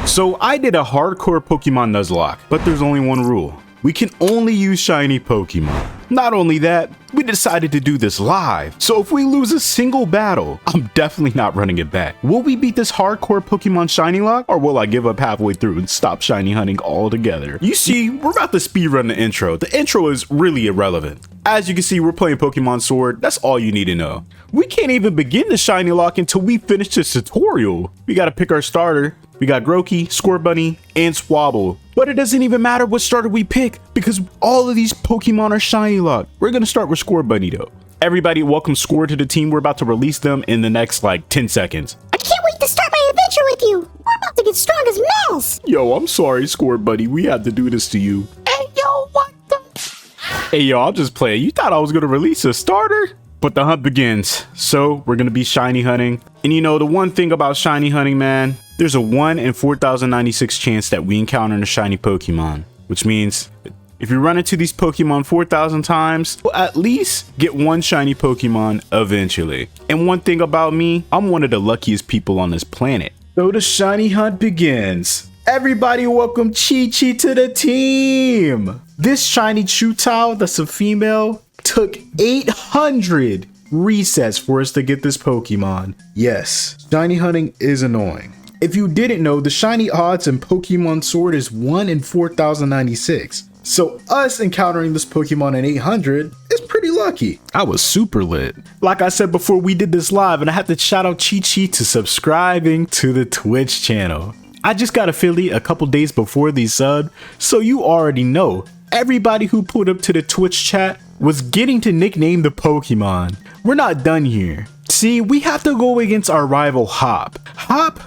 So I did a hardcore Pokemon Nuzlocke, but there's only one rule. We can only use shiny Pokemon. Not only that, we decided to do this live. So if we lose a single battle, I'm definitely not running it back. Will we beat this hardcore Pokemon Shynylocke, or will I give up halfway through and stop shiny hunting altogether? You see, we're about to speedrun the intro. The intro is really irrelevant. As you can see, we're playing Pokémon Sword. That's all you need to know. We can't even begin the Shynylocke until we finish this tutorial. We gotta pick our starter. We got Grookey, Scorbunny, and Swabble. But it doesn't even matter what starter we pick because all of these Pokemon are Shynylocke. We're gonna start with Scorbunny though. Everybody welcome Score to the team. We're about to release them in the next like 10 seconds. I can't wait to start my adventure with you. We're about to get strong as mouse. Yo, I'm sorry, Scorbunny. We had to do this to you. Hey, yo, what the? Hey, yo, I'll just play. You thought I was gonna release a starter? But the hunt begins. So we're gonna be shiny hunting. And you know, the one thing about shiny hunting, man, there's a 1 in 4,096 chance that we encounter a shiny Pokemon, which means if you run into these Pokemon 4,000 times, we'll at least get one shiny Pokemon eventually. And one thing about me, I'm one of the luckiest people on this planet. So the shiny hunt begins. Everybody welcome Chi-Chi to the team. This shiny Chutao, that's a female, took 800 resets for us to get this Pokemon. Yes, shiny hunting is annoying. If you didn't know, the shiny odds in Pokemon Sword is 1 in 4,096. So us encountering this Pokemon in 800 is pretty lucky. I was super lit. Like I said before, we did this live and I have to shout out Chi-Chi to subscribing to the Twitch channel. I just got affiliate a couple days before these subbed, so you already know. Everybody who pulled up to the Twitch chat was getting to nickname the Pokemon. We're not done here. See, we have to go against our rival Hop. Hop,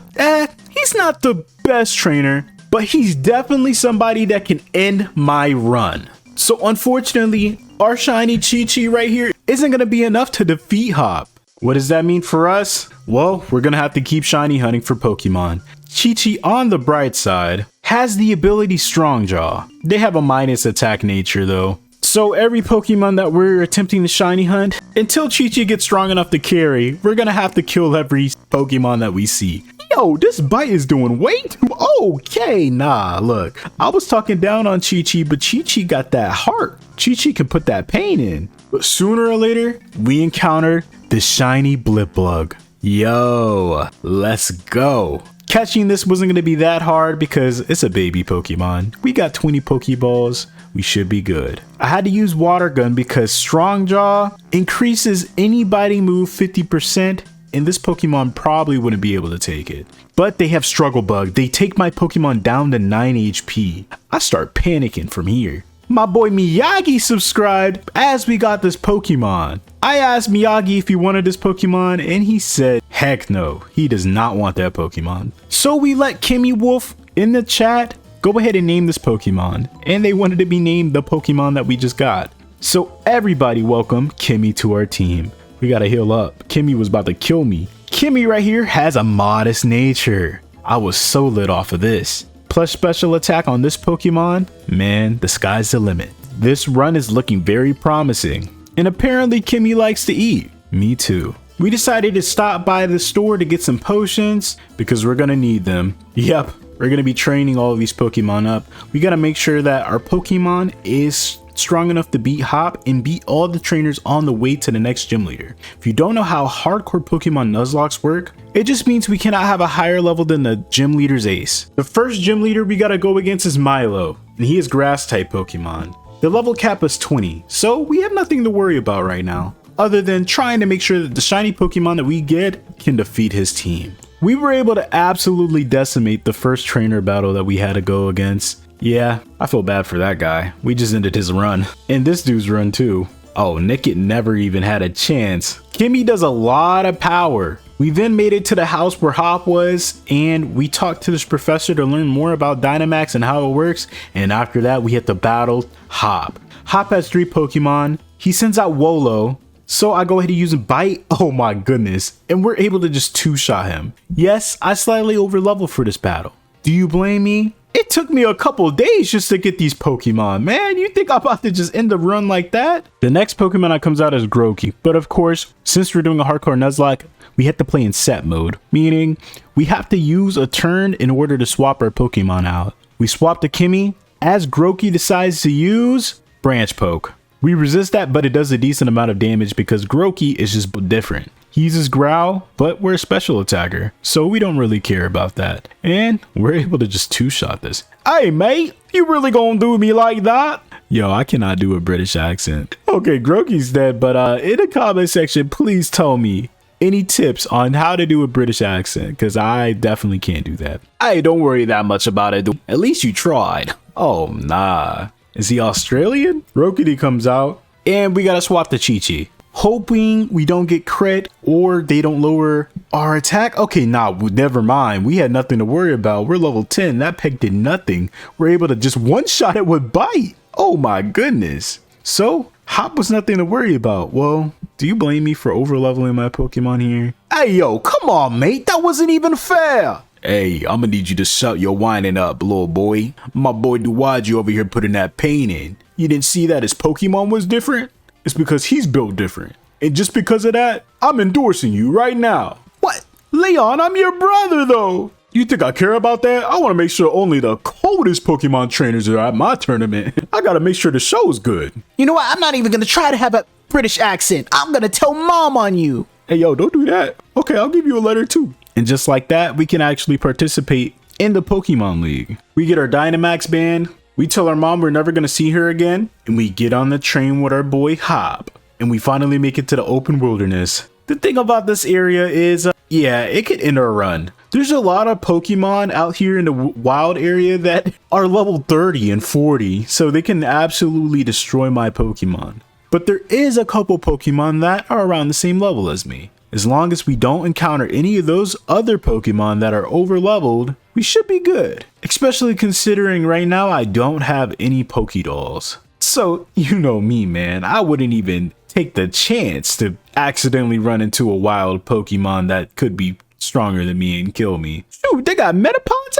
he's not the best trainer, but he's definitely somebody that can end my run. So unfortunately, our shiny Chi-Chi right here isn't gonna be enough to defeat Hop. What does that mean for us? Well, we're gonna have to keep shiny hunting for Pokemon. Chi-Chi, on the bright side, has the ability Strong Jaw. They have a minus attack nature though. So every Pokemon that we're attempting to shiny hunt, until Chi-Chi gets strong enough to carry, we're gonna have to kill every Pokemon that we see. Yo, this bite is doing way too okay. Nah, look, I was talking down on Chi-Chi, but Chi-Chi got that heart. Chi-Chi can put that pain in. But sooner or later, we encounter the shiny Blipplug. Yo, let's go. Catching this wasn't going to be that hard because it's a baby Pokemon. We got 20 Pokeballs. We should be good. I had to use Water Gun because Strong Jaw increases any biting move 50%, and this Pokemon probably wouldn't be able to take it. But they have Struggle Bug. They take my Pokemon down to 9 HP. I start panicking from here. My boy Miyagi subscribed as we got this Pokemon. I asked Miyagi if he wanted this Pokemon and he said, heck no, he does not want that Pokemon. So we let Kimmy Wolf in the chat go ahead and name this Pokemon, and they wanted to be named the Pokemon that we just got. So everybody welcome Kimmy to our team. We gotta heal up. Kimmy was about to kill me. Kimmy right here has a modest nature. I was so lit off of this. Plus special attack on this Pokemon, man, the sky's the limit. This run is looking very promising. And apparently Kimmy likes to eat. Me too. We decided to stop by the store to get some potions because we're gonna need them. Yep, we're gonna be training all of these Pokemon up. We gotta make sure that our Pokemon is strong enough to beat Hop and beat all the trainers on the way to the next gym leader. If you don't know how hardcore Pokemon Nuzlocks work, it just means we cannot have a higher level than the gym leader's ace. The first gym leader we gotta go against is Milo, and he is grass type Pokemon. The level cap is 20, so we have nothing to worry about right now, other than trying to make sure that the shiny Pokemon that we get can defeat his team. We were able to absolutely decimate the first trainer battle that we had to go against. Yeah, I feel bad for that guy. We just ended his run. And this dude's run too. Oh, Nickit never even had a chance. Kimmy does a lot of power. We then made it to the house where Hop was, and we talked to this professor to learn more about Dynamax and how it works. And after that, we had to battle Hop. Hop has 3 Pokemon. He sends out Wolo. So I go ahead and use a Bite. Oh my goodness. And we're able to just 2-shot him. Yes, I slightly over leveled for this battle. Do you blame me? It took me a couple days just to get these Pokemon, man. You think I'm about to just end the run like that? The next Pokemon that comes out is Grookey. But of course, since we're doing a Hardcore Nuzlocke, we have to play in set mode, meaning we have to use a turn in order to swap our Pokemon out. We swap to Kimmy, as Grookey decides to use Branch Poke. We resist that, but it does a decent amount of damage because Grookey is just different. He uses Growl, but we're a special attacker, so we don't really care about that. And we're able to just two-shot this. Hey mate, you really gonna do me like that? Yo, I cannot do a British accent. Okay, Grookey's dead, but in the comment section, please tell me any tips on how to do a British accent, because I definitely can't do that. Hey, don't worry that much about it. At least you tried. Oh, nah. Is he Australian? Rookity comes out, and we gotta swap to Chi-Chi. Hoping we don't get crit or they don't lower our attack. Okay, nah, never mind. We had nothing to worry about. We're level 10. That peg did nothing. We're able to just one-shot it with Bite. Oh my goodness. So, Hop was nothing to worry about. Well, do you blame me for over-leveling my Pokemon here? Hey, yo, come on, mate. That wasn't even fair. Hey, I'm gonna need you to shut your whining up, little boy. My boy Duwaji over here putting that pain in. You didn't see that his Pokemon was different? It's because he's built different. And just because of that, I'm endorsing you right now. What? Leon, I'm your brother, though. You think I care about that? I want to make sure only the coldest Pokemon trainers are at my tournament. I gotta make sure the show's good. You know what? I'm not even gonna try to have a British accent. I'm gonna tell mom on you. Hey, yo, don't do that. Okay, I'll give you a letter too. And just like that, we can actually participate in the Pokemon League. We get our Dynamax band. We tell our mom we're never gonna see her again. And we get on the train with our boy Hop. And we finally make it to the open wilderness. The thing about this area is, yeah, it could end our run. There's a lot of Pokemon out here in the wild area that are level 30 and 40, so they can absolutely destroy my Pokemon. But there is a couple Pokemon that are around the same level as me. As long as we don't encounter any of those other Pokemon that are over leveled, we should be good. Especially considering right now I don't have any Pokédolls. So, you know me, man, I wouldn't even take the chance to accidentally run into a wild Pokemon that could be stronger than me and kill me. Shoot, they got Metapods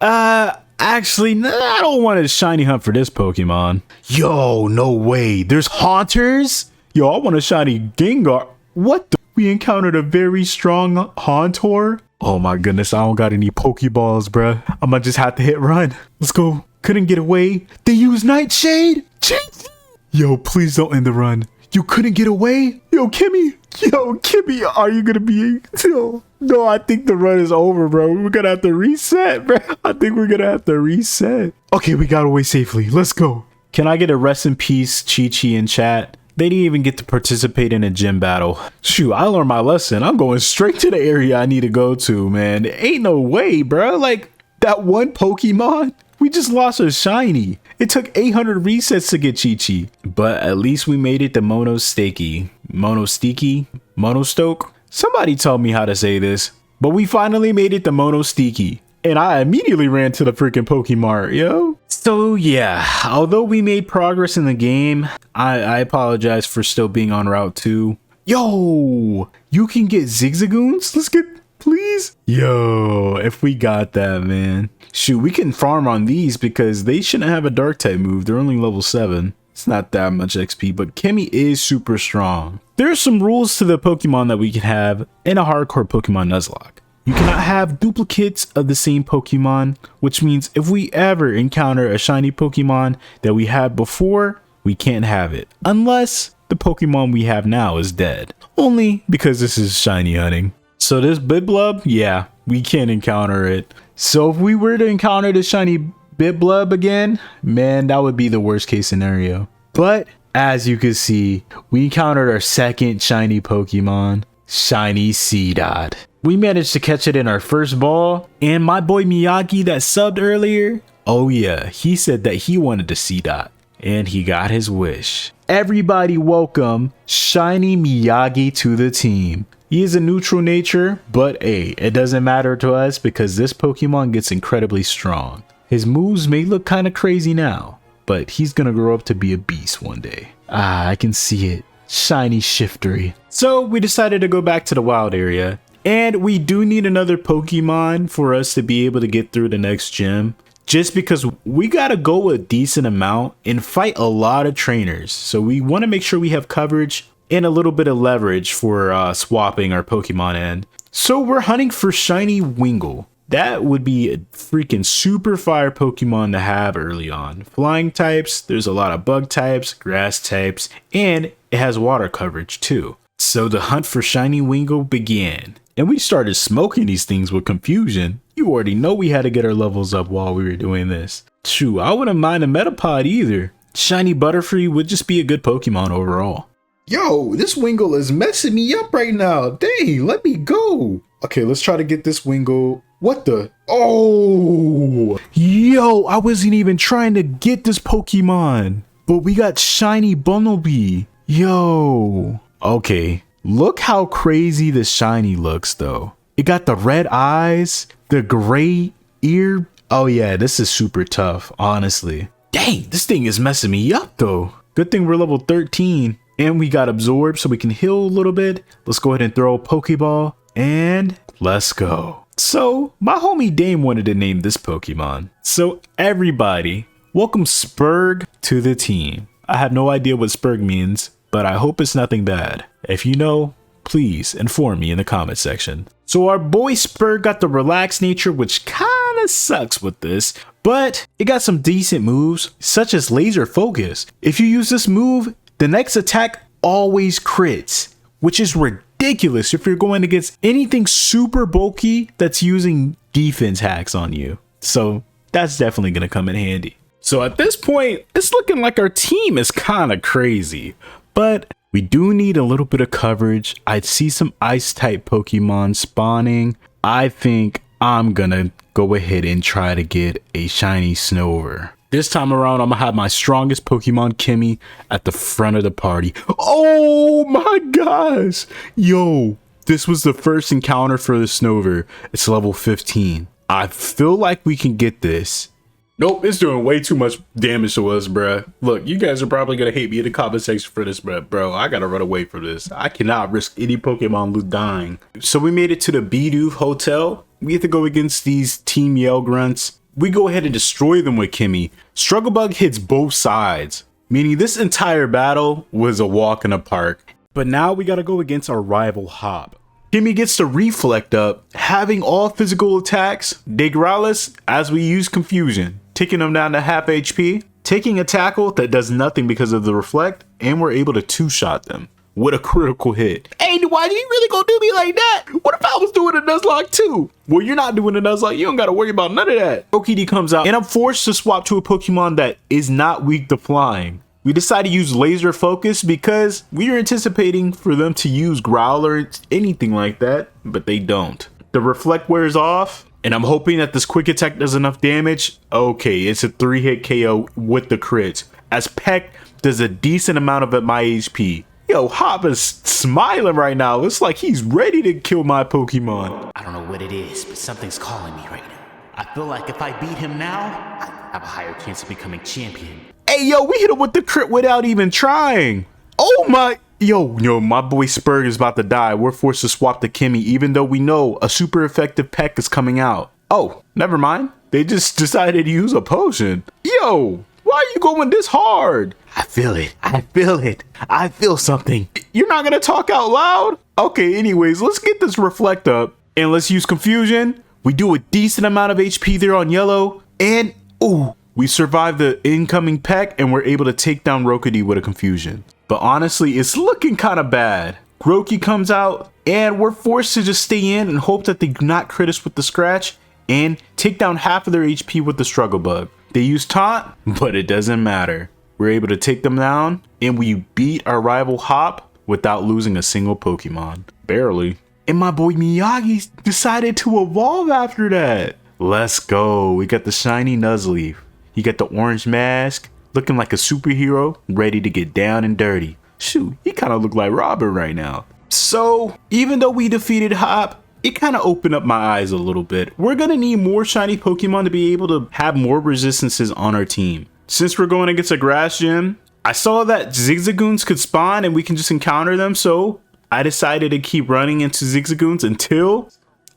out here? Actually, nah, I don't want to shiny hunt for this Pokemon. Yo, no way. There's Haunters? Yo, I want a shiny Gengar. What the? We encountered a very strong Haunter. Oh my goodness, I don't got any Pokeballs, bruh. I might just have to hit run. Let's go. Couldn't get away. They use Nightshade. Yo, please don't end the run. You couldn't get away? Yo, Kimmy, are you gonna be? No, I think the run is over, bro. We're gonna have to reset, bro. I think we're gonna have to reset. Okay, we got away safely. Let's go. Can I get a rest in peace, Chi-Chi in chat? They didn't even get to participate in a gym battle. Shoot, I learned my lesson. I'm going straight to the area I need to go to, man. Ain't no way, bro. Like, that one Pokemon, we just lost a shiny. It took 800 resets to get Chi-Chi. But at least we made it to Monostoke. Somebody told me how to say this. But we finally made it to Monostoke. And I immediately ran to the freaking Pokemart, yo. So yeah, although we made progress in the game, I apologize for still being on Route 2. Yo, you can get Zigzagoons? Let's get, please. Yo, if we got that, man. Shoot, we can farm on these because they shouldn't have a dark type move. They're only level 7. It's not that much XP, but Kimmy is super strong. There are some rules to the Pokemon that we can have in a hardcore Pokemon Nuzlocke. You cannot have duplicates of the same Pokemon, which means if we ever encounter a shiny Pokemon that we had before, we can't have it. Unless the Pokemon we have now is dead. Only because this is shiny hunting. So this Biblub, yeah, we can't encounter it. So if we were to encounter the shiny Biblub again, man, that would be the worst case scenario. But as you can see, we encountered our second shiny Pokemon, Shiny Seedot. We managed to catch it in our first ball, and my boy Miyagi that subbed earlier, oh yeah, he said that he wanted to Seedot, and he got his wish. Everybody welcome Shiny Miyagi to the team. He is a neutral nature, but hey, it doesn't matter to us because this Pokemon gets incredibly strong. His moves may look kind of crazy now, but he's gonna grow up to be a beast one day. Ah, I can see it. Shiny Shiftery. So we decided to go back to the wild area. And we do need another Pokemon for us to be able to get through the next gym. just because we gotta go a decent amount and fight a lot of trainers. So we want to make sure we have coverage and a little bit of leverage for swapping our Pokemon in. So we're hunting for Shiny Wingull. That would be a freaking super fire Pokemon to have early on. Flying types, there's a lot of bug types, grass types, and it has water coverage too. So the hunt for Shiny Wingull began. And we started smoking these things with confusion. You already know we had to get our levels up while we were doing this. Shoot, I wouldn't mind a Metapod either. Shiny Butterfree would just be a good Pokemon overall. Yo, this Wingull is messing me up right now. Dang, let me go. Okay, let's try to get this Wingull. What the? Oh! Yo, I wasn't even trying to get this Pokemon. But we got Shiny Bunnelby. Yo. Okay, look how crazy this Shiny looks though. It got the red eyes, the gray ear. Oh yeah, this is super tough, honestly. Dang, this thing is messing me up though. Good thing we're level 13. And we got absorbed so we can heal a little bit. Let's go ahead and throw a Pokeball and let's go. So my homie Dame wanted to name this Pokemon. So everybody, welcome Spurg to the team. I have no idea what Spurg means, but I hope it's nothing bad. If you know, please inform me in the comment section. So our boy Spurg got the relaxed nature, which kind of sucks with this, but it got some decent moves, such as laser focus. If you use this move, the next attack always crits, which is ridiculous if you're going against anything super bulky that's using defense hacks on you. So that's definitely going to come in handy. So at this point, it's looking like our team is kind of crazy, but we do need a little bit of coverage. I see some ice type Pokemon spawning. I think I'm going to go ahead and try to get a shiny Snover. This time around, I'm gonna have my strongest Pokemon, Kimmy, at the front of the party. Oh my gosh! Yo, this was the first encounter for the Snover. It's level 15. I feel like we can get this. Nope, it's doing way too much damage to us, bruh. Look, you guys are probably gonna hate me in the comment section for this, but bro, I gotta run away from this. I cannot risk any Pokemon dying. So we made it to the Bidoof Hotel. We have to go against these Team Yell Grunts. We go ahead and destroy them with Kimmy. Strugglebug hits both sides, meaning this entire battle was a walk in the park. But now we gotta go against our rival Hop. Kimmy gets the Reflect up, having all physical attacks. Degrowless as we use Confusion, taking them down to half HP, taking a tackle that does nothing because of the Reflect, and we're able to two-shot them with a critical hit. Hey, why you really gonna do me like that? What if I was doing a Nuzlocke too? Well, you're not doing a Nuzlocke. You don't gotta worry about none of that. OKD comes out, and I'm forced to swap to a Pokemon that is not weak to flying. We decided to use Laser Focus because we were anticipating for them to use Growl or anything like that, but they don't. The Reflect wears off, and I'm hoping that this Quick Attack does enough damage. Okay, it's a 3-hit KO with the crit, as Peck does a decent amount of my HP. Yo, Hop is smiling right now. It's like he's ready to kill my Pokemon. I don't know what it is, but something's calling me right now. I feel like if I beat him now, I have a higher chance of becoming champion. Hey, yo, we hit him with the crit without even trying. Oh my, yo, my boy Spurg is about to die. We're forced to swap to Kimmy, even though we know a super effective Peck is coming out. Oh, never mind. They just decided to use a potion. Yo, why are you going this hard? I feel it. I feel it. I feel something. You're not gonna talk out loud? Okay, anyways, let's get this Reflect up and let's use Confusion. We do a decent amount of HP there on yellow, and ooh, we survived the incoming Peck and we're able to take down Rookidee with a Confusion. But honestly, it's looking kind of bad. Grookey comes out and we're forced to just stay in and hope that they do not crit us with the Scratch and take down half of their HP with the Struggle Bug. They use Taunt, but it doesn't matter. We're able to take them down, and we beat our rival Hop without losing a single Pokemon. Barely. And my boy Miyagi decided to evolve after that. Let's go. We got the shiny Nuzleaf. He got the orange mask, looking like a superhero, ready to get down and dirty. Shoot, he kind of looked like Robin right now. So, even though we defeated Hop, it kind of opened up my eyes a little bit. We're going to need more shiny Pokemon to be able to have more resistances on our team. Since we're going against a grass gym, I saw that Zigzagoons could spawn and we can just encounter them. So I decided to keep running into Zigzagoons until,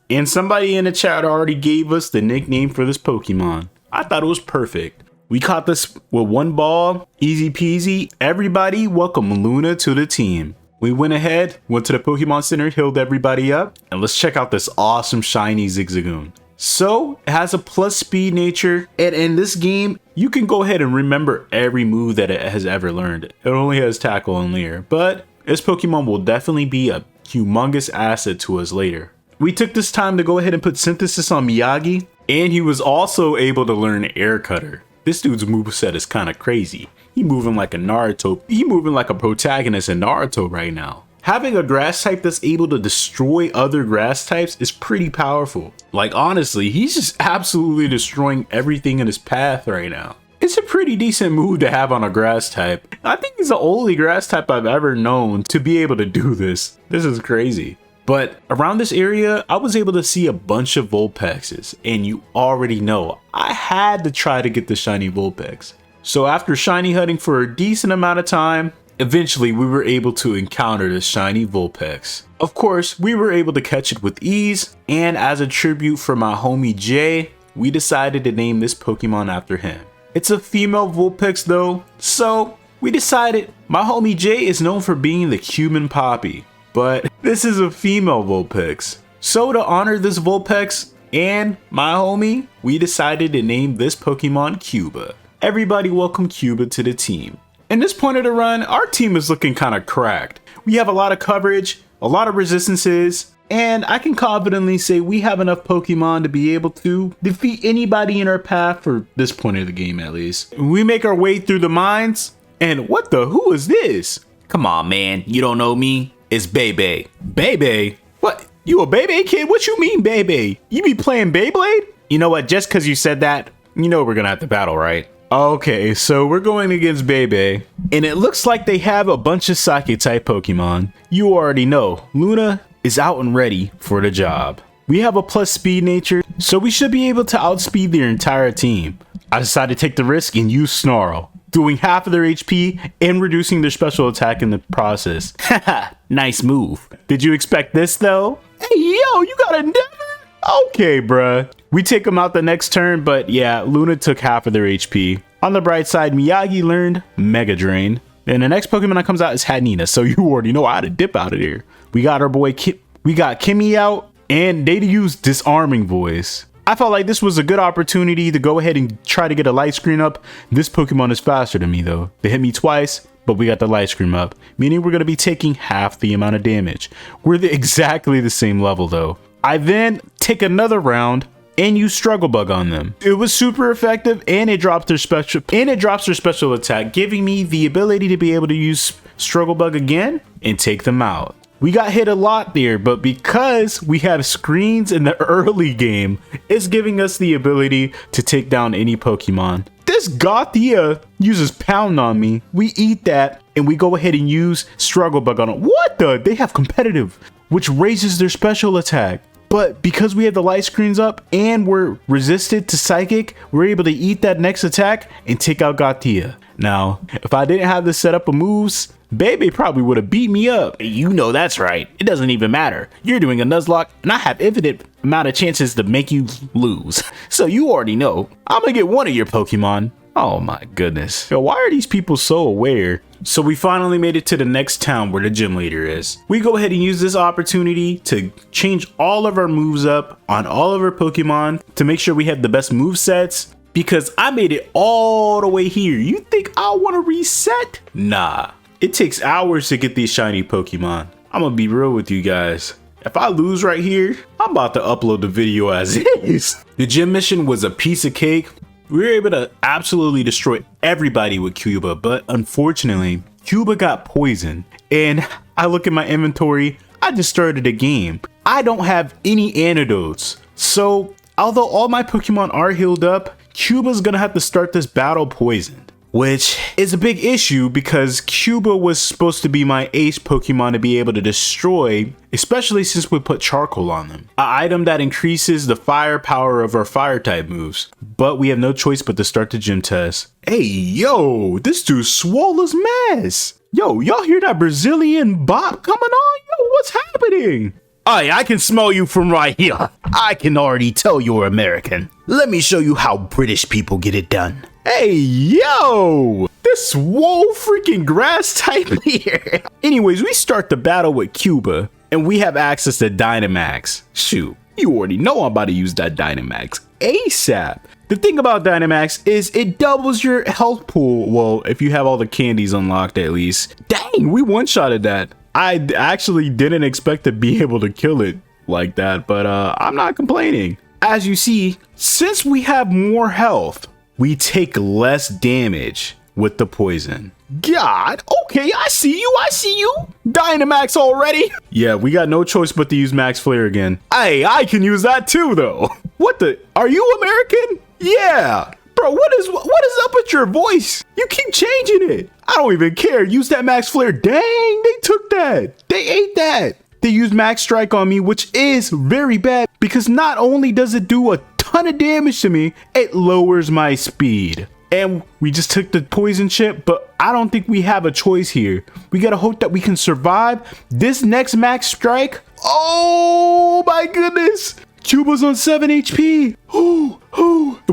and somebody in the chat already gave us the nickname for this Pokemon. I thought it was perfect. We caught this with one ball, easy peasy. Everybody, welcome Luna to the team. We went ahead, went to the Pokemon Center, healed everybody up, and let's check out this awesome shiny Zigzagoon. So, it has a plus speed nature, and in this game, you can go ahead and remember every move that it has ever learned. It only has Tackle and Leer, but this Pokemon will definitely be a humongous asset to us later. We took this time to go ahead and put Synthesis on Miyagi, and he was also able to learn Air Cutter. This dude's moveset is kind of crazy. He moving like a Naruto. He moving like a protagonist in Naruto right now. Having a grass type that's able to destroy other grass types is pretty powerful. Like honestly, he's just absolutely destroying everything in his path right now. It's a pretty decent move to have on a grass type. I think he's the only grass type I've ever known to be able to do this. This is crazy. But around this area, I was able to see a bunch of Vulpixes, and you already know I had to try to get the shiny Vulpix. So after shiny hunting for a decent amount of time, eventually we were able to encounter the shiny Vulpix. Of course, we were able to catch it with ease, and as a tribute for my homie Jay, we decided to name this Pokemon after him. It's a female Vulpix though, so we decided my homie Jay is known for being the Cuban Poppy. But this is a female Vulpix. So to honor this Vulpix and my homie, we decided to name this Pokemon Cuba. Everybody welcome Cuba to the team. In this point of the run, our team is looking kind of cracked. We have a lot of coverage, a lot of resistances, and I can confidently say we have enough Pokemon to be able to defeat anybody in our path for this point of the game at least. We make our way through the mines, and who is this? Come on, man. You don't know me? It's Bebe. Bebe? What? You a Bebe kid? What you mean Bebe? You be playing Beyblade? You know what? Just because you said that, you know we're gonna have to battle, right? Okay, so we're going against Bebe, and it looks like they have a bunch of Psychic type Pokemon. You already know, Luna is out and ready for the job. We have a plus speed nature, so we should be able to outspeed their entire team. I decided to take the risk and use Snarl, doing half of their HP and reducing their special attack in the process. Haha, nice move. Did you expect this though? Hey yo, you got a Endeavor? Okay bruh. We take them out the next turn, but yeah, Luna took half of their HP. On the bright side, Miyagi learned Mega Drain. And the next Pokemon that comes out is Hadnina, so you already know how to dip out of there. We got our boy we got Kimmy out, and they use Disarming Voice. I felt like this was a good opportunity to go ahead and try to get a light screen up. This Pokemon is faster than me though. They hit me twice, but we got the light screen up, meaning we're going to be taking half the amount of damage. We're exactly the same level though. I then take another round and use Struggle Bug on them. It was super effective, and it drops their special attack, giving me the ability to be able to use Struggle Bug again and take them out. We got hit a lot there, but because we have screens in the early game, it's giving us the ability to take down any Pokemon. This Gothia uses Pound on me. We eat that, and we go ahead and use Struggle Bug on it. What the? They have Competitive, which raises their special attack. But because we have the light screens up and we're resisted to Psychic, we're able to eat that next attack and take out Gothia. Now, if I didn't have this set up of moves, Bebe probably would have beat me up. You know that's right. It doesn't even matter. You're doing a Nuzlocke, and I have infinite amount of chances to make you lose. So you already know, I'm gonna get one of your Pokemon. Oh my goodness. Yo, why are these people so aware? So we finally made it to the next town where the gym leader is. We go ahead and use this opportunity to change all of our moves up on all of our Pokemon to make sure we have the best move sets, because I made it all the way here. You think I want to reset? Nah. It takes hours to get these shiny Pokemon. I'm gonna be real with you guys. If I lose right here, I'm about to upload the video as is. The gym mission was a piece of cake. We were able to absolutely destroy everybody with Cuba, but unfortunately, Cuba got poisoned. And I look at my inventory, I just started a game. I don't have any antidotes. So, although all my Pokemon are healed up, Cuba's gonna have to start this battle poisoned, which is a big issue because Cuba was supposed to be my ace Pokemon to be able to destroy, especially since we put charcoal on them. An item that increases the firepower of our fire type moves, but we have no choice but to start the gym test. Hey, yo, this dude's swole as mess. Yo, y'all hear that Brazilian bop coming on? Yo, what's happening? I can smell you from right here. I can already tell you're American. Let me show you how British people get it done. Hey, yo! This swole freaking grass type here. Anyways, we start the battle with Cuba, and we have access to Dynamax. Shoot, you already know I'm about to use that Dynamax ASAP. The thing about Dynamax is it doubles your health pool. Well, if you have all the candies unlocked at least. Dang, we one-shotted that. I actually didn't expect to be able to kill it like that, but I'm not complaining. As you see, since we have more health, we take less damage with the poison. God, okay, I see you. Dynamax already? Yeah, we got no choice but to use Max Flare again. Hey, I can use that too though. What the, are you American? Yeah. Bro, what is up with your voice? You keep changing it. I don't even care. Use that Max Flare. Dang, they took that. They ate that. They used Max Strike on me, which is very bad because not only does it do a ton of damage to me, it lowers my speed. And we just took the poison chip, but I don't think we have a choice here. We gotta hope that we can survive this next Max Strike. Oh my goodness. Cuba's on 7 HP.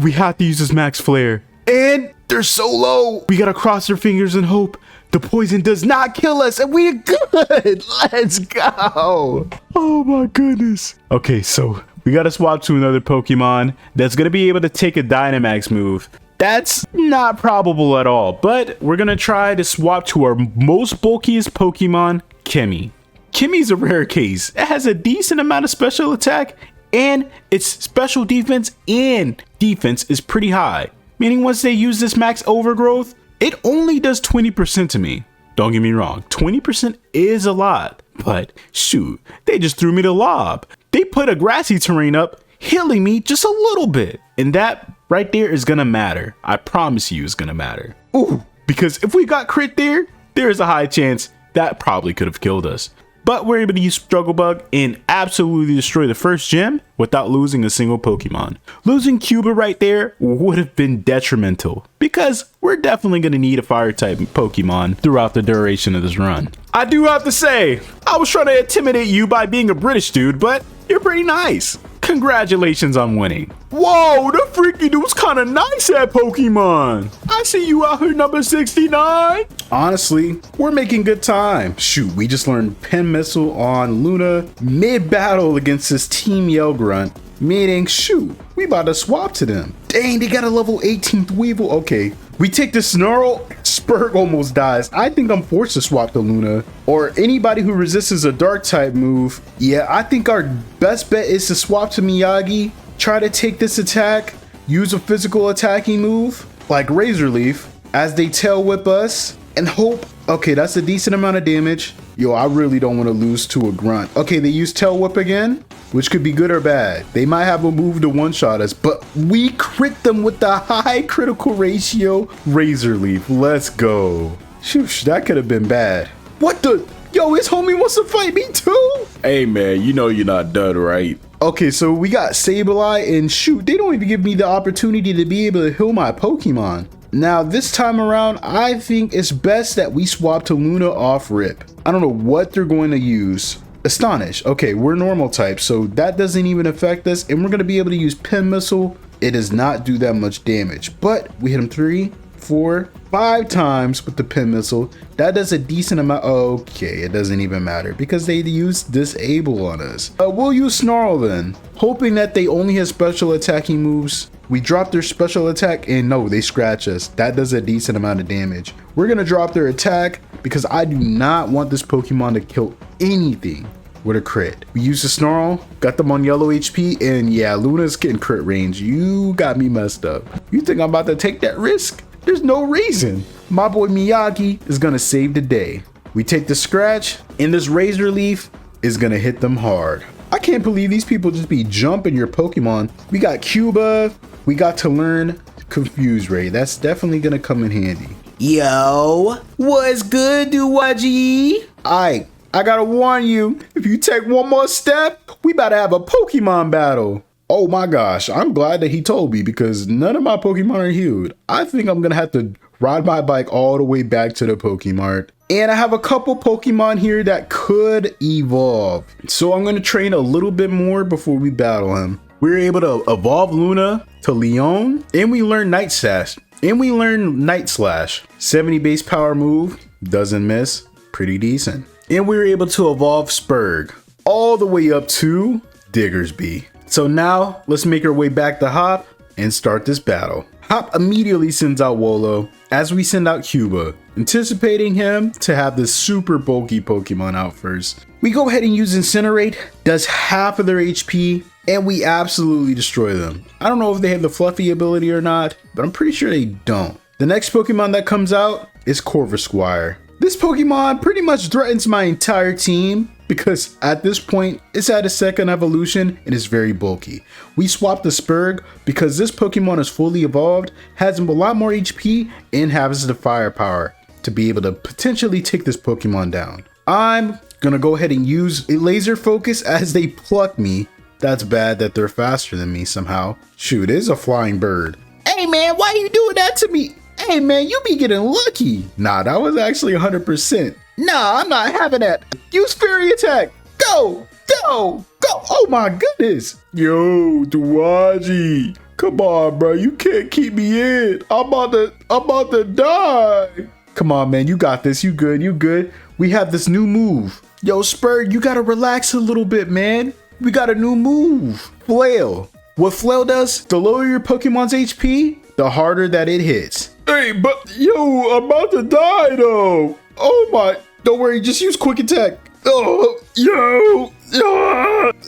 We have to use this Max Flare. And they're so low. We gotta cross our fingers and hope the poison does not kill us and we're good. Let's go. Oh my goodness. Okay, so we gotta swap to another Pokemon that's gonna be able to take a Dynamax move. That's not probable at all, but we're gonna try to swap to our most bulkiest Pokemon, Kimmy. Kimmy's a rare case. It has a decent amount of special attack and its special defense and defense is pretty high. Meaning once they use this max overgrowth, it only does 20% to me. Don't get me wrong, 20% is a lot, but shoot, they just threw me the lob. They put a grassy terrain up, healing me just a little bit. And that right there is gonna matter. I promise you it's gonna matter. Ooh, because if we got crit there, there's a high chance that probably could have killed us. But we're able to use Struggle Bug and absolutely destroy the first gym without losing a single Pokemon. Losing Cuba right there would have been detrimental because we're definitely going to need a fire type Pokemon throughout the duration of this run. I do have to say, I was trying to intimidate you by being a British dude, but you're pretty nice. Congratulations on winning. Whoa, the freaky dude's kind of nice at Pokemon. I see you out here, number 69. Honestly, we're making good time. Shoot, we just learned Pin Missile on Luna mid-battle against this Team Yell Grunt. Meaning, shoot, we about to swap to them. Dang, they got a level 18th Weevil. Okay, we take the Snarl. Spurg almost dies. I think I'm forced to swap to Luna. Or anybody who resists a dark type move. Yeah, I think our best bet is to swap to Miyagi. Try to take this attack. Use a physical attacking move like Razor Leaf as they tail whip us. And hope, okay, that's a decent amount of damage. Yo, I really don't want to lose to a grunt. Okay, they use tail whip again, which could be good or bad. They might have a move to one-shot us, but we crit them with the high critical ratio Razor Leaf. Let's go. Shoosh, that could have been bad. What the? Yo, his homie wants to fight me too? Hey man, you know you're not done, right? Okay, so we got Sableye and shoot, they don't even give me the opportunity to be able to heal my Pokemon. Now, this time around, I think it's best that we swap to Luna off rip. I don't know what they're going to use. Astonish. Okay, we're normal type, so that doesn't even affect us. And we're going to be able to use Pin Missile. It does not do that much damage, but we hit him 3, 4, 5 times with the Pin Missile. That does a decent amount. Okay, it doesn't even matter because they use Disable on us. We'll use Snarl then, hoping that they only have special attacking moves. We drop their special attack and no, they scratch us. That does a decent amount of damage. We're gonna drop their attack because I do not want this Pokemon to kill anything with a crit. We use the Snarl, got them on yellow HP, and yeah, Luna's getting crit range. You got me messed up. You think I'm about to take that risk? There's no reason. My boy Miyagi is gonna save the day. We take the scratch, and this Razor Leaf is gonna hit them hard. I can't believe these people just be jumping your Pokemon. We got Cuba. We got to learn Confuse Ray. That's definitely gonna come in handy. Yo, what's good, Duwaji? I gotta warn you, if you take one more step, we about to have a Pokemon battle. Oh my gosh, I'm glad that he told me because none of my Pokemon are healed. I think I'm gonna have to ride my bike all the way back to the Pokemart. And I have a couple Pokemon here that could evolve. So I'm going to train a little bit more before we battle him. We were able to evolve Luna to Leon, and we learned Night Slash. 70 base power move, doesn't miss, pretty decent. And we were able to evolve Spurg all the way up to Diggersby. So now let's make our way back to Hop and start this battle. Hop immediately sends out Wolo as we send out Cuba, anticipating him to have this super bulky Pokemon out first. We go ahead and use Incinerate, does half of their HP, and we absolutely destroy them. I don't know if they have the Fluffy ability or not, but I'm pretty sure they don't. The next Pokemon that comes out is Corvisquire. This Pokemon pretty much threatens my entire team because at this point, it's at its second evolution and is very bulky. We swapped the Spurg because this Pokemon is fully evolved, has a lot more HP, and has the firepower to be able to potentially take this Pokemon down. I'm gonna go ahead and use a laser focus as they pluck me. That's bad that they're faster than me somehow. Shoot, it is a flying bird. Hey man, why are you doing that to me? Hey man, you be getting lucky. Nah, that was actually 100%. Nah, I'm not having that. Use Fairy Attack. Go, go, go. Oh my goodness. Yo, Duaji. Come on, bro. You can't keep me in. I'm about to die. Come on, man. You got this. You good. You good. We have this new move. Yo, Spurg, you gotta relax a little bit, man. We got a new move. Flail. What Flail does, the lower your Pokemon's HP, the harder that it hits. Hey, but yo, I'm about to die though. Oh my, don't worry, just use Quick Attack. Oh, yo,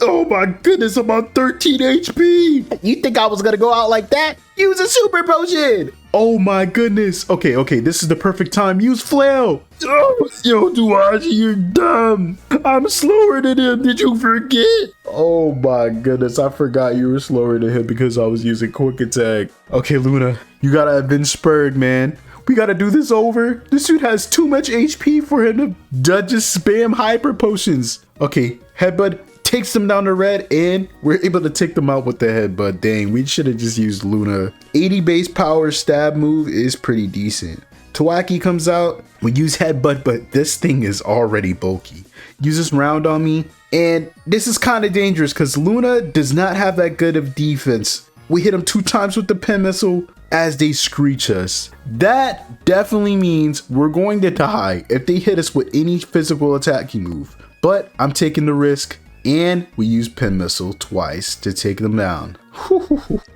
oh my goodness, I'm on 13 HP. You think I was gonna go out like that? Use a Super Potion. Oh my goodness. Okay, this is the perfect time. Use Flail. Oh, yo, Duaji, you're dumb. I'm slower than him. Did you forget? Oh my goodness, I forgot you were slower than him because I was using Quick Attack. Okay, Luna, you gotta avenge Spurg, man. We gotta do this over. This dude has too much HP for him to just spam Hyper Potions. Okay, Headbutt takes them down to red, and we're able to take them out with the Headbutt. Dang, we should have just used Luna. 80 base power stab move is pretty decent. Tawaki comes out, we use Headbutt, but this thing is already bulky. Uses Round on me, and this is kind of dangerous because Luna does not have that good of defense. We hit him 2 times with the Pen Missile as they screech us. That definitely means we're going to die if they hit us with any physical attacking move. But I'm taking the risk, and we use Pen Missile twice to take them down.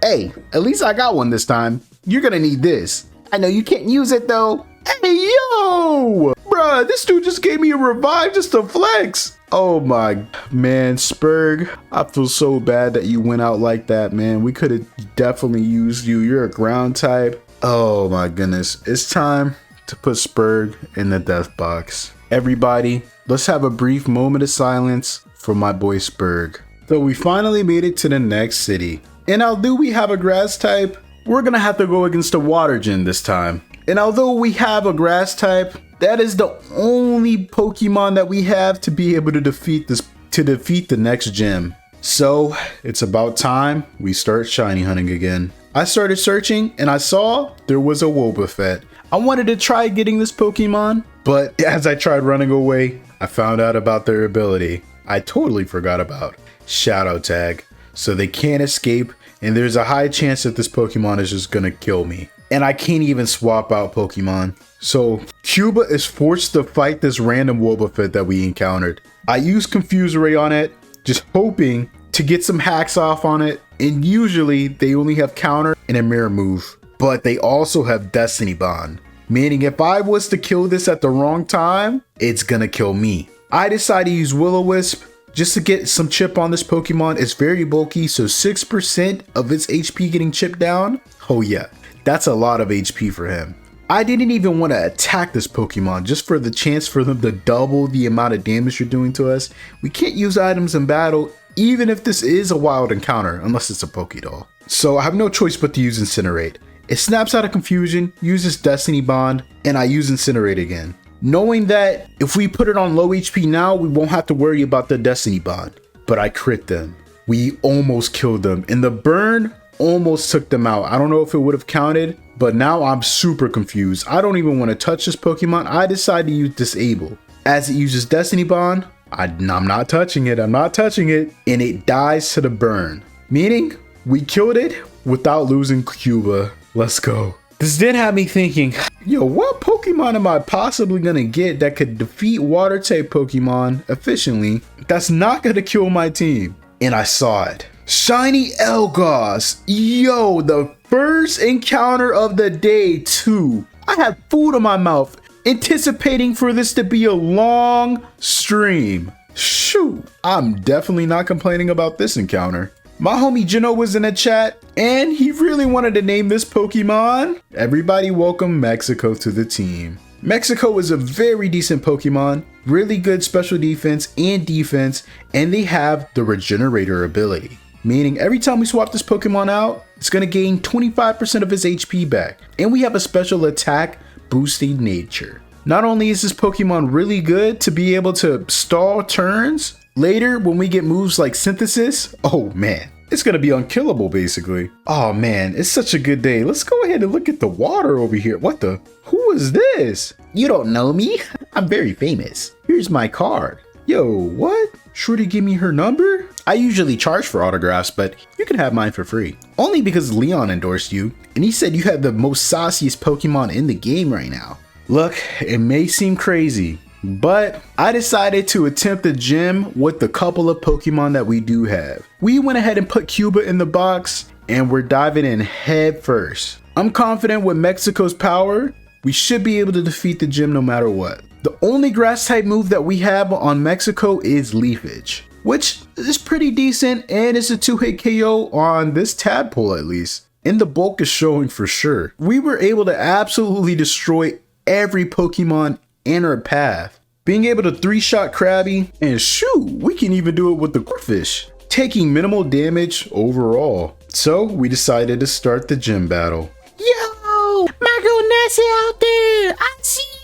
Hey, at least I got one this time. You're gonna need this. I know you can't use it though. Hey, yo! Bruh, this dude just gave me a revive just to flex. Oh my, man, Spurg, I feel so bad that you went out like that, man. We could have definitely used you. You're a ground type. Oh my goodness. It's time to put Spurg in the death box. Everybody, let's have a brief moment of silence for my boy Spurg. So we finally made it to the next city. And although we have a grass type, we're gonna have to go against a water gym this time. And although we have a grass type, that is the only Pokemon that we have to be able to defeat the next gym. So it's about time we start shiny hunting again. I started searching and I saw there was a Wobbuffet. I wanted to try getting this Pokemon, but as I tried running away, I found out about their ability. I totally forgot about Shadow Tag. So they can't escape, and there's a high chance that this Pokemon is just gonna kill me. And I can't even swap out Pokemon. So Cuba is forced to fight this random Wobbuffet that we encountered. I used Confuse Ray on it, just hoping to get some hacks off on it. And usually they only have counter and a mirror move, but they also have Destiny Bond. Meaning if I was to kill this at the wrong time, it's gonna kill me. I decided to use Will-O-Wisp just to get some chip on this Pokemon. It's very bulky, so 6% of its HP getting chipped down. Oh yeah, that's a lot of HP for him. I didn't even want to attack this Pokemon just for the chance for them to double the amount of damage you're doing to us. We can't use items in battle, even if this is a wild encounter, unless it's a Pokédoll. So I have no choice but to use Incinerate. It snaps out of confusion, uses Destiny Bond, and I use Incinerate again. Knowing that if we put it on low HP now, we won't have to worry about the Destiny Bond. But I crit them. We almost killed them, and the burn almost took them out. I don't know if it would have counted, but now I'm super confused. I don't even want to touch this Pokemon. I decided to use Disable. As it uses Destiny Bond, I'm not touching it. I'm not touching it. And it dies to the burn. Meaning, we killed it without losing Cuba. Let's go. This did have me thinking, yo, what Pokemon am I possibly gonna get that could defeat water type Pokemon efficiently that's not gonna kill my team? And I saw it. Shiny Elgos. Yo, the first encounter of the day too. I had food in my mouth, anticipating for this to be a long stream. Shoot, I'm definitely not complaining about this encounter. My homie Jino was in the chat, and he really wanted to name this Pokemon. Everybody welcome Mexico to the team. Mexico is a very decent Pokemon, really good special defense and defense, and they have the Regenerator ability. Meaning every time we swap this Pokemon out, it's going to gain 25% of its HP back. And we have a special attack boosting nature. Not only is this Pokemon really good to be able to stall turns, later when we get moves like Synthesis, oh man, it's going to be unkillable basically. Oh man, it's such a good day. Let's go ahead and look at the water over here. What the? Who is this? You don't know me? I'm very famous. Here's my card. Yo, what? Shorty give me her number? I usually charge for autographs, but you can have mine for free. Only because Leon endorsed you, and he said you have the most sauciest Pokemon in the game right now. Look, it may seem crazy, but I decided to attempt the gym with the couple of Pokemon that we do have. We went ahead and put Cuba in the box, and we're diving in head first. I'm confident with Mexico's power, we should be able to defeat the gym no matter what. The only grass type move that we have on Mexico is Leafage, which is pretty decent, and it's a 2-hit KO on this tadpole at least. And the bulk is showing for sure. We were able to absolutely destroy every Pokemon in our path. Being able to 3-shot Krabby, and shoot, we can even do it with the Corphish, taking minimal damage overall. So we decided to start the gym battle. Yo, my girl Nessie out there. I see you.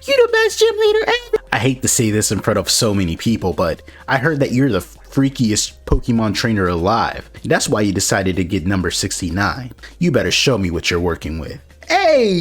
You the best gym leader ever. I hate to say this in front of so many people, but I heard that you're the freakiest Pokemon trainer alive. That's why you decided to get number 69. You better show me what you're working with. Hey,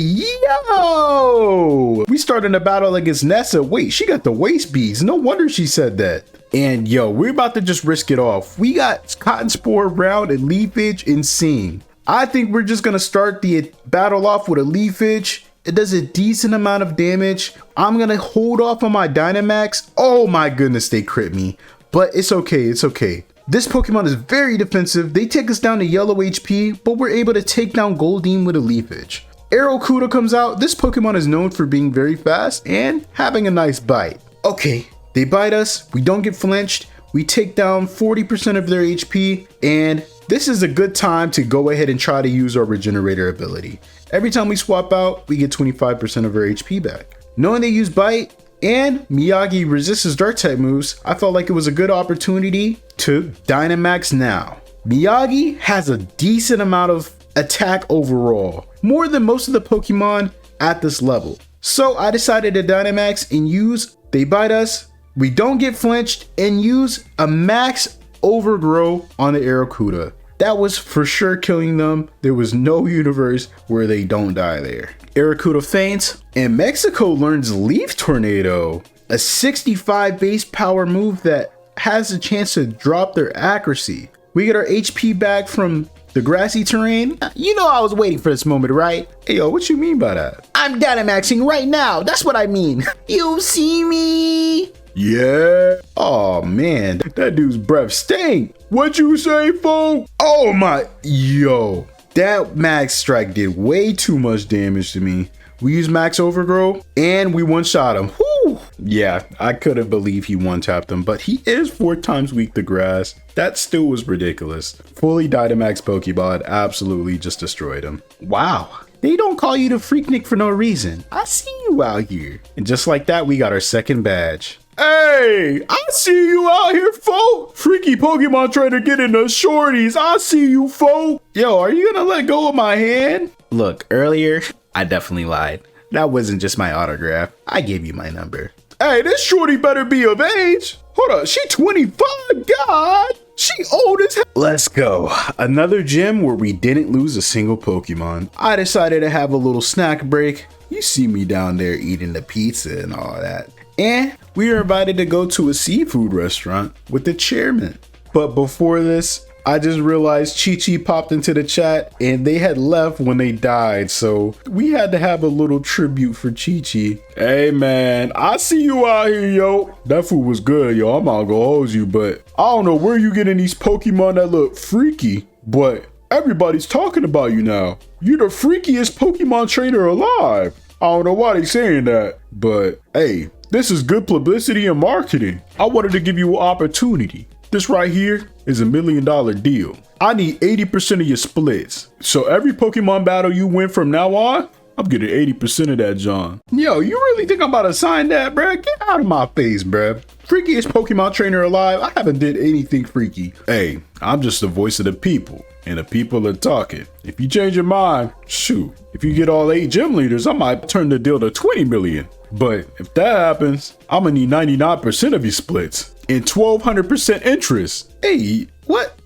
yo! We started a battle against Nessa. Wait, she got the waist beads. No wonder she said that. And yo, we're about to just risk it off. We got Cotton Spore, Round, and Leafage insane. I think we're just gonna start the battle off with a Leafage. It does a decent amount of damage. I'm gonna hold off on my Dynamax. Oh my goodness, they crit me. But it's okay, it's okay. This Pokemon is very defensive. They take us down to yellow HP, but we're able to take down Goldeen with a Leafage. Aerocuda comes out. This Pokemon is known for being very fast and having a nice bite. Okay, they bite us. We don't get flinched. We take down 40% of their HP, and this is a good time to go ahead and try to use our Regenerator ability. Every time we swap out, we get 25% of our HP back. Knowing they use Bite and Miyagi resists Dark type moves, I felt like it was a good opportunity to Dynamax now. Miyagi has a decent amount of attack overall, more than most of the Pokemon at this level. So I decided to Dynamax and use They Bite Us, we don't get flinched, and use a max Overgrow on the Aerocuda. That was for sure killing them. There was no universe where they don't die there. Aerocuda faints, and Mexico learns Leaf Tornado, a 65 base power move that has a chance to drop their accuracy. We get our HP back from the grassy terrain. You know I was waiting for this moment, right? Hey yo, what you mean by that? I'm Dynamaxing right now. That's what I mean. You see me? Yeah. Oh man, that dude's breath stank. What you say, fool? Oh my, yo. That max strike did way too much damage to me. We used max overgrow and we one-shot him. Whew. Yeah, I couldn't believe he one-tapped him, but he is 4 times weak to grass. That still was ridiculous. Fully Dynamax Pokeball absolutely just destroyed him. Wow. They don't call you the Freaknik for no reason. I see you out here. And just like that, we got our second badge. Hey, I see you out here, folk. Freaky Pokemon trainer getting the shorties. I see you, folk. Yo, are you gonna let go of my hand? Look, earlier, I definitely lied. That wasn't just my autograph. I gave you my number. Hey, this shorty better be of age. Hold up, she 25, God. She old as hell. Let's go. Another gym where we didn't lose a single Pokemon. I decided to have a little snack break. You see me down there eating the pizza and all that. And we were invited to go to a seafood restaurant with the chairman. But before this, I just realized Chi-Chi popped into the chat and they had left when they died. So we had to have a little tribute for Chi-Chi. Hey man, I see you out here, yo. That food was good, yo. I'm not gonna hold you, but I don't know where you getting these Pokemon that look freaky, but everybody's talking about you now. You're the freakiest Pokemon trainer alive. I don't know why they saying that, but hey, this is good publicity and marketing. I wanted to give you an opportunity. This right here is $1 million deal. I need 80% of your splits. So every Pokemon battle you win from now on, I'm getting 80% of that, John. Yo, you really think I'm about to sign that, bruh? Get out of my face, bruh. Freakiest Pokemon trainer alive. I haven't did anything freaky. Hey, I'm just the voice of the people, and the people are talking. If you change your mind, shoot. If you get all 8 gym leaders, I might turn the deal to 20 million. But if that happens, I'm gonna need 99% of your splits and 1200% interest. Hey, what?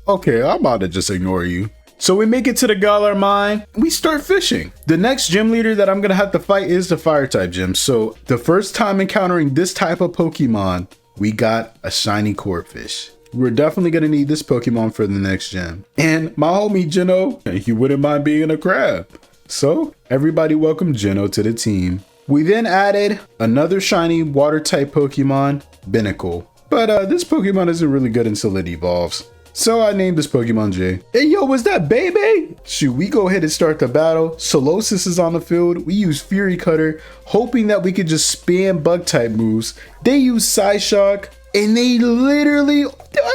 Okay, I'm about to just ignore you. So we make it to the Galar mine, we start fishing. The next gym leader that I'm gonna have to fight is the fire type gym. So the first time encountering this type of Pokemon, we got a shiny corphish. We're definitely gonna need this Pokemon for the next gym. And my homie Geno, he wouldn't mind being a crab. So everybody welcome Geno to the team. We then added another shiny water type Pokemon, Binnacle. But this Pokemon isn't really good until it evolves. So I named this Pokemon J. Hey yo, was that Baby? Shoot, we go ahead and start the battle. Solosis is on the field. We use Fury Cutter, hoping that we could just spam bug type moves. They use Psyshock, and they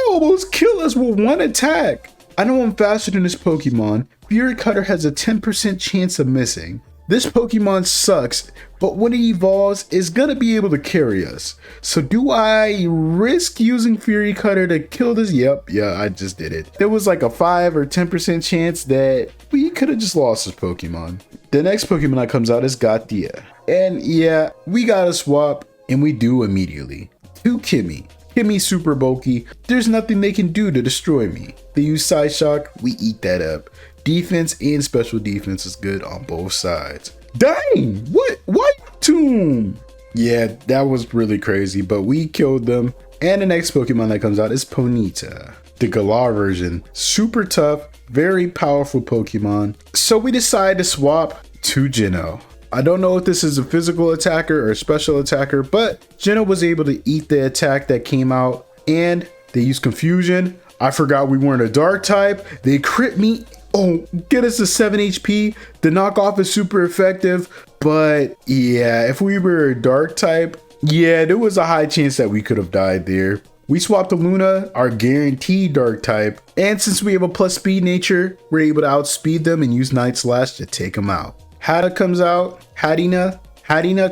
almost kill us with one attack. I know I'm faster than this Pokemon. Fury Cutter has a 10% chance of missing. This Pokemon sucks, but when it evolves, it's gonna be able to carry us. So do I risk using Fury Cutter to kill this? Yep, yeah, I just did it. There was like a 5 or 10% chance that we could have just lost this Pokemon. The next Pokemon that comes out is Gatia. And yeah, we gotta swap, and we do immediately. To Kimmy. Kimmy's super bulky. There's nothing they can do to destroy me. They use Psyshock, we eat that up. Defense and special defense is good on both sides. Dang, what tomb? Yeah, that was really crazy, but we killed them. And the next Pokemon that comes out is Ponyta, the Galar version. Super tough, very powerful Pokemon. So we decided to swap to Geno. I don't know if this is a physical attacker or a special attacker, but Geno was able to eat the attack that came out, and they used Confusion. I forgot we weren't a dark type. They crit me. Oh, get us to 7 HP. The knockoff is super effective, but yeah, if we were a dark type, yeah, there was a high chance that we could have died there. We swapped to Luna, our guaranteed dark type, and since we have a plus speed nature, we're able to outspeed them and use Night Slash to take them out. Hadina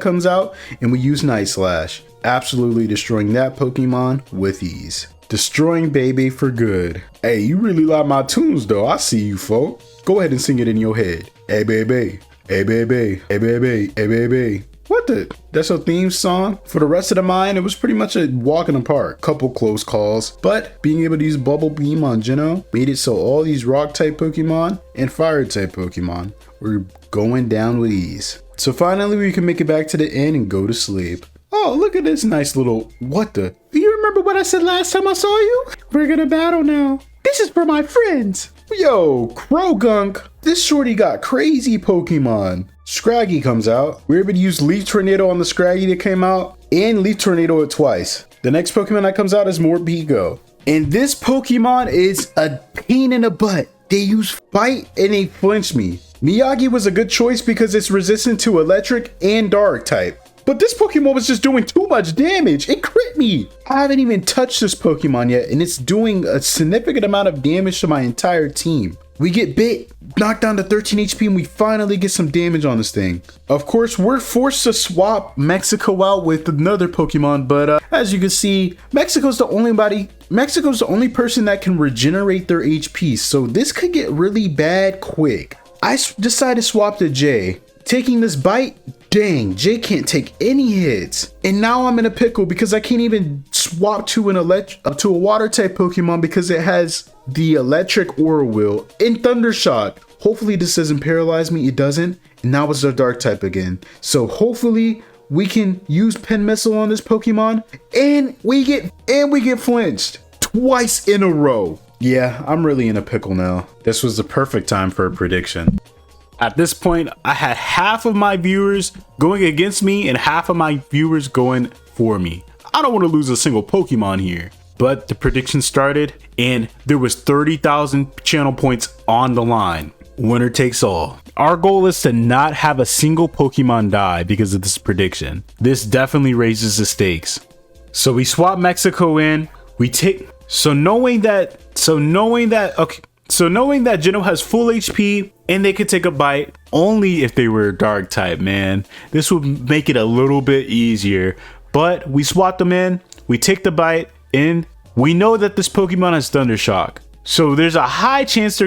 comes out, and we use Night Slash, absolutely destroying that Pokemon with ease. Destroying Baby for good. Hey, you really like my tunes though. I see you, folk. Go ahead and sing it in your head. Hey baby, hey baby, hey baby, hey baby. What the? That's a theme song? For the rest of the mine, it was pretty much a walk in the park. Couple close calls, but being able to use Bubble Beam on Geno made it so all these rock type Pokemon and fire type Pokemon were going down with ease. So finally we can make it back to the inn and go to sleep. Oh, look at this nice little, what the? Do you remember what I said last time I saw you? We're gonna battle now. This is for my friends. Yo, Krogunk. This shorty got crazy Pokemon. Scraggy comes out. We're able to use Leaf Tornado on the Scraggy that came out and Leaf Tornado it twice. The next Pokemon that comes out is Morpeko. And this Pokemon is a pain in the butt. They use Fight and they flinch me. Miyagi was a good choice because it's resistant to electric and dark type. But this Pokemon was just doing too much damage. It crit me. I haven't even touched this Pokemon yet, and it's doing a significant amount of damage to my entire team. We get bit, knocked down to 13 HP, and we finally get some damage on this thing. Of course, we're forced to swap Mexico out with another Pokemon, but as you can see, Mexico's the only person that can regenerate their HP, so this could get really bad quick. I decided to swap to Jay. Taking this bite, Dang, Jay can't take any hits. And now I'm in a pickle because I can't even swap to a water type Pokemon because it has the electric Aura Wheel and Thundershock. Hopefully this doesn't paralyze me. It doesn't. And now it's a dark type again. So hopefully we can use Pen Missile on this Pokemon and we get flinched twice in a row. Yeah, I'm really in a pickle now. This was the perfect time for a prediction. At this point, I had half of my viewers going against me and half of my viewers going for me. I don't want to lose a single Pokemon here. But the prediction started and there was 30,000 channel points on the line. Winner takes all. Our goal is to not have a single Pokemon die because of this prediction. This definitely raises the stakes. So we swap Mexico in. Knowing that Geno has full HP and they could take a bite only if they were dark type, man. This would make it a little bit easier. But we swapped them in, we take the bite, and we know that this Pokemon has Thundershock. So there's a high chance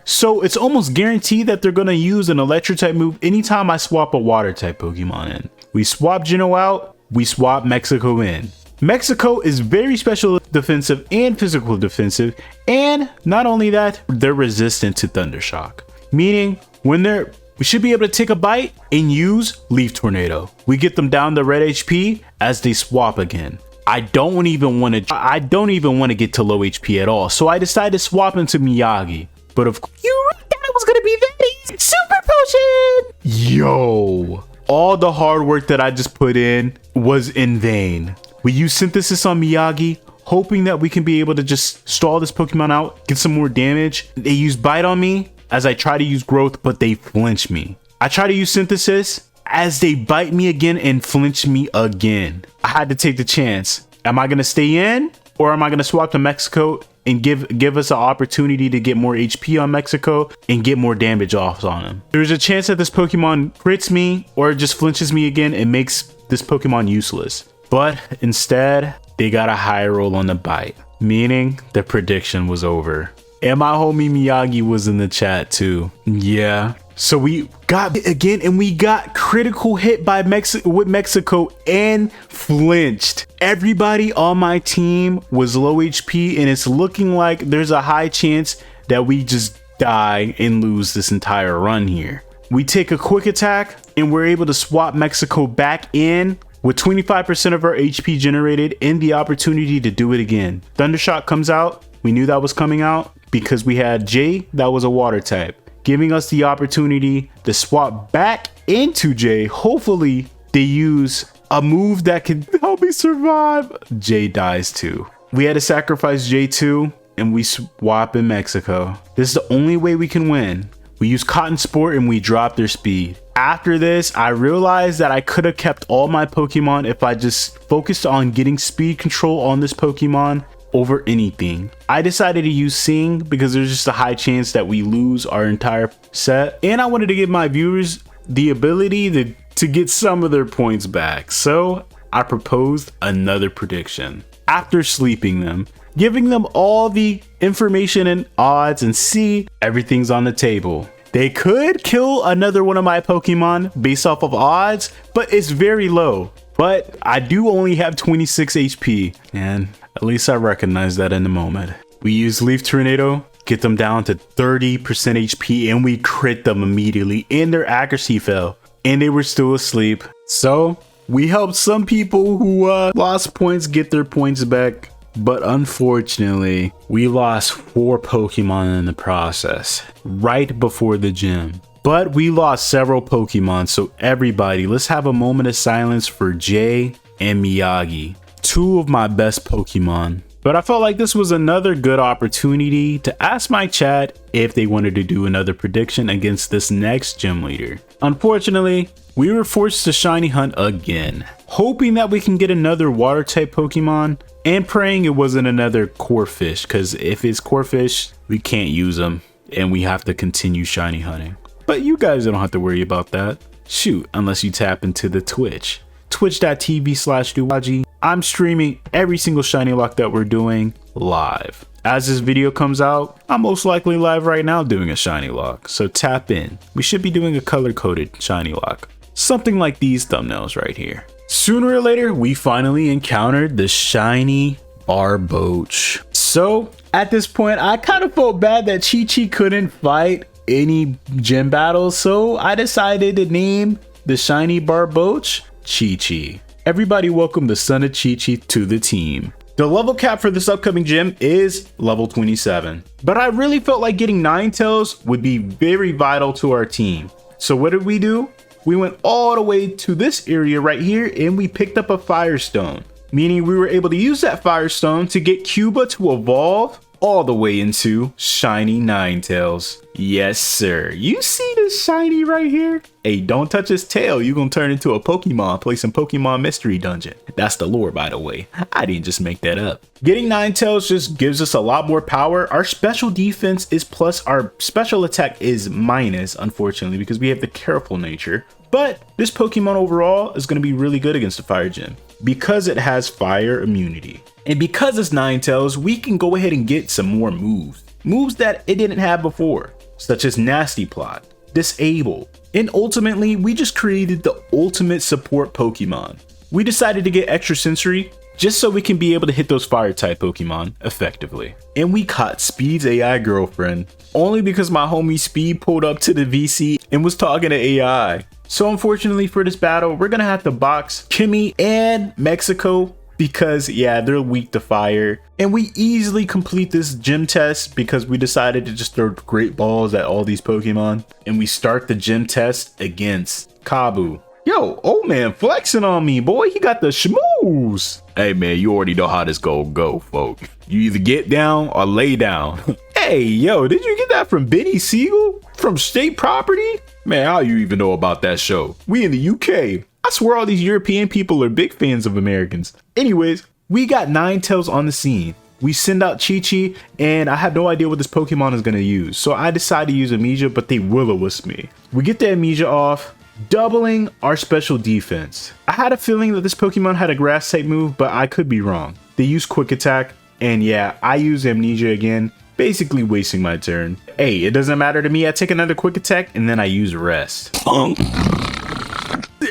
so it's almost guaranteed that they're gonna use an electric type move anytime I swap a water type Pokemon in. We swap Geno out, we swap Mexico in. Mexico is very special defensive and physical defensive, and not only that, they're resistant to Thundershock, meaning we should be able to take a bite and use Leaf Tornado. We get them down to red HP as they swap again. I don't even want to get to low HP at all, so I decided to swap into Miyagi. But of course, You really thought it was gonna be that easy. Super potion! yo, all the hard work that I just put in was in vain. We use Synthesis on Miyagi, hoping that we can be able to just stall this Pokemon out, get some more damage. They use Bite on me as I try to use Growth, but they flinch me. I try to use Synthesis as they bite me again and flinch me again. I had to take the chance. Am I gonna stay in, or am I gonna swap to Mexico and give us an opportunity to get more HP on Mexico and get more damage off on him? There's a chance that this Pokemon crits me or just flinches me again and makes this Pokemon useless. But instead, they got a high roll on the bite, meaning the prediction was over. And my homie Miyagi was in the chat too. Yeah. So we got it again and we got critical hit by Mexico and flinched. Everybody on my team was low HP and it's looking like there's a high chance that we just die and lose this entire run here. We take a quick attack and we're able to swap Mexico back in with 25% of our HP generated and the opportunity to do it again. Thundershock comes out. We knew that was coming out because we had Jay that was a water type, giving us the opportunity to swap back into Jay. Hopefully they use a move that can help me survive. Jay dies too. We had to sacrifice Jay too and we swap in Mexico. This is the only way we can win. We use Cotton Sport and we drop their speed. After this, I realized that I could have kept all my Pokemon if I just focused on getting speed control on this Pokemon over anything. I decided to use Sing because there's just a high chance that we lose our entire set. And I wanted to give my viewers the ability to get some of their points back. So I proposed another prediction. After sleeping them, giving them all the information and odds and see everything's on the table. They could kill another one of my Pokemon based off of odds, but it's very low. But I do only have 26 HP, and at least I recognize that in the moment. We use Leaf Tornado, get them down to 30% HP, and we crit them immediately, and their accuracy fell, and they were still asleep. So we helped some people who lost points get their points back. But unfortunately, we lost 4 Pokemon in the process, right before the gym. But we lost several Pokemon, so everybody, let's have a moment of silence for Jay and Miyagi, 2 of my best Pokemon. But I felt like this was another good opportunity to ask my chat if they wanted to do another prediction against this next gym leader. Unfortunately, we were forced to shiny hunt again, hoping that we can get another water type Pokemon and praying it wasn't another Corphish, because if it's Corphish, we can't use them and we have to continue shiny hunting. But you guys don't have to worry about that. Shoot, unless you tap into the Twitch. Twitch.tv/Duwaji. I'm streaming every single Shinylocke that we're doing live. As this video comes out, I'm most likely live right now doing a Shinylocke, so tap in. We should be doing a color-coded Shinylocke. Something like these thumbnails right here. Sooner or later, we finally encountered the shiny Barboach. So at this point, I kind of felt bad that Chi-Chi couldn't fight any gym battles, so I decided to name the shiny Barboach Chi-Chi. Everybody welcome the son of Chi-Chi to the team. The level cap for this upcoming gym is level 27, but I really felt like getting Ninetales would be very vital to our team. So what did we do? We went all the way to this area right here and we picked up a Firestone, meaning we were able to use that Firestone to get Cuba to evolve all the way into Shiny Ninetales. Yes, sir. You see this shiny right here? Hey, don't touch his tail. You're gonna turn into a Pokemon, play some Pokemon Mystery Dungeon. That's the lore, by the way. I didn't just make that up. Getting Ninetales just gives us a lot more power. Our special defense is plus, our special attack is minus, unfortunately, because we have the careful nature. But this Pokemon overall is gonna be really good against the Fire Gym because it has fire immunity. And because it's Ninetales, we can go ahead and get some more moves. Moves that it didn't have before, such as Nasty Plot, Disable, and ultimately, we just created the ultimate support Pokemon. We decided to get Extra Sensory just so we can be able to hit those fire type Pokemon effectively. And we caught Speed's AI girlfriend, only because my homie Speed pulled up to the VC and was talking to AI. So unfortunately for this battle, we're gonna have to box Kimmy and Mexico because yeah, they're weak to fire. And we easily complete this gym test because we decided to just throw great balls at all these Pokemon. And we start the gym test against Kabu. Yo, old man flexing on me, boy. He got the schmooze. Hey man, you already know how this go, folk. You either get down or lay down. Hey, yo, did you get that from Benny Siegel? From State Property? Man, how you even know about that show? We in the UK. I swear all these European people are big fans of Americans. Anyways, we got Ninetales on the scene. We send out Chi-Chi, and I have no idea what this Pokemon is going to use. So I decide to use Amnesia, but they will-o-wisp me. We get the Amnesia off, doubling our special defense. I had a feeling that this Pokemon had a grass type move, but I could be wrong. They use Quick Attack, and yeah, I use Amnesia again, basically wasting my turn. Hey, it doesn't matter to me. I take another Quick Attack, and then I use Rest.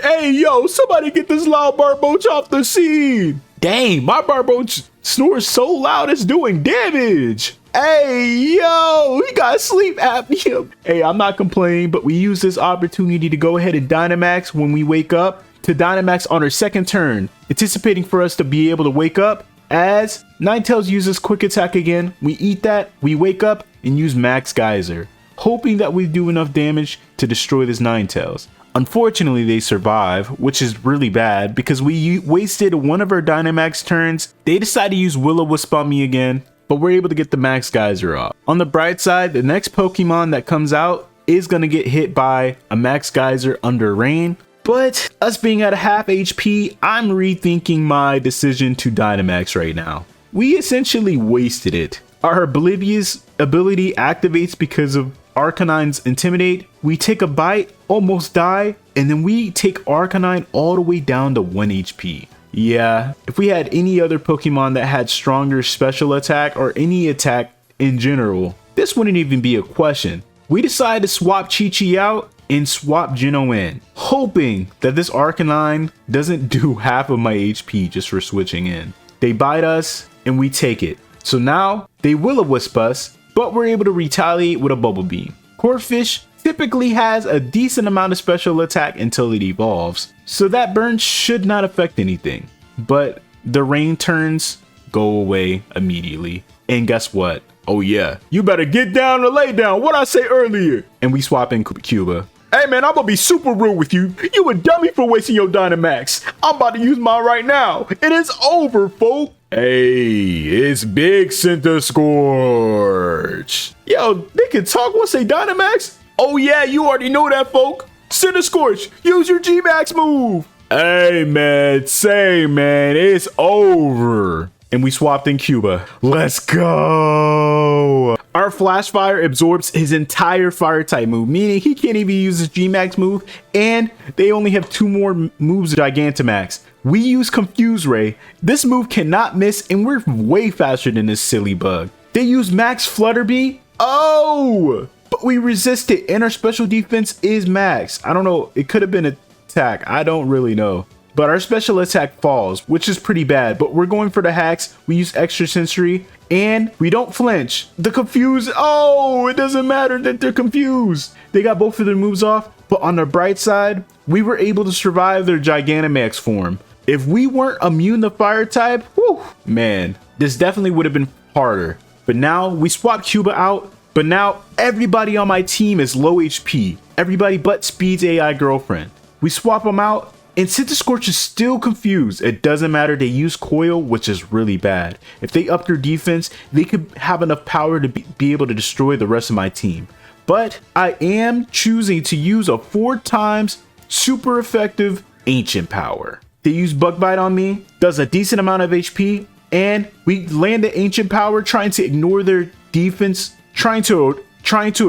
Hey, yo, somebody get this loud Barboach off the scene. Dang, my Barboach snores so loud it's doing damage. Hey, yo, he got sleep apnea. Hey, I'm not complaining, but we use this opportunity to go ahead and Dynamax when we wake up, to Dynamax on our second turn, anticipating for us to be able to wake up. As Ninetales uses Quick Attack again, we eat that, we wake up, and use Max Geyser, hoping that we do enough damage to destroy this Ninetales. Unfortunately, they survive, which is really bad because we wasted one of our Dynamax turns. They decide to use Will-O-Wisp on me again, but we're able to get the Max Geyser off. On the bright side, the next Pokemon that comes out is going to get hit by a Max Geyser under Rain. But us being at a half HP, I'm rethinking my decision to Dynamax right now. We essentially wasted it. Our Oblivious ability activates because of Arcanine's Intimidate. We take a bite, almost die, and then we take Arcanine all the way down to 1 HP. Yeah, if we had any other Pokemon that had stronger special attack or any attack in general, this wouldn't even be a question. We decided to swap Chi-Chi out and swap Geno in, hoping that this Arcanine doesn't do half of my HP just for switching in. They bite us and we take it. So now they Will-O-Wisp us, but we're able to retaliate with a Bubble Beam. Corphish typically has a decent amount of special attack until it evolves, so that burn should not affect anything. But the rain turns go away immediately. And guess what? Oh yeah, you better get down or lay down, what I say earlier. And we swap in Cuba. Hey man, I'm gonna be super rude with you. You a dummy for wasting your Dynamax. I'm about to use mine right now. It is over, folk. Hey, it's Big Center Scorch. Yo, they can talk once they Dynamax? Oh yeah, you already know that, folk. Center Scorch, use your G-Max move. Hey man, say man, it's over. And we swapped in Cuba. Let's go. Our Flash Fire absorbs his entire fire type move, meaning he can't even use his G-Max move, and they only have 2 more moves Gigantamax. We use Confuse Ray. This move cannot miss, and we're way faster than this silly bug. They use Max Flutterby. Oh, but we resist it, and our special defense is max. I don't know, it could have been a attack? I don't really know. But our special attack falls, which is pretty bad. But we're going for the hacks. We use extra sensory and we don't flinch. The confused. Oh, it doesn't matter that they're confused. They got both of their moves off. But on the bright side, we were able to survive their Gigantamax form. If we weren't immune to fire type, whew, man, this definitely would have been harder. But now we swapped Cuba out. But now everybody on my team is low HP. Everybody but Speed's AI girlfriend. We swap them out. And since the Scorch is still confused, it doesn't matter. They use Coil, which is really bad. If they up their defense, they could have enough power to be able to destroy the rest of my team. But I am choosing to use a 4 times super effective Ancient Power. They use Bug Bite on me, does a decent amount of HP, and we land the Ancient Power trying to ignore their defense, trying to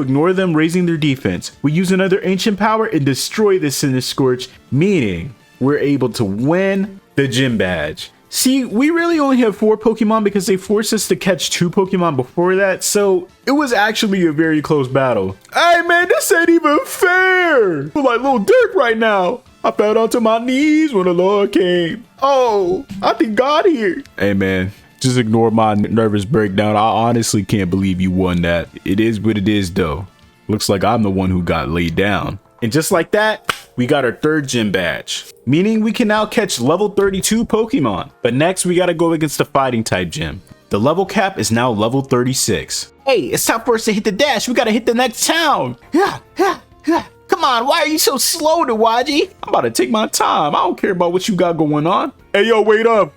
ignore them raising their defense. We use another Ancient Power and destroy this Cinescorch, meaning we're able to win the gym badge. See, we really only have 4 Pokemon because they forced us to catch 2 Pokemon before that, so it was actually a very close battle. Hey man, this ain't even fair! We're like Little Dirk right now. I fell onto my knees when the Lord came. Oh, I think God here. Hey man, just ignore my nervous breakdown. I honestly can't believe you won that. It is what it is though. Looks like I'm the one who got laid down. And just like that, we got our 3rd gym badge, meaning we can now catch level 32 Pokemon. But next we gotta go against the fighting type gym. The level cap is now level 36. Hey, it's time for us to hit the dash. We gotta hit the next town. Yeah. Come on, why are you so slow, Dawaji? I'm about to take my time. I don't care about what you got going on. Hey yo, wait up.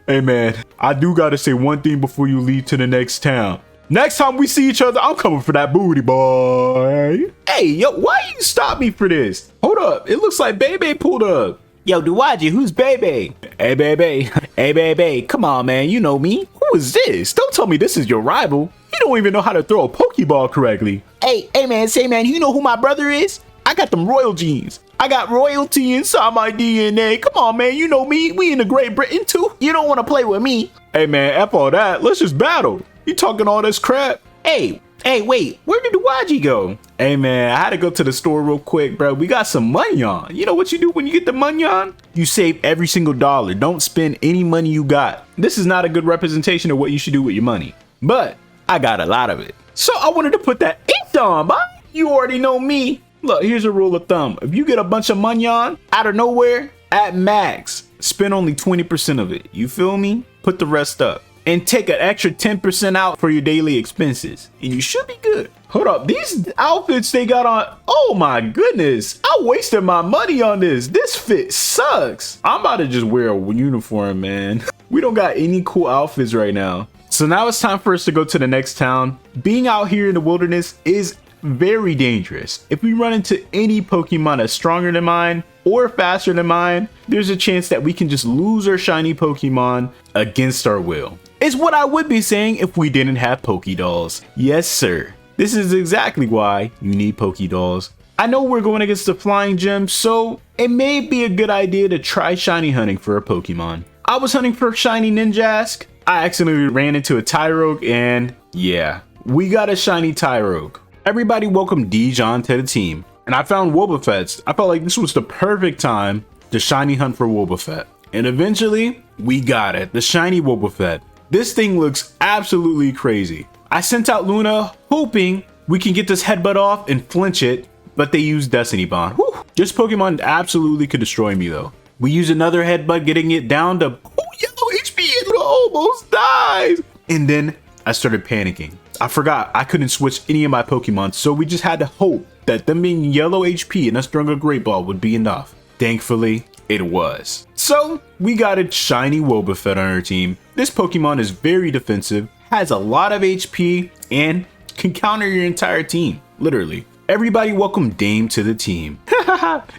Hey man, I do gotta say one thing before you leave to the next town. Next time we see each other, I'm coming for that booty, boy. Hey, yo, why you stop me for this? Hold up, it looks like Bebe pulled up. Yo, Dawaji, who's Bebe? Hey, Bebe. Hey, Bebe, come on, man, you know me. Who is this? Don't tell me this is your rival. You don't even know how to throw a Pokeball correctly. Hey, man, you know who my brother is? I got them royal genes. I got royalty inside my DNA. Come on, man, you know me. We in the Great Britain, too. You don't want to play with me. Hey, man, F all that. Let's just battle. You talking all this crap? Hey, wait, where did Dawaji go? Hey, man, I had to go to the store real quick, bro. We got some money on. You know what you do when you get the money on? You save every single dollar. Don't spend any money you got. This is not a good representation of what you should do with your money. But I got a lot of it. So I wanted to put that ink on, boy. You already know me. Look, here's a rule of thumb. If you get a bunch of money on out of nowhere, at max, spend only 20% of it. You feel me? Put the rest up. And take an extra 10% out for your daily expenses. And you should be good. Hold up, these outfits they got on, oh my goodness. I wasted my money on this. This fit sucks. I'm about to just wear a uniform, man. We don't got any cool outfits right now. So now it's time for us to go to the next town. Being out here in the wilderness is very dangerous. If we run into any Pokemon that's stronger than mine or faster than mine, there's a chance that we can just lose our shiny Pokemon against our will. It's what I would be saying if we didn't have Pokédolls. Yes, sir. This is exactly why you need Pokédolls. I know we're going against the flying gym, so it may be a good idea to try shiny hunting for a Pokemon. I was hunting for shiny Ninjask. I accidentally ran into a Tyrogue and yeah, we got a shiny Tyrogue. Everybody welcome Dijon to the team. And I found Wobbuffets. I felt like this was the perfect time to shiny hunt for Wobbuffet. And eventually, we got it. The shiny Wobbuffet. This thing looks absolutely crazy. I sent out Luna hoping we can get this headbutt off and flinch it, but they used Destiny Bond. Whew. This Pokemon absolutely could destroy me though. We use another headbutt, getting it down to yellow HP and almost dies. And then I started panicking. I forgot I couldn't switch any of my Pokemon, so we just had to hope that them being yellow HP and us throwing a Great Ball would be enough. Thankfully, it was. So we got a shiny Wobbuffet on our team. This Pokemon is very defensive, has a lot of HP, and can counter your entire team, literally. Everybody welcome Dame to the team.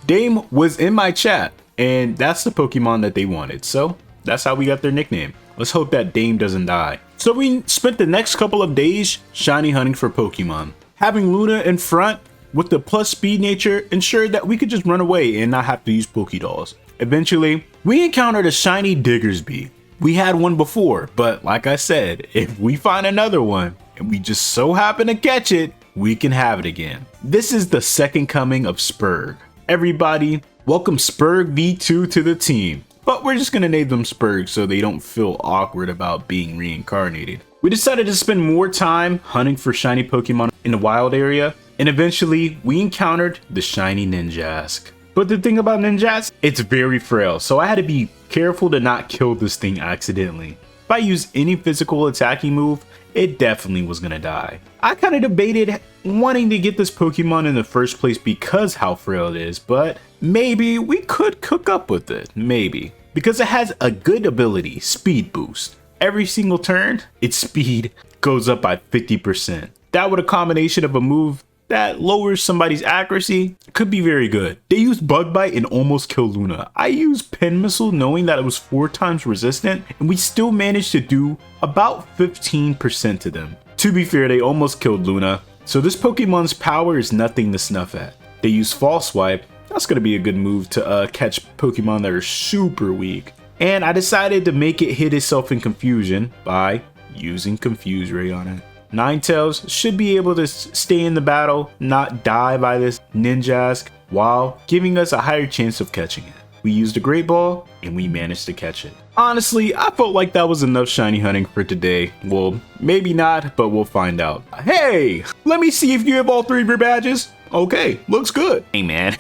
Dame was in my chat, and that's the Pokemon that they wanted, so that's how we got their nickname. Let's hope that Dame doesn't die. So we spent the next couple of days shiny hunting for Pokemon. Having Luna in front with the plus speed nature ensured that we could just run away and not have to use Pokédolls. Eventually, we encountered a shiny Diggersby. We had one before, but like I said, if we find another one and we just so happen to catch it, we can have it again. This is the second coming of Spurg. Everybody, welcome Spurg V2 to the team. But we're just gonna name them Spurg so they don't feel awkward about being reincarnated. We decided to spend more time hunting for shiny Pokemon in the wild area, and eventually we encountered the shiny Ninjask. But the thing about Ninjask, it's very frail, so I had to be careful to not kill this thing accidentally. If I used any physical attacking move, it definitely was gonna die. I kind of debated wanting to get this Pokemon in the first place because how frail it is, but maybe we could cook up with it, maybe. Because it has a good ability, speed boost. Every single turn, its speed goes up by 50%. That with a combination of a move that lowers somebody's accuracy could be very good. They used Bug Bite and almost killed Luna. I used Pen Missile knowing that it was 4 times resistant, and we still managed to do about 15% to them. To be fair, they almost killed Luna, so this Pokemon's power is nothing to snuff at. They use False Swipe. That's going to be a good move to catch Pokemon that are super weak. And I decided to make it hit itself in confusion by using Confuse Ray on it. Ninetales should be able to stay in the battle, not die by this Ninjask, while giving us a higher chance of catching it. We used a Great Ball, and we managed to catch it. Honestly, I felt like that was enough shiny hunting for today. Well, maybe not, but we'll find out. Hey, let me see if you have all 3 of your badges. Okay, looks good. Hey man,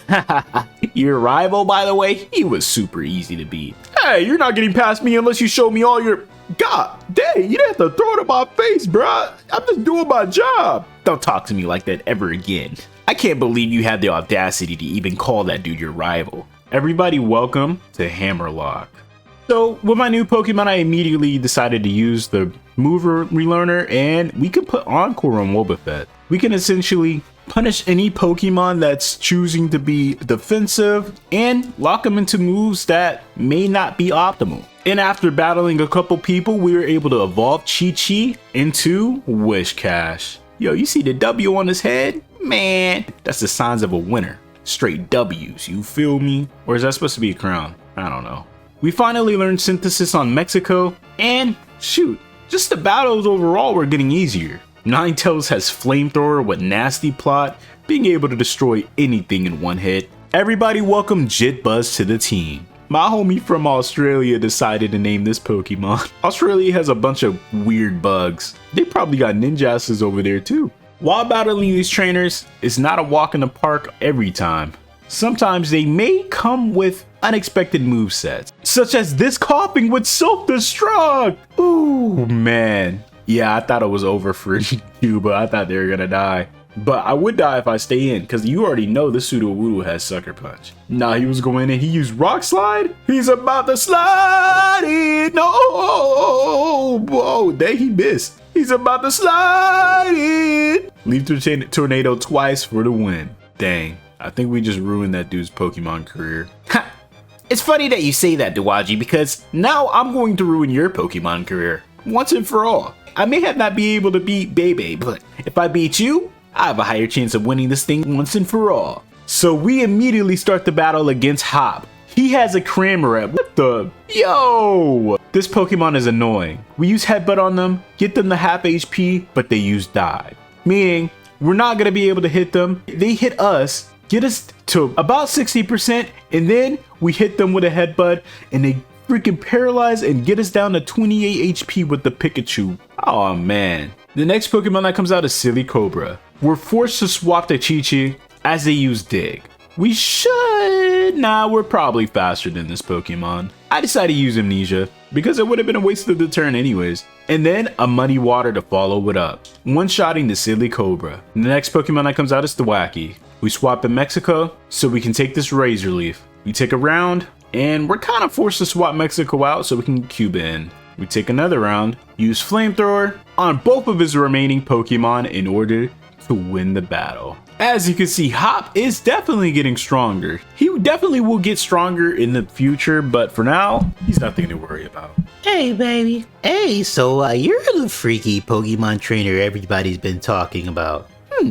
your rival, by the way, he was super easy to beat. Hey, you're not getting past me unless you show me all your... God dang, you didn't have to throw it in my face, bruh. I'm just doing my job. Don't talk to me like that ever again. I can't believe you had the audacity to even call that dude your rival. Everybody welcome to Hammerlock. So with my new Pokemon, I immediately decided to use the Mover Relearner, and we can put Encore on Wobbuffet. We can essentially punish any Pokemon that's choosing to be defensive and lock them into moves that may not be optimal. And after battling a couple people, we were able to evolve Chi-Chi into Wishcash. Yo, you see the W on his head? Man, that's the signs of a winner. Straight W's, you feel me? Or is that supposed to be a crown? I don't know. We finally learned Synthesis on Mexico, and shoot, just the battles overall were getting easier. Ninetales has Flamethrower with Nasty Plot, being able to destroy anything in one hit. Everybody welcome Jitbuzz to the team. My homie from Australia decided to name this Pokemon. Australia has a bunch of weird bugs. They probably got Ninjasses over there too. While battling these trainers, it's not a walk in the park every time. Sometimes they may come with unexpected movesets, such as this coughing with Self-Destruct. Ooh, man. Yeah, I thought it was over for you, but I thought they were gonna die. But I would die if I stay in, because you already know this Sudowoodo has Sucker Punch. Nah, he was going in, he used Rock Slide. He's about to slide in. No, oh, dang, he missed. He's about to slide in. Leaf Tornado twice for the win. Dang, I think we just ruined that dude's Pokemon career. Ha! It's funny that you say that, Dowaji, because now I'm going to ruin your Pokemon career once and for all. I may have not be able to beat Bebe, but if I beat you, I have a higher chance of winning this thing once and for all. So we immediately start the battle against Hop. He has a Cramorant. What the? Yo! This Pokemon is annoying. We use Headbutt on them, get them to half HP, but they use Dive. Meaning, we're not going to be able to hit them. They hit us, get us to about 60%, and then we hit them with a Headbutt, and they freaking paralyze and get us down to 28 HP with the Pikachu. Oh man. The next Pokemon that comes out is Silly Cobra. We're forced to swap to Chi-Chi as they use Dig. We should. Nah, we're probably faster than this Pokemon. I decided to use Amnesia because it would have been a waste of the turn anyways. And then a Muddy Water to follow it up. One-shotting the Silly Cobra. The next Pokemon that comes out is Thwackey. We swap in Mexico so we can take this Razor Leaf. We take a round and we're kind of forced to swap Mexico out so we can Cube in. We take another round, use Flamethrower on both of his remaining Pokemon in order to win the battle. As you can see, Hop is definitely getting stronger. He definitely will get stronger in the future, but for now, he's nothing to worry about. Hey, baby. Hey, so you're the freaky Pokemon trainer everybody's been talking about.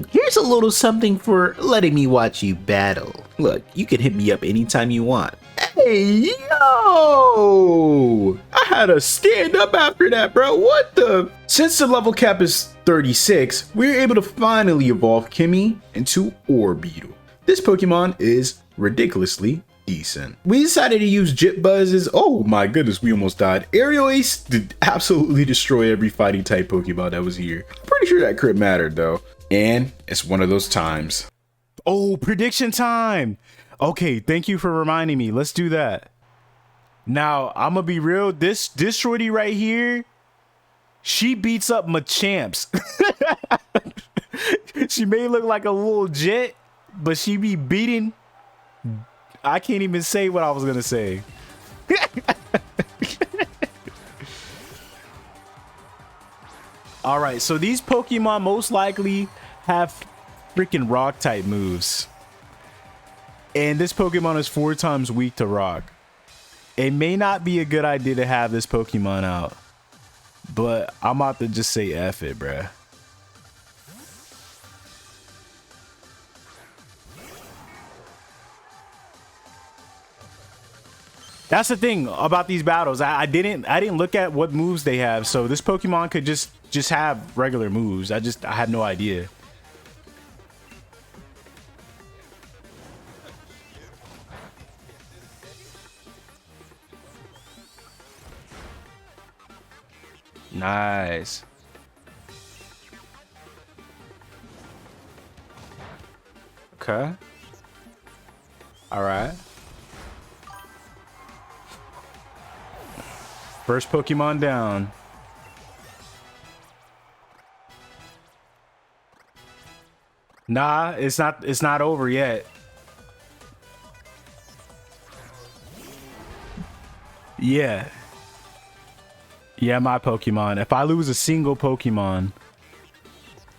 Here's a little something for letting me watch you battle. Look, you can hit me up anytime you want. Hey, yo! I had to stand up after that, bro. What the? Since the level cap is 36, we're able to finally evolve Kimmy into Orbeetle. This Pokemon is ridiculously decent. We decided to use Jit Buzz's, oh my goodness, we almost died. Aerial Ace did absolutely destroy every fighting type Pokemon that was here. I'm pretty sure that crit mattered though. And it's one of those times. Oh, prediction time. Okay, thank you for reminding me. Let's do that. Now, I'm gonna be real. This shorty right here, she beats up Machamps. She may look like a little jet, but she be beating. I can't even say what I was gonna say. All right, so these Pokemon most likely have freaking rock type moves. And this Pokemon is 4 times weak to rock. It may not be a good idea to have this Pokemon out, but I'm about to just say F it, bruh. That's the thing about these battles. I didn't look at what moves they have, so this Pokemon could just have regular moves. I had no idea. Nice. Okay. All right. First Pokemon down. Nah, it's not over yet. Yeah. Yeah, my Pokemon. If I lose a single Pokemon,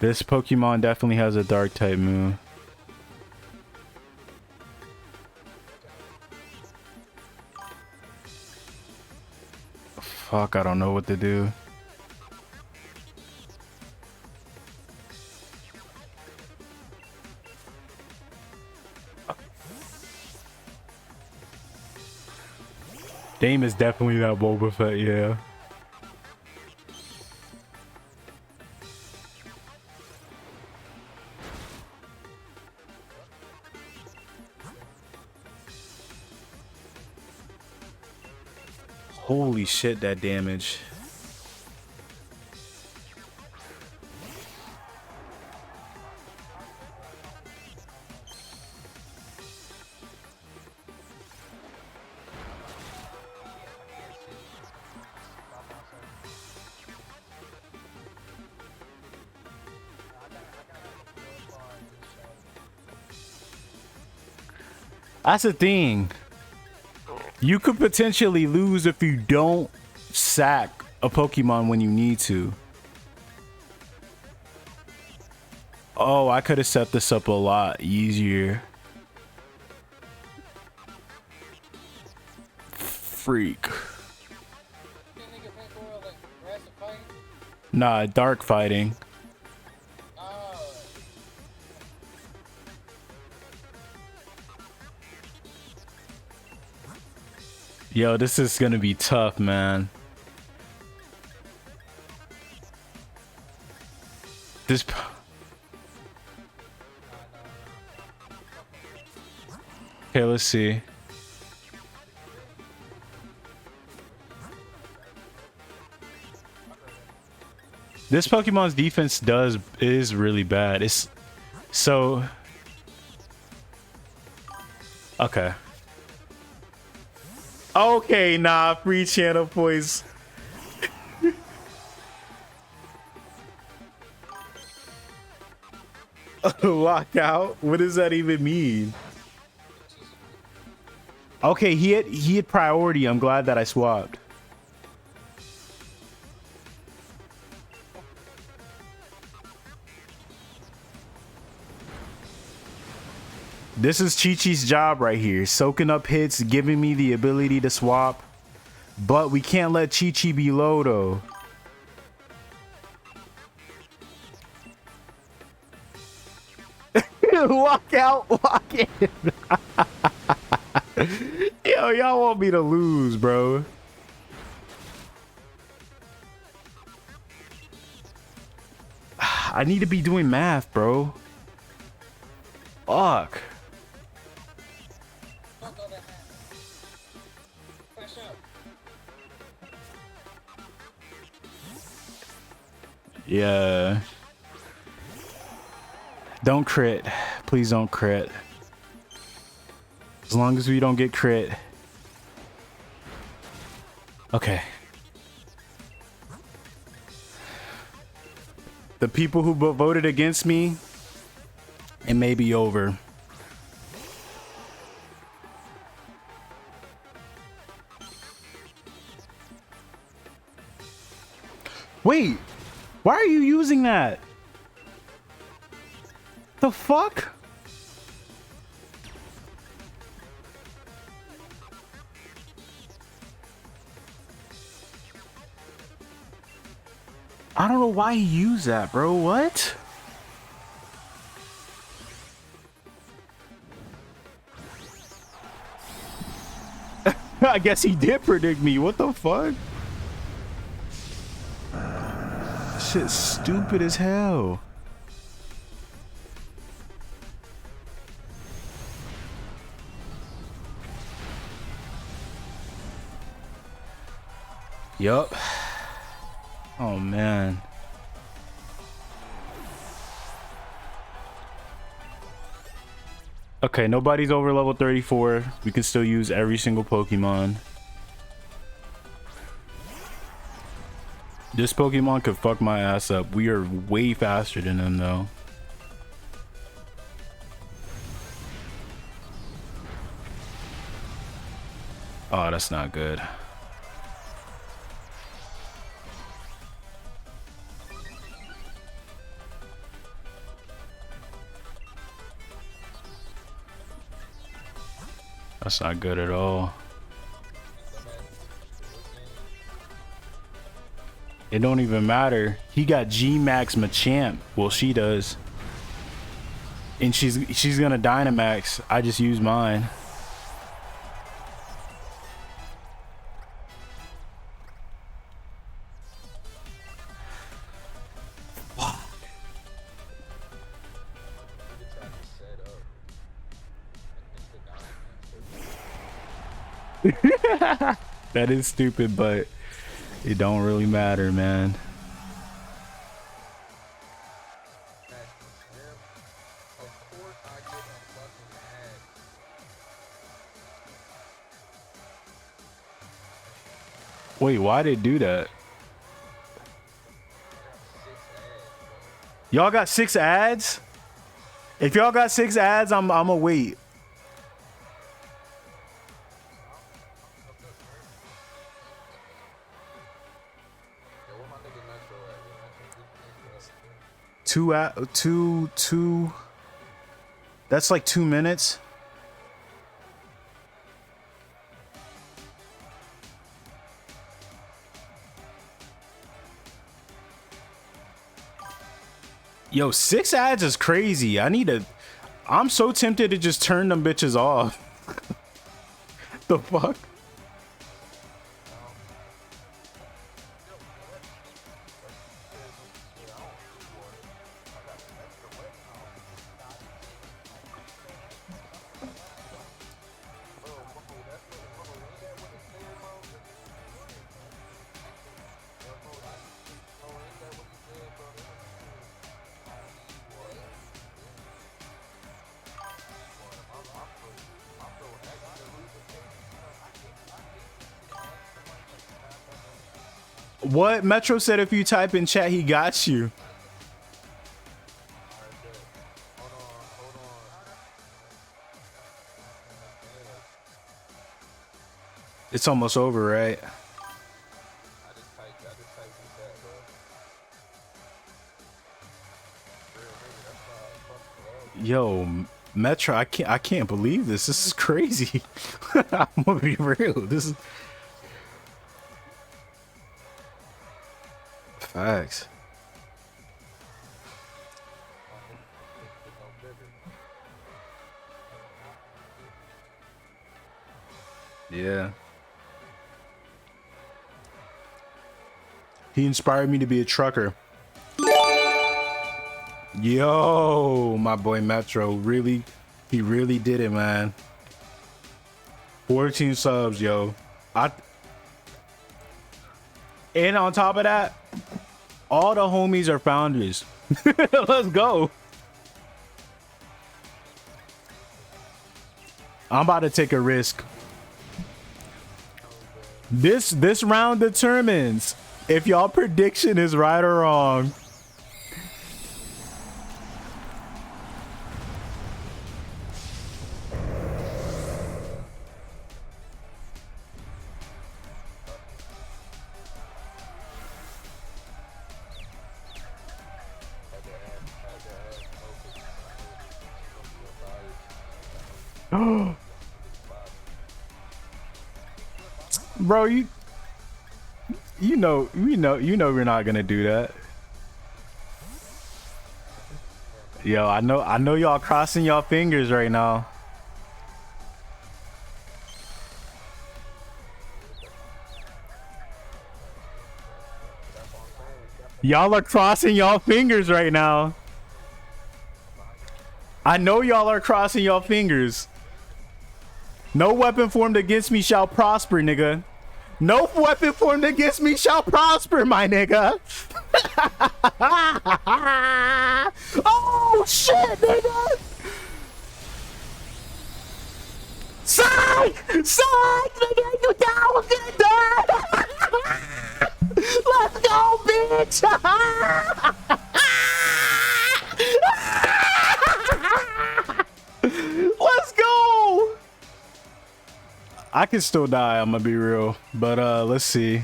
this Pokemon definitely has a dark type move. Fuck, I don't know what to do. Dame is definitely that Boba Fett, yeah. Holy shit, that damage. That's the thing. You could potentially lose if you don't sack a Pokemon when you need to. Oh, I could have set this up a lot easier. Freak. Nah, dark fighting. Yo, this is gonna be tough, man. This... Okay, let's see. This Pokemon's defense is really bad. It's so... Okay. Okay, nah, free channel points. Lockout? What does that even mean? Okay, he had priority. I'm glad that I swapped. This is Chi-Chi's job right here, soaking up hits, giving me the ability to swap. But we can't let Chi-Chi be low though. Walk out, walk in. Yo, y'all want me to lose, bro. I need to be doing math, bro. Fuck. Yeah. Don't crit. Please don't crit. As long as we don't get crit. Okay. The people who voted against me, it may be over. Wait, why are you using that? The fuck? I don't know why he used that, bro. What? I guess he did predict me. What the fuck? Shit's stupid as hell. Yup. Oh man. Okay, nobody's over level 34. We can still use every single Pokemon. This Pokemon could fuck my ass up. We are way faster than them though. Oh, that's not good. That's not good at all. It don't even matter. He got G Max Machamp. Well, she does. And she's gonna Dynamax. I just use mine. That is stupid, but it don't really matter, man. Wait, why did it do that? Y'all got 6 ads? If y'all got 6 ads, I'ma wait. Two. That's like 2 minutes. Yo, 6 ads is crazy. I'm so tempted to just turn them bitches off. The fuck? What? Metro said if you type in chat, he got you. It's almost over, right? Yo, Metro, I can't believe this. This is crazy. I'm gonna be real. This is facts. Yeah. He inspired me to be a trucker. Yo, my boy Metro, really, he really did it, man. 14 subs, yo. And on top of that, all the homies are founders. Let's go. I'm about to take a risk. This round determines if y'all prediction is right or wrong. Bro, you know we're not gonna do that. Yo, I know y'all crossing y'all fingers right now. Y'all are crossing y'all fingers right now. I know y'all are crossing y'all fingers. No weapon formed against me shall prosper, nigga. No weapon formed against me shall prosper, my nigga. Oh, shit, nigga. Psych! Psych, nigga, you down? I'm gonna die. Let's go, bitch. Let's go. I can still die, I'm gonna be real, but let's see.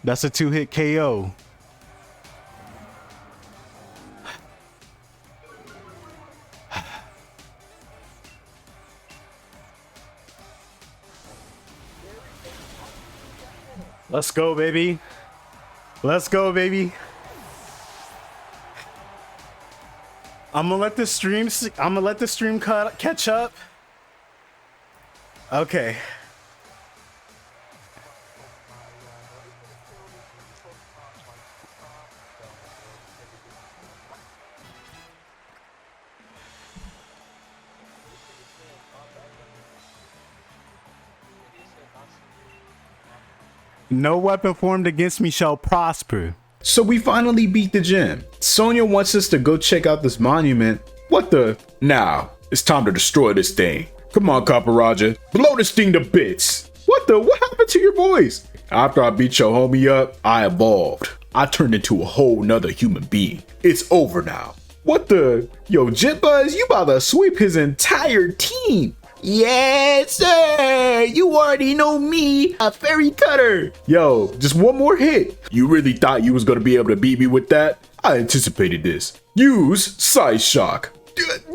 That's a 2-hit KO. Let's go, baby. Let's go, baby. I'm gonna let the stream catch up. Okay. No weapon formed against me shall prosper. So we finally beat the gym. Sonia wants us to go check out this monument. What the? Now, it's time to destroy this thing. Come on, Copper Roger. Blow this thing to bits. What the? What happened to your voice? After I beat your homie up, I evolved. I turned into a whole nother human being. It's over now. What the? Yo, Jitbuzz, you about to sweep his entire team. Yes, sir. You already know me, a fairy cutter. Yo, just one more hit. You really thought you was gonna be able to beat me with that? I anticipated this. Use Size Shock.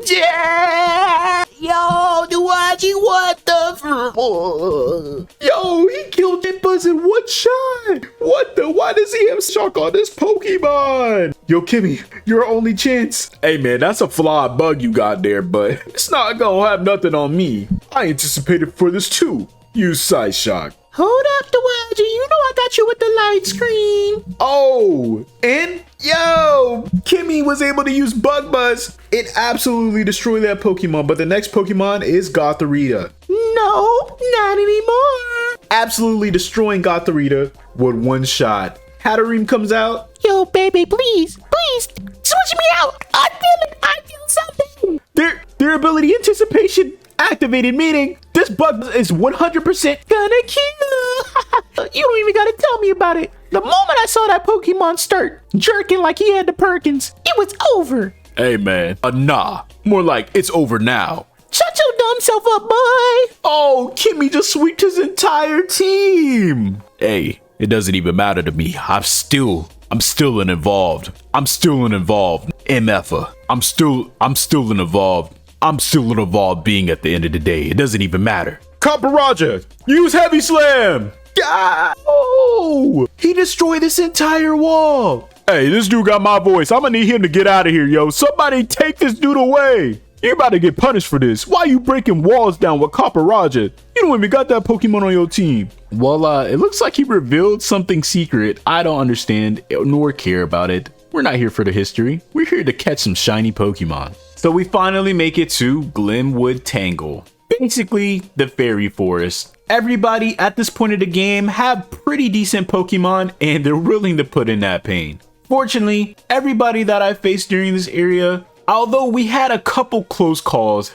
Yeah! Yo, Duaji, what the Yo, he killed Jitbuzz in one shot. What the? Why does he have shock on this Pokemon? Yo, Kimmy, your only chance. Hey man, that's a flawed bug you got there, but it's not gonna have nothing on me. I anticipated for this too. Use Size Shock. Hold up, Duaji, you know I got you with the light screen. Oh, and yo, Kimmy was able to use Bug Buzz. It absolutely destroyed that Pokemon, but the next Pokemon is Gothorita. No, not anymore. Absolutely destroying Gothorita with one shot. Hatterene comes out. Yo, baby, please, switch me out. I feel something. Their ability anticipation activated, meaning this bug is 100% Gonna kill. You don't even gotta tell me about it. The moment I saw that Pokemon start jerking like he had the Perkins, it was over. Hey man, nah. More like it's over now. Shut your dumb self up, boy. Oh, Kimmy just swept his entire team. Hey, it doesn't even matter to me. I'm still an evolved. I'm still an evolved MFer. I'm still an evolved. I'm still an evolved being at the end of the day. It doesn't even matter. Copper Roger, use Heavy Slam. Oh, he destroyed this entire wall. Hey, this dude got my voice. I'm gonna need him to get out of here, yo. Somebody take this dude away. You're about to get punished for this. Why are you breaking walls down with Copper Roger? You don't even got that Pokemon on your team. Well, it looks like he revealed something secret I don't understand nor care about it. We're not here for the history. We're here to catch some shiny Pokemon. So we finally make it to Glenwood Tangle. Basically, the fairy forest. Everybody at this point of the game have pretty decent Pokemon and they're willing to put in that pain. Fortunately, everybody that I faced during this area, although we had a couple close calls,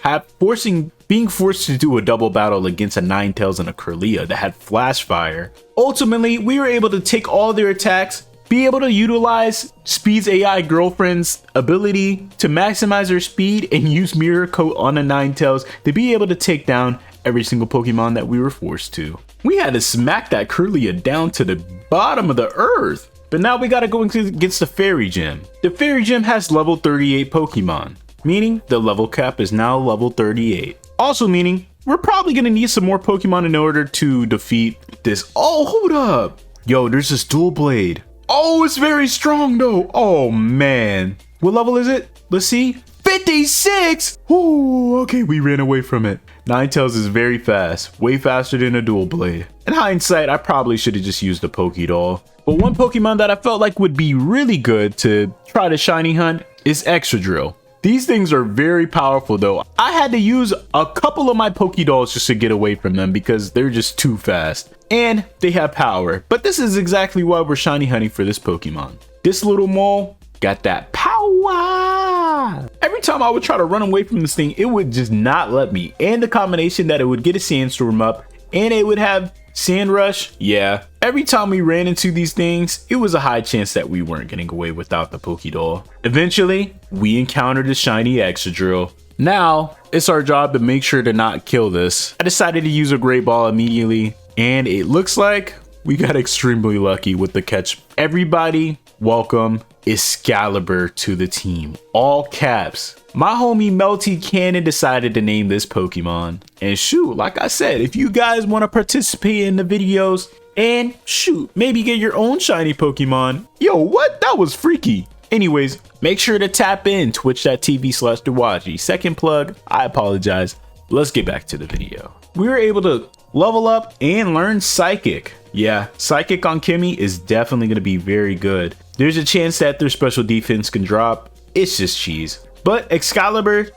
being forced to do a double battle against a Ninetales and a Kirlia that had flash fire. Ultimately, we were able to take all their attacks, be able to utilize Speed's AI girlfriend's ability to maximize their speed and use Mirror Coat on the Ninetales to be able to take down every single Pokemon that we were forced to. We had to smack that Kirlia down to the bottom of the earth. But now we gotta go against the Fairy Gym. The Fairy Gym has level 38 Pokemon, meaning the level cap is now level 38. Also meaning we're probably gonna need some more Pokemon in order to defeat this. Oh, hold up. Yo, there's this dual blade. Oh, it's very strong though. Oh man. What level is it? Let's see. 56! Oh, okay, we ran away from it. Ninetales is very fast, way faster than a dual blade. In hindsight, I probably should have just used the Pokédoll. But one Pokemon that I felt like would be really good to try to shiny hunt is Excadrill. These things are very powerful though. I had to use a couple of my Pokédolls just to get away from them because they're just too fast. And they have power. But this is exactly why we're shiny hunting for this Pokemon. This little mole got that power. Every time I would try to run away from this thing, it would just not let me. And the combination that it would get a Sandstorm up and it would have Sand Rush. Yeah, every time we ran into these things, it was a high chance that we weren't getting away without the Pokédoll. Eventually, we encountered the shiny Excadrill. Now, it's our job to make sure to not kill this. I decided to use a Great Ball immediately, and it looks like we got extremely lucky with the catch. Everybody, welcome Excalibur to the team. All caps. My homie Melty Cannon decided to name this Pokemon. And shoot, like I said, if you guys want to participate in the videos and shoot, maybe get your own shiny Pokemon. Yo, what? That was freaky. Anyways, make sure to tap in twitch.tv/Duwaji. Second plug, I apologize. Let's get back to the video. We were able to level up and learn Psychic. Yeah, Psychic on Kimmy is definitely going to be very good. There's a chance that their special defense can drop. It's just cheese. But Excalibur,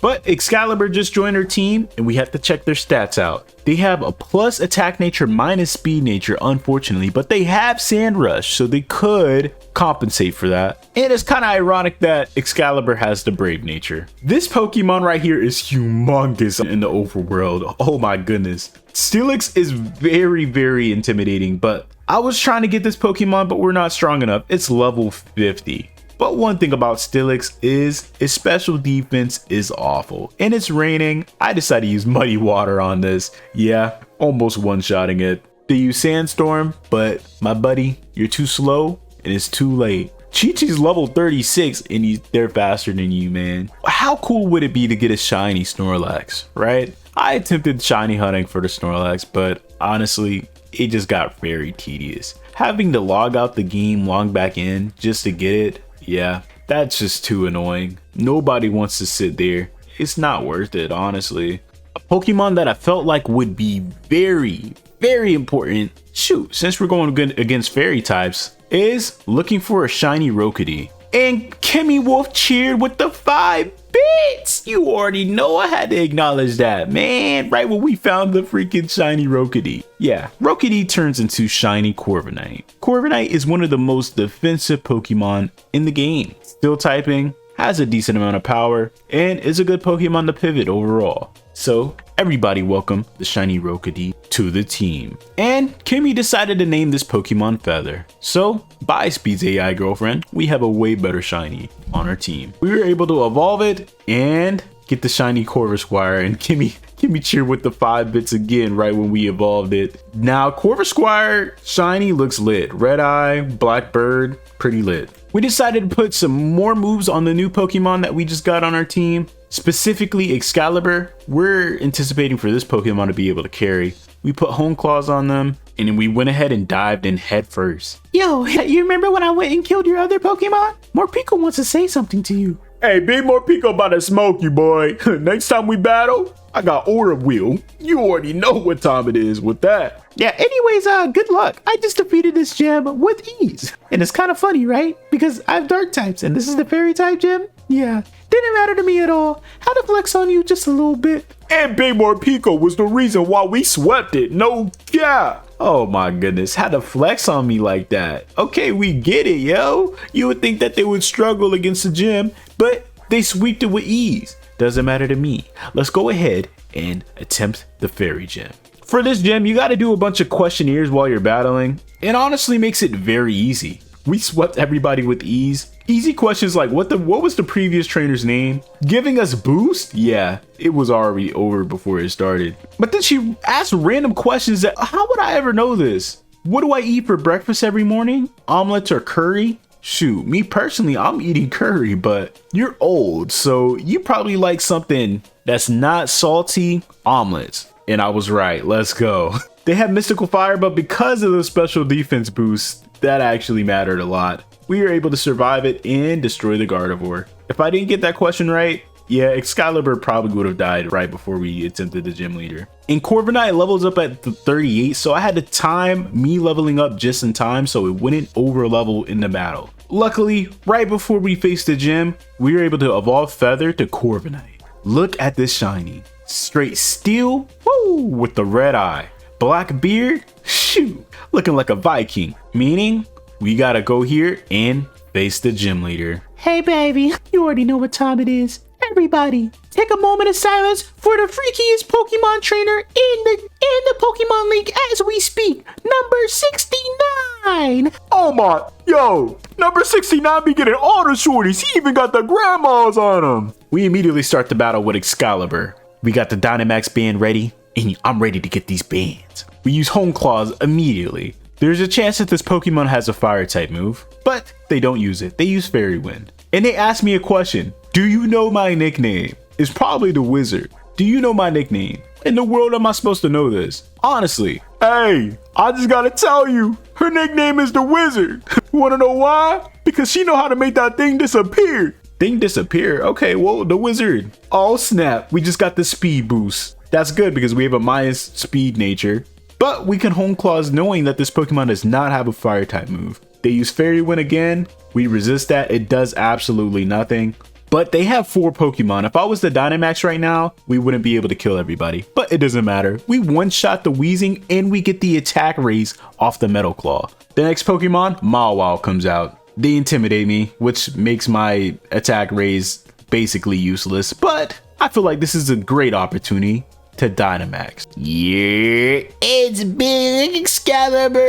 Excalibur just joined our team and we have to check their stats out. They have a plus attack nature minus speed nature, unfortunately, but they have Sand Rush, so they could compensate for that. And it's kind of ironic that Excalibur has the brave nature. This Pokemon right here is humongous in the overworld. Oh my goodness. Steelix is very, very intimidating, but I was trying to get this Pokemon, but we're not strong enough. It's level 50. But one thing about Steelix is its special defense is awful. And it's raining. I decided to use Muddy Water on this. Yeah, almost one-shotting it. They use Sandstorm, but my buddy, you're too slow and it's too late. Chi-Chi's level 36 and they're faster than you, man. How cool would it be to get a shiny Snorlax, right? I attempted shiny hunting for the Snorlax, but honestly, it just got very tedious. Having to log out the game, log back in just to get it, yeah, that's just too annoying. Nobody wants to sit there. It's not worth it, honestly. A Pokemon that I felt like would be very, very important, shoot, since we're going against fairy types, is looking for a shiny Rockety. And Kimmy Wolf cheered with the 5 bits. You already know I had to acknowledge that, man. Right when we found the freaking shiny Rockety. Yeah, Rockety turns into shiny Corviknight. Corviknight is one of the most defensive Pokemon in the game. Still typing, has a decent amount of power, and is a good Pokemon to pivot overall. So everybody welcome the shiny Rockety to the team. And Kimmy decided to name this Pokemon Feather. So by Speed's AI girlfriend, we have a way better shiny on our team. We were able to evolve it and get the shiny Corvisquire, and Kimmy cheered with the 5 bits again right when we evolved it. Now Corvisquire shiny looks lit. Red Eye, Blackbird, pretty lit. We decided to put some more moves on the new Pokemon that we just got on our team. Specifically Excalibur. We're anticipating for this Pokemon to be able to carry. We put Home Claws on them, and then we went ahead and dived in head first. Yo, you remember when I went and killed your other Pokemon? Morpeko wants to say something to you. Hey, Big More Pico about to smoke you, boy. Next time we battle, I got Aura Wheel. You already know what time it is with that. Yeah, anyways, good luck. I just defeated this gym with ease. And it's kind of funny, right? Because I have dark types and this is the fairy type gym. Yeah, didn't matter to me at all. Had to flex on you just a little bit. And Big More Pico was the reason why we swept it. No cap. Oh my goodness, had to flex on me like that. Okay, we get it, yo. You would think that they would struggle against the gym, but they sweeped it with ease. Doesn't matter to me. Let's go ahead and attempt the fairy gym. For this gym, you gotta do a bunch of questionnaires while you're battling. It honestly makes it very easy. We swept everybody with ease. Easy questions like what was the previous trainer's name? Giving us boost? Yeah, it was already over before it started. But then she asked random questions that, how would I ever know this? What do I eat for breakfast every morning? Omelets or curry? Shoot, me personally, I'm eating curry, but you're old, so you probably like something that's not salty. Omelets. And I was right, let's go. They have mystical fire, but because of the special defense boost, that actually mattered a lot. We were able to survive it and destroy the Gardevoir. If I didn't get that question right, yeah, Excalibur probably would have died right before we attempted the gym leader. And Corviknight levels up at the 38, so I had to time me leveling up just in time so it wouldn't over level in the battle. Luckily, right before we faced the gym, we were able to evolve Feather to Corviknight. Look at this shiny. Straight steel, woo, with the red eye. Black beard, shoot, looking like a Viking. Meaning, we gotta go here and face the gym leader. Hey, baby, you already know what time it is. Everybody, take a moment of silence for the freakiest Pokemon trainer in the Pokemon League as we speak. Number 69. Oh my, yo, number 69 be getting all the shorties. He even got the grandmas on him. We immediately start the battle with Excalibur. We got the Dynamax band ready, and I'm ready to get these bands. We use Home Claws immediately. There's a chance that this Pokemon has a fire type move, but they don't use it. They use Fairy Wind. And they asked me a question. Do you know my nickname? It's probably the Wizard. Do you know my nickname? In the world am I supposed to know this? Honestly. Hey, I just gotta tell you, her nickname is the Wizard. Wanna know why? Because she know how to make that thing disappear. Thing disappear? Okay, well, the Wizard. Oh snap, we just got the speed boost. That's good because we have a minus speed nature. But we can Home Claws knowing that this Pokemon does not have a fire type move. They use Fairy Wind again. We resist that. It does absolutely nothing. But they have 4 Pokemon. If I was the Dynamax right now, we wouldn't be able to kill everybody. But it doesn't matter. We one-shot the Weezing and we get the attack raise off the Metal Claw. The next Pokemon, Mawile, comes out. They intimidate me, which makes my attack raise basically useless. But I feel like this is a great opportunity to Dynamax. Yeah, it's Big Excalibur.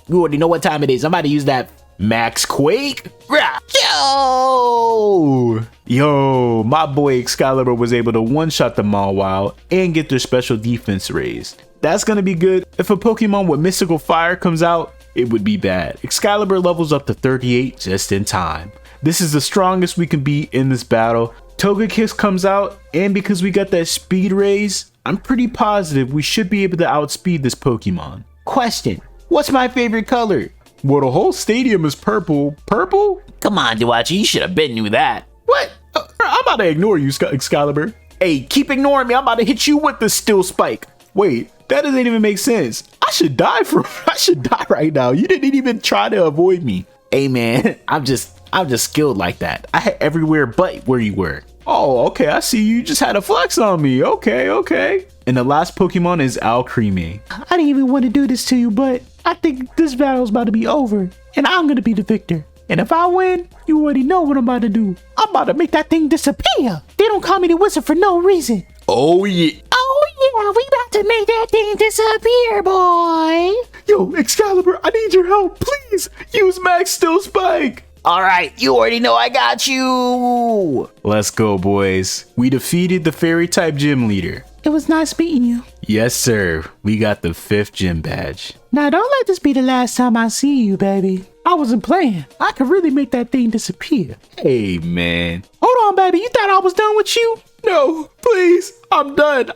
You already know what time it is. I'm about to use that Max Quake. Yo, my boy Excalibur was able to one-shot the Mawile and get their special defense raised. That's gonna be good. If a Pokemon with Mystical Fire comes out, it would be bad. Excalibur levels up to 38 just in time. This is the strongest we can be in this battle. Togekiss comes out, and because we got that speed raise, I'm pretty positive we should be able to outspeed this Pokemon. Question, what's my favorite color? Well, the whole stadium is purple. Purple? come on, Duachi, you should have been knew that. What? I'm about to ignore you, Excalibur. Hey, keep ignoring me. I'm about to hit you with the Steel Spike. Wait, that doesn't even make sense. I should die right now. You didn't even try to avoid me. Hey man, I'm just skilled like that. I hit everywhere but where you were. Oh, okay, I see you just had a flex on me. Okay. And the last Pokemon is Alcremie. I didn't even want to do this to you, but I think this battle's about to be over, and I'm gonna be the victor. And if I win, you already know what I'm about to do. I'm about to make that thing disappear. They don't call me the wizard for no reason. Oh yeah, we about to make that thing disappear, boy. Yo, Excalibur, I need your help. Please, use Max Steel Spike. Alright, you already know I got you. Let's go, boys. We defeated the Fairy type gym leader. It was nice meeting you. Yes, sir. We got the 5th gym badge. Now, don't let this be the last time I see you, baby. I wasn't playing. I could really make that thing disappear. Hey, man. Hold on, baby. You thought I was done with you? No, please. I'm done.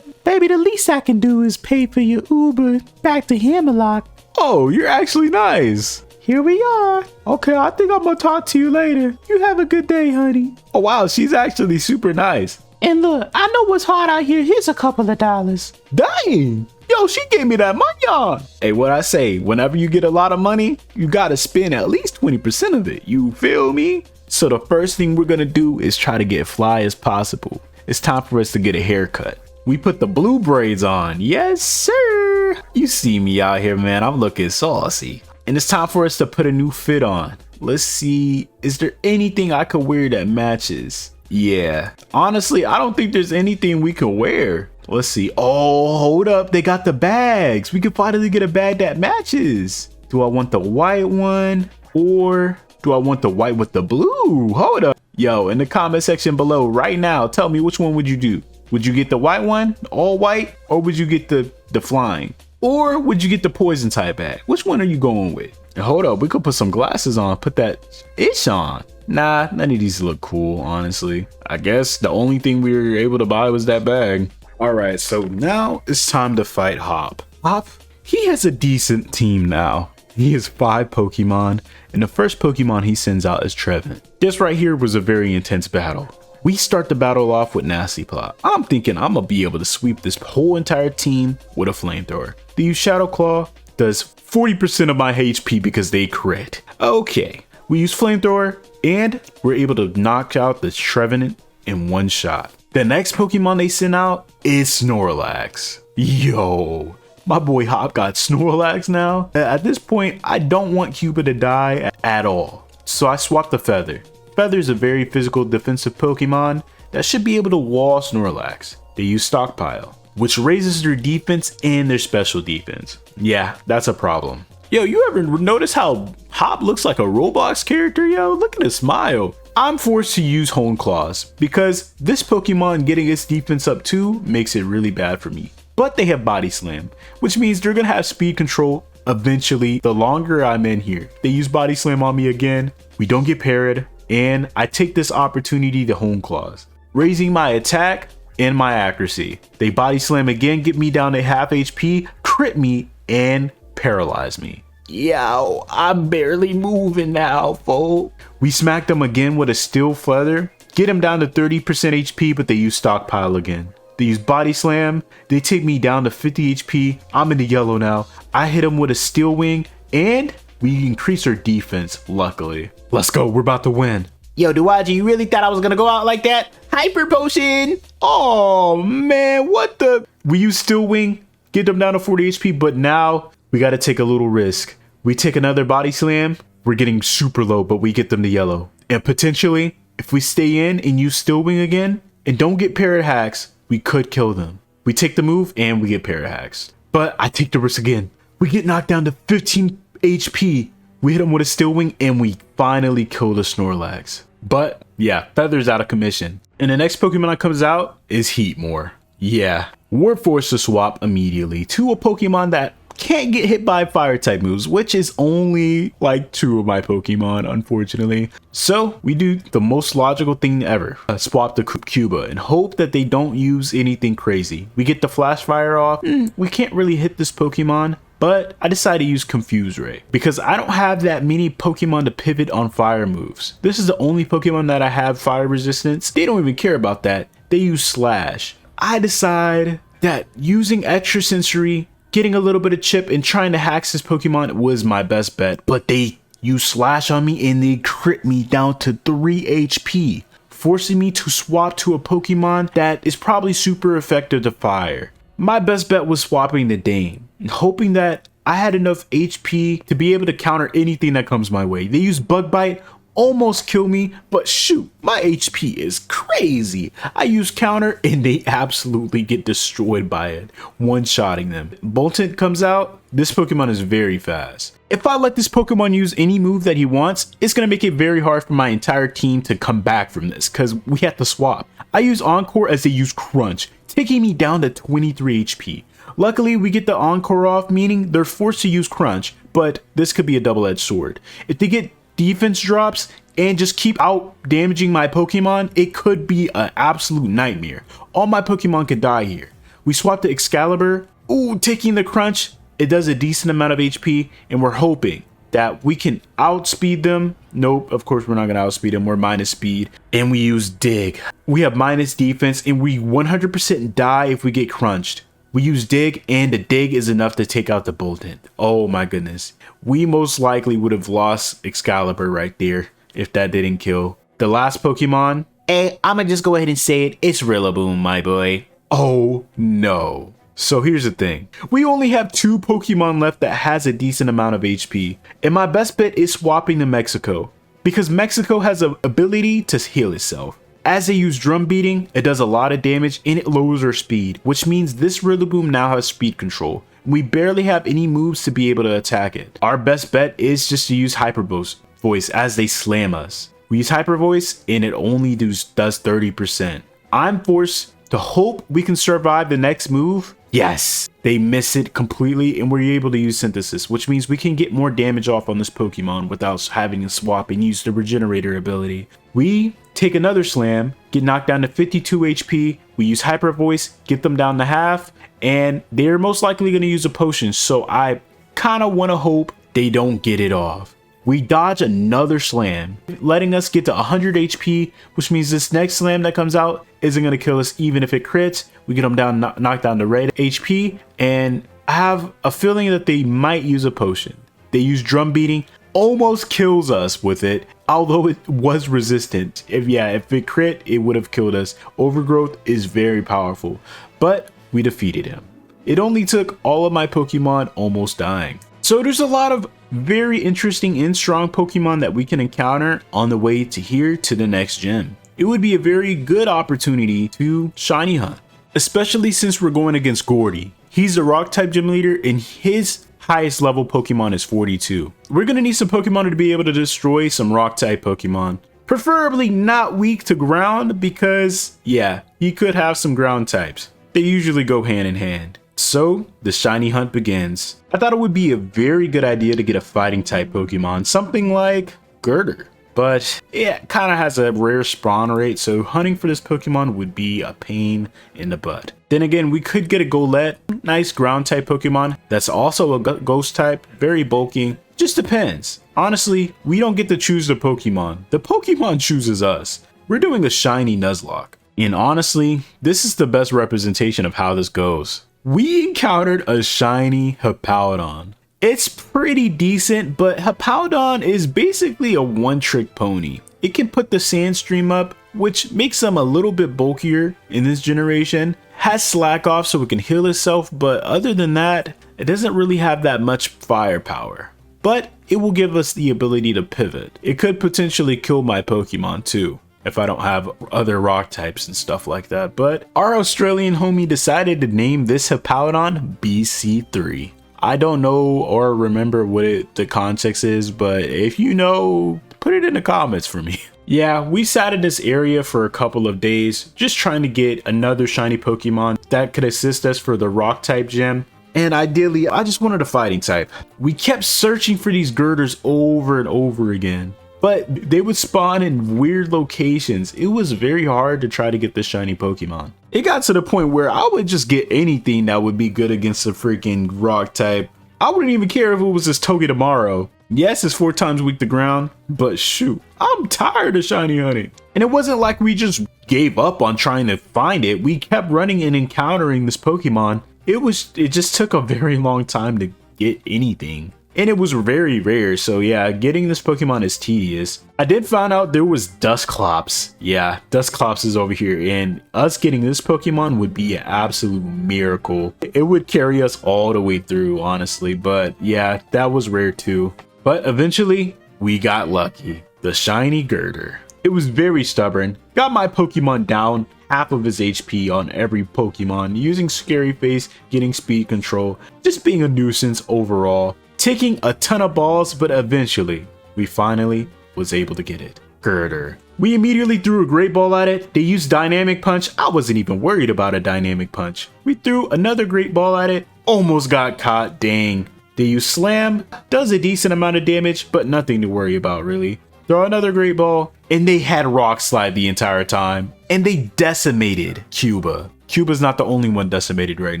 Baby, the least I can do is pay for your Uber back to Hammerlock. Oh, you're actually nice. Here we are. Okay, I think I'm gonna talk to you later. You have a good day, honey. Oh wow, she's actually super nice. And look, I know what's hard out here. Here's a couple of dollars. Dang! Yo, she gave me that money on. Hey, what I say, whenever you get a lot of money, you gotta spend at least 20% of it. You feel me? So the first thing we're gonna do is try to get fly as possible. It's time for us to get a haircut. We put the blue braids on. Yes, sir. You see me out here, man. I'm looking saucy. And it's time for us to put a new fit on. Let's see. Is there anything I could wear that matches? Yeah. Honestly, I don't think there's anything we can wear. Let's see. Oh, hold up. They got the bags. We can finally get a bag that matches. Do I want the white one or do I want the white with the blue? Hold up. Yo, in the comment section below right now, tell me which one would you do? Would you get the white one, all white, or would you get the flying? Or would you get the poison type bag? Which one are you going with? And hold up, we could put some glasses on, put that ish on. Nah, none of these look cool, honestly. I guess the only thing we were able to buy was that bag. All right, so now it's time to fight Hop. Hop, he has a decent team now. He has 5 Pokemon, and the first Pokemon he sends out is Trevin. This right here was a very intense battle. We start the battle off with Nasty Plot. I'm thinking I'm gonna be able to sweep this whole entire team with a flamethrower. They use Shadow Claw, does 40% of my HP because they crit. Okay, we use flamethrower and we're able to knock out the Trevenant in one shot. The next Pokemon they send out is Snorlax. Yo, my boy Hop got Snorlax now. At this point, I don't want Cuba to die at all. So I swapped the Feather. Feather is a very physical defensive Pokemon that should be able to wall Snorlax. They use Stockpile, which raises their defense and their special defense. Yeah, that's a problem. Yo, you ever notice how Hop looks like a Roblox character? Yo, look at his smile. I'm forced to use Hone Claws because this Pokemon getting its defense up too makes it really bad for me. But they have Body Slam, which means they're gonna have speed control eventually the longer I'm in here. They use Body Slam on me again. We don't get parried. And I take this opportunity to Hone Claws, raising my attack and my accuracy. They Body Slam again, get me down to half HP, crit me, and paralyze me. Yo, I'm barely moving now, fool. We smack them again with a Steel Feather, get them down to 30% HP, but they use Stockpile again. They use Body Slam, they take me down to 50 HP, I'm in the yellow now. I hit them with a Steel Wing, and we increase our defense, luckily. Let's go, we're about to win. Yo, Duwaji, you really thought I was gonna go out like that? Hyper Potion! Oh man, what the? We use Steel Wing, get them down to 40 HP, but now we gotta take a little risk. We take another Body Slam, we're getting super low, but we get them to yellow. And potentially, if we stay in and use Steel Wing again, and don't get Parrot Hacks, we could kill them. We take the move, and we get Parrot Hacks. But I take the risk again. We get knocked down to 15 HP. We hit him with a Steel Wing and we finally kill the Snorlax. But yeah, Feather's out of commission. And the next Pokemon that comes out is Heatmore. Yeah, we're forced to swap immediately to a Pokemon that can't get hit by fire type moves, which is only like 2 of my Pokemon, unfortunately. So we do the most logical thing ever, swap to Cuba and hope that they don't use anything crazy. We get the Flash Fire off. We can't really hit this Pokemon, but I decided to use Confuse Ray because I don't have that many Pokemon to pivot on fire moves. This is the only Pokemon that I have fire resistance. They don't even care about that. They use Slash. I decide that using Extrasensory, getting a little bit of chip and trying to hack this Pokemon was my best bet, but they use Slash on me and they crit me down to 3 HP, forcing me to swap to a Pokemon that is probably super effective to fire. My best bet was swapping the Dame and hoping that I had enough HP to be able to counter anything that comes my way. They use Bug Bite, almost kill me, but shoot, my HP is crazy. I use counter and they absolutely get destroyed by it, one-shotting them. Boltund comes out. This Pokemon is very fast. If I let this Pokemon use any move that he wants, it's going to make it very hard for my entire team to come back from this because we have to swap. I use Encore as they use Crunch, taking me down to 23 HP. Luckily, we get the Encore off, meaning they're forced to use Crunch, but this could be a double-edged sword. If they get defense drops and just keep out damaging my Pokemon, it could be an absolute nightmare. All my Pokemon could die here. We swap to Excalibur. Ooh, taking the Crunch. It does a decent amount of HP, and we're hoping that we can outspeed them. Nope, of course we're not gonna outspeed them. We're minus speed, and we use dig. We have minus defense, and we 100% die if we get crunched. We use dig, and the dig is enough to take out the Boltund. Oh my goodness. We most likely would have lost Excalibur right there if that didn't kill. The last Pokemon. Hey, I'ma just go ahead and say it. It's Rillaboom, my boy. Oh no. So here's the thing. We only have 2 Pokemon left that has a decent amount of HP. And my best bet is swapping to Mexico, because Mexico has an ability to heal itself. As they use drum beating, it does a lot of damage and it lowers our speed, which means this Rillaboom now has speed control. We barely have any moves to be able to attack it. Our best bet is just to use Hyper Voice as they slam us. We use Hyper Voice and it only does 30%. I'm forced to hope we can survive the next move. Yes, they miss it completely and we're able to use Synthesis, which means we can get more damage off on this Pokemon without having to swap and use the Regenerator ability. We take another slam, get knocked down to 52 HP, we use Hyper Voice, get them down to half, and they're most likely going to use a potion, so I kind of want to hope they don't get it off. We dodge another slam, letting us get to 100 HP, which means this next slam that comes out isn't going to kill us even if it crits. We get them down, knocked down to red HP, and I have a feeling that they might use a potion. They use drum beating, almost kills us with it, although it was resistant. If it crit, it would have killed us. Overgrowth is very powerful, but we defeated him. It only took all of my Pokemon almost dying. So there's a lot of very interesting and strong Pokemon that we can encounter on the way to here to the next gym. It would be a very good opportunity to shiny hunt, especially since we're going against Gordy. He's the rock type gym leader and his highest level Pokemon is 42. We're gonna need some Pokemon to be able to destroy some rock type Pokemon. Preferably not weak to ground because yeah, he could have some ground types. They usually go hand in hand. So the shiny hunt begins. I thought it would be a very good idea to get a fighting type Pokemon, something like Girder. But it kind of has a rare spawn rate, so hunting for this Pokemon would be a pain in the butt. Then again, we could get a Golett, nice ground type Pokemon that's also a ghost type, very bulky. Just depends. Honestly, we don't get to choose the Pokemon. The Pokemon chooses us. We're doing a shiny Nuzlocke. And honestly, this is the best representation of how this goes. We encountered a shiny Hippowdon. It's pretty decent, but Hippowdon is basically a one-trick pony. It can put the Sandstream up, which makes them a little bit bulkier in this generation. Has Slack Off so it can heal itself, but other than that, it doesn't really have that much firepower. But it will give us the ability to pivot. It could potentially kill my Pokemon too, if I don't have other rock types and stuff like that. But our Australian homie decided to name this Hippowdon BC3. I don't know or remember what the context is, but if you know, put it in the comments for me. Yeah, we sat in this area for a couple of days, just trying to get another shiny Pokemon that could assist us for the rock type gym. And ideally, I just wanted a fighting type. We kept searching for these girders over and over again, but they would spawn in weird locations. It was very hard to try to get this shiny Pokemon. It got to the point where I would just get anything that would be good against a freaking rock type. I wouldn't even care if it was this Togedemaru. Yes, it's 4 times weak to ground, but shoot, I'm tired of shiny hunting. And it wasn't like we just gave up on trying to find it. We kept running and encountering this Pokemon. It just took a very long time to get anything. And it was very rare, so yeah, getting this Pokemon is tedious. I did find out there was Dusclops. Yeah, Dusclops is over here, and us getting this Pokemon would be an absolute miracle. It would carry us all the way through, honestly, but yeah, that was rare too. But eventually, we got lucky. The shiny Girder. It was very stubborn, got my Pokemon down half of his HP on every Pokemon, using Scary Face, getting speed control, just being a nuisance overall. Taking a ton of balls, but eventually, we finally was able to get it. Girder. We immediately threw a Great Ball at it. They used Dynamic Punch. I wasn't even worried about a Dynamic Punch. We threw another Great Ball at it. Almost got caught, dang. They use Slam. Does a decent amount of damage, but nothing to worry about really. Throw another Great Ball. And they had Rock Slide the entire time. And they decimated Cuba. Cuba's not the only one decimated right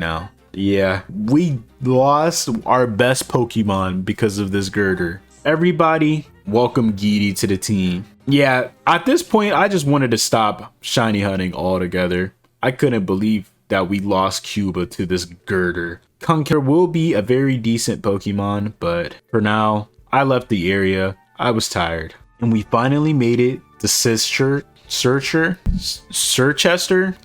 now. Yeah, we lost our best Pokemon because of this Girder. Everybody, welcome Geedy to the team. Yeah, at this point, I just wanted to stop shiny hunting altogether. I couldn't believe that we lost Cuba to this girder. Conker will be a very decent Pokemon, but for now, I left the area. I was tired. And we finally made it to Sirchester?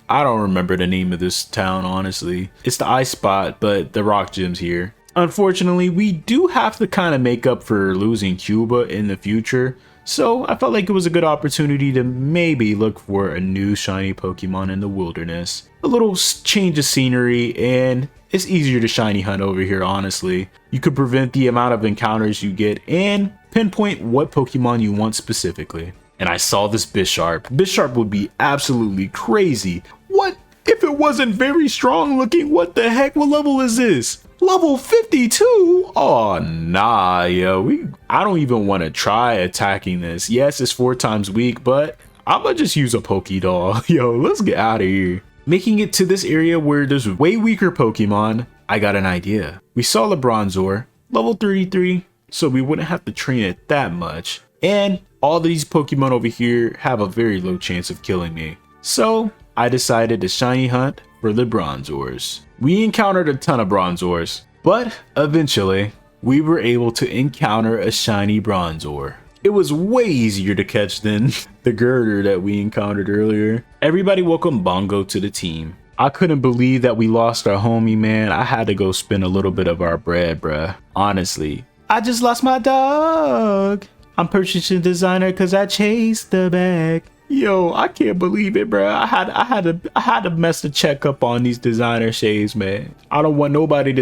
I don't remember the name of this town, honestly. It's the ice spot, but the rock gym's here. Unfortunately, we do have to kind of make up for losing Cuba in the future. So I felt like it was a good opportunity to maybe look for a new shiny Pokemon in the wilderness. A little change of scenery, and it's easier to shiny hunt over here, honestly. You could prevent the amount of encounters you get and pinpoint what Pokemon you want specifically. And I saw this Bisharp. Bisharp would be absolutely crazy. What if it wasn't very strong looking? What the heck? What level is this? Level 52? Oh, nah, yo. I don't even want to try attacking this. Yes, it's 4 times weak, but I'm gonna just use a Pokédoll. Yo, let's get out of here. Making it to this area where there's way weaker Pokemon, I got an idea. We saw the Bronzor, level 33, so we wouldn't have to train it that much. And all these Pokemon over here have a very low chance of killing me. So I decided to shiny hunt for the Bronzors. We encountered a ton of Bronzors, but eventually we were able to encounter a shiny Bronzor. It was way easier to catch than the girder that we encountered earlier. Everybody welcome Bongo to the team. I couldn't believe that we lost our homie, man. I had to go spend a little bit of our bread, bruh. Honestly, I just lost my dog. I'm purchasing designer cause I chased the bag. Yo, I can't believe it, bro. I had to mess the check up on these designer shades, man. I don't want anybody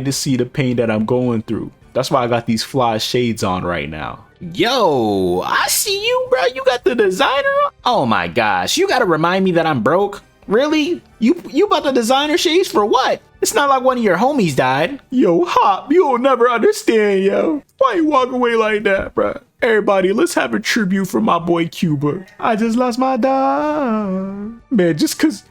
to see the pain that I'm going through. That's why I got these fly shades on right now. Yo, I see you, bro. You got the designer on? Oh my gosh, you gotta remind me that I'm broke. Really? You bought the designer shades for what? It's not like one of your homies died. Yo, Hop, you'll never understand, yo. Why you walk away like that, bruh? Everybody, let's have a tribute for my boy Cuba. I just lost my dog. Man, just cause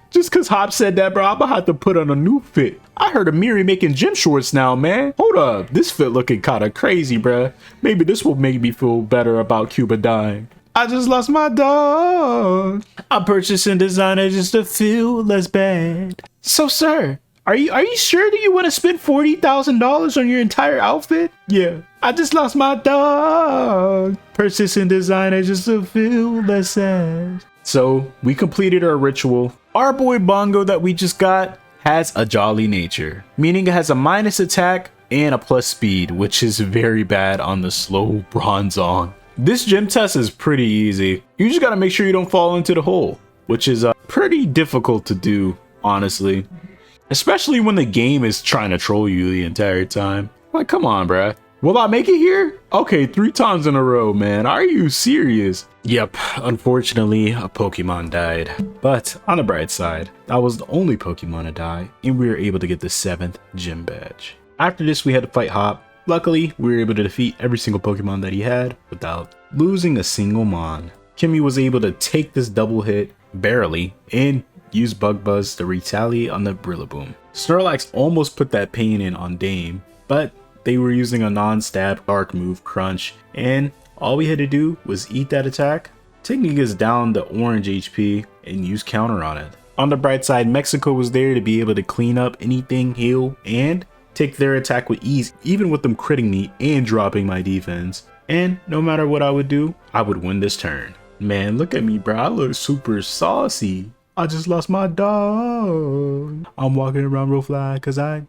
Hop said that, bro, I'm gonna have to put on a new fit. I heard Amiri making gym shorts now, man. Hold up, this fit looking kinda crazy, bruh. Maybe this will make me feel better about Cuba dying. I just lost my dog. I'm purchasing designer just to feel less bad. So, sir, are you sure that you want to spend $40,000 on your entire outfit? Yeah, I just lost my dog. Purchasing designer just to feel less sad. So, we completed our ritual. Our boy Bongo that we just got has a jolly nature, meaning it has a minus attack and a plus speed, which is very bad on the slow Bronzong. This gym test is pretty easy. You just gotta make sure you don't fall into the hole, which is pretty difficult to do, honestly. Especially when the game is trying to troll you the entire time. Like, come on, bruh. Will I make it here? Okay, 3 times in a row, man. Are you serious? Yep, unfortunately, a Pokemon died. But on the bright side, that was the only Pokemon to die, and we were able to get the 7th gym badge. After this, we had to fight Hop. Luckily, we were able to defeat every single Pokemon that he had without losing a single Mon. Kimmy was able to take this double hit, barely, and use Bug Buzz to retaliate on the Brillaboom. Snorlax almost put that pain in on Dame, but they were using a non-stab dark move, Crunch, and all we had to do was eat that attack, taking us down the orange HP, and use counter on it. On the bright side, Mexico was there to be able to clean up anything, heal, and take their attack with ease, even with them critting me and dropping my defense. And no matter what I would do, I would win this turn. Man, look at me, bro. I look super saucy. I just lost my dog. I'm walking around real fly cause I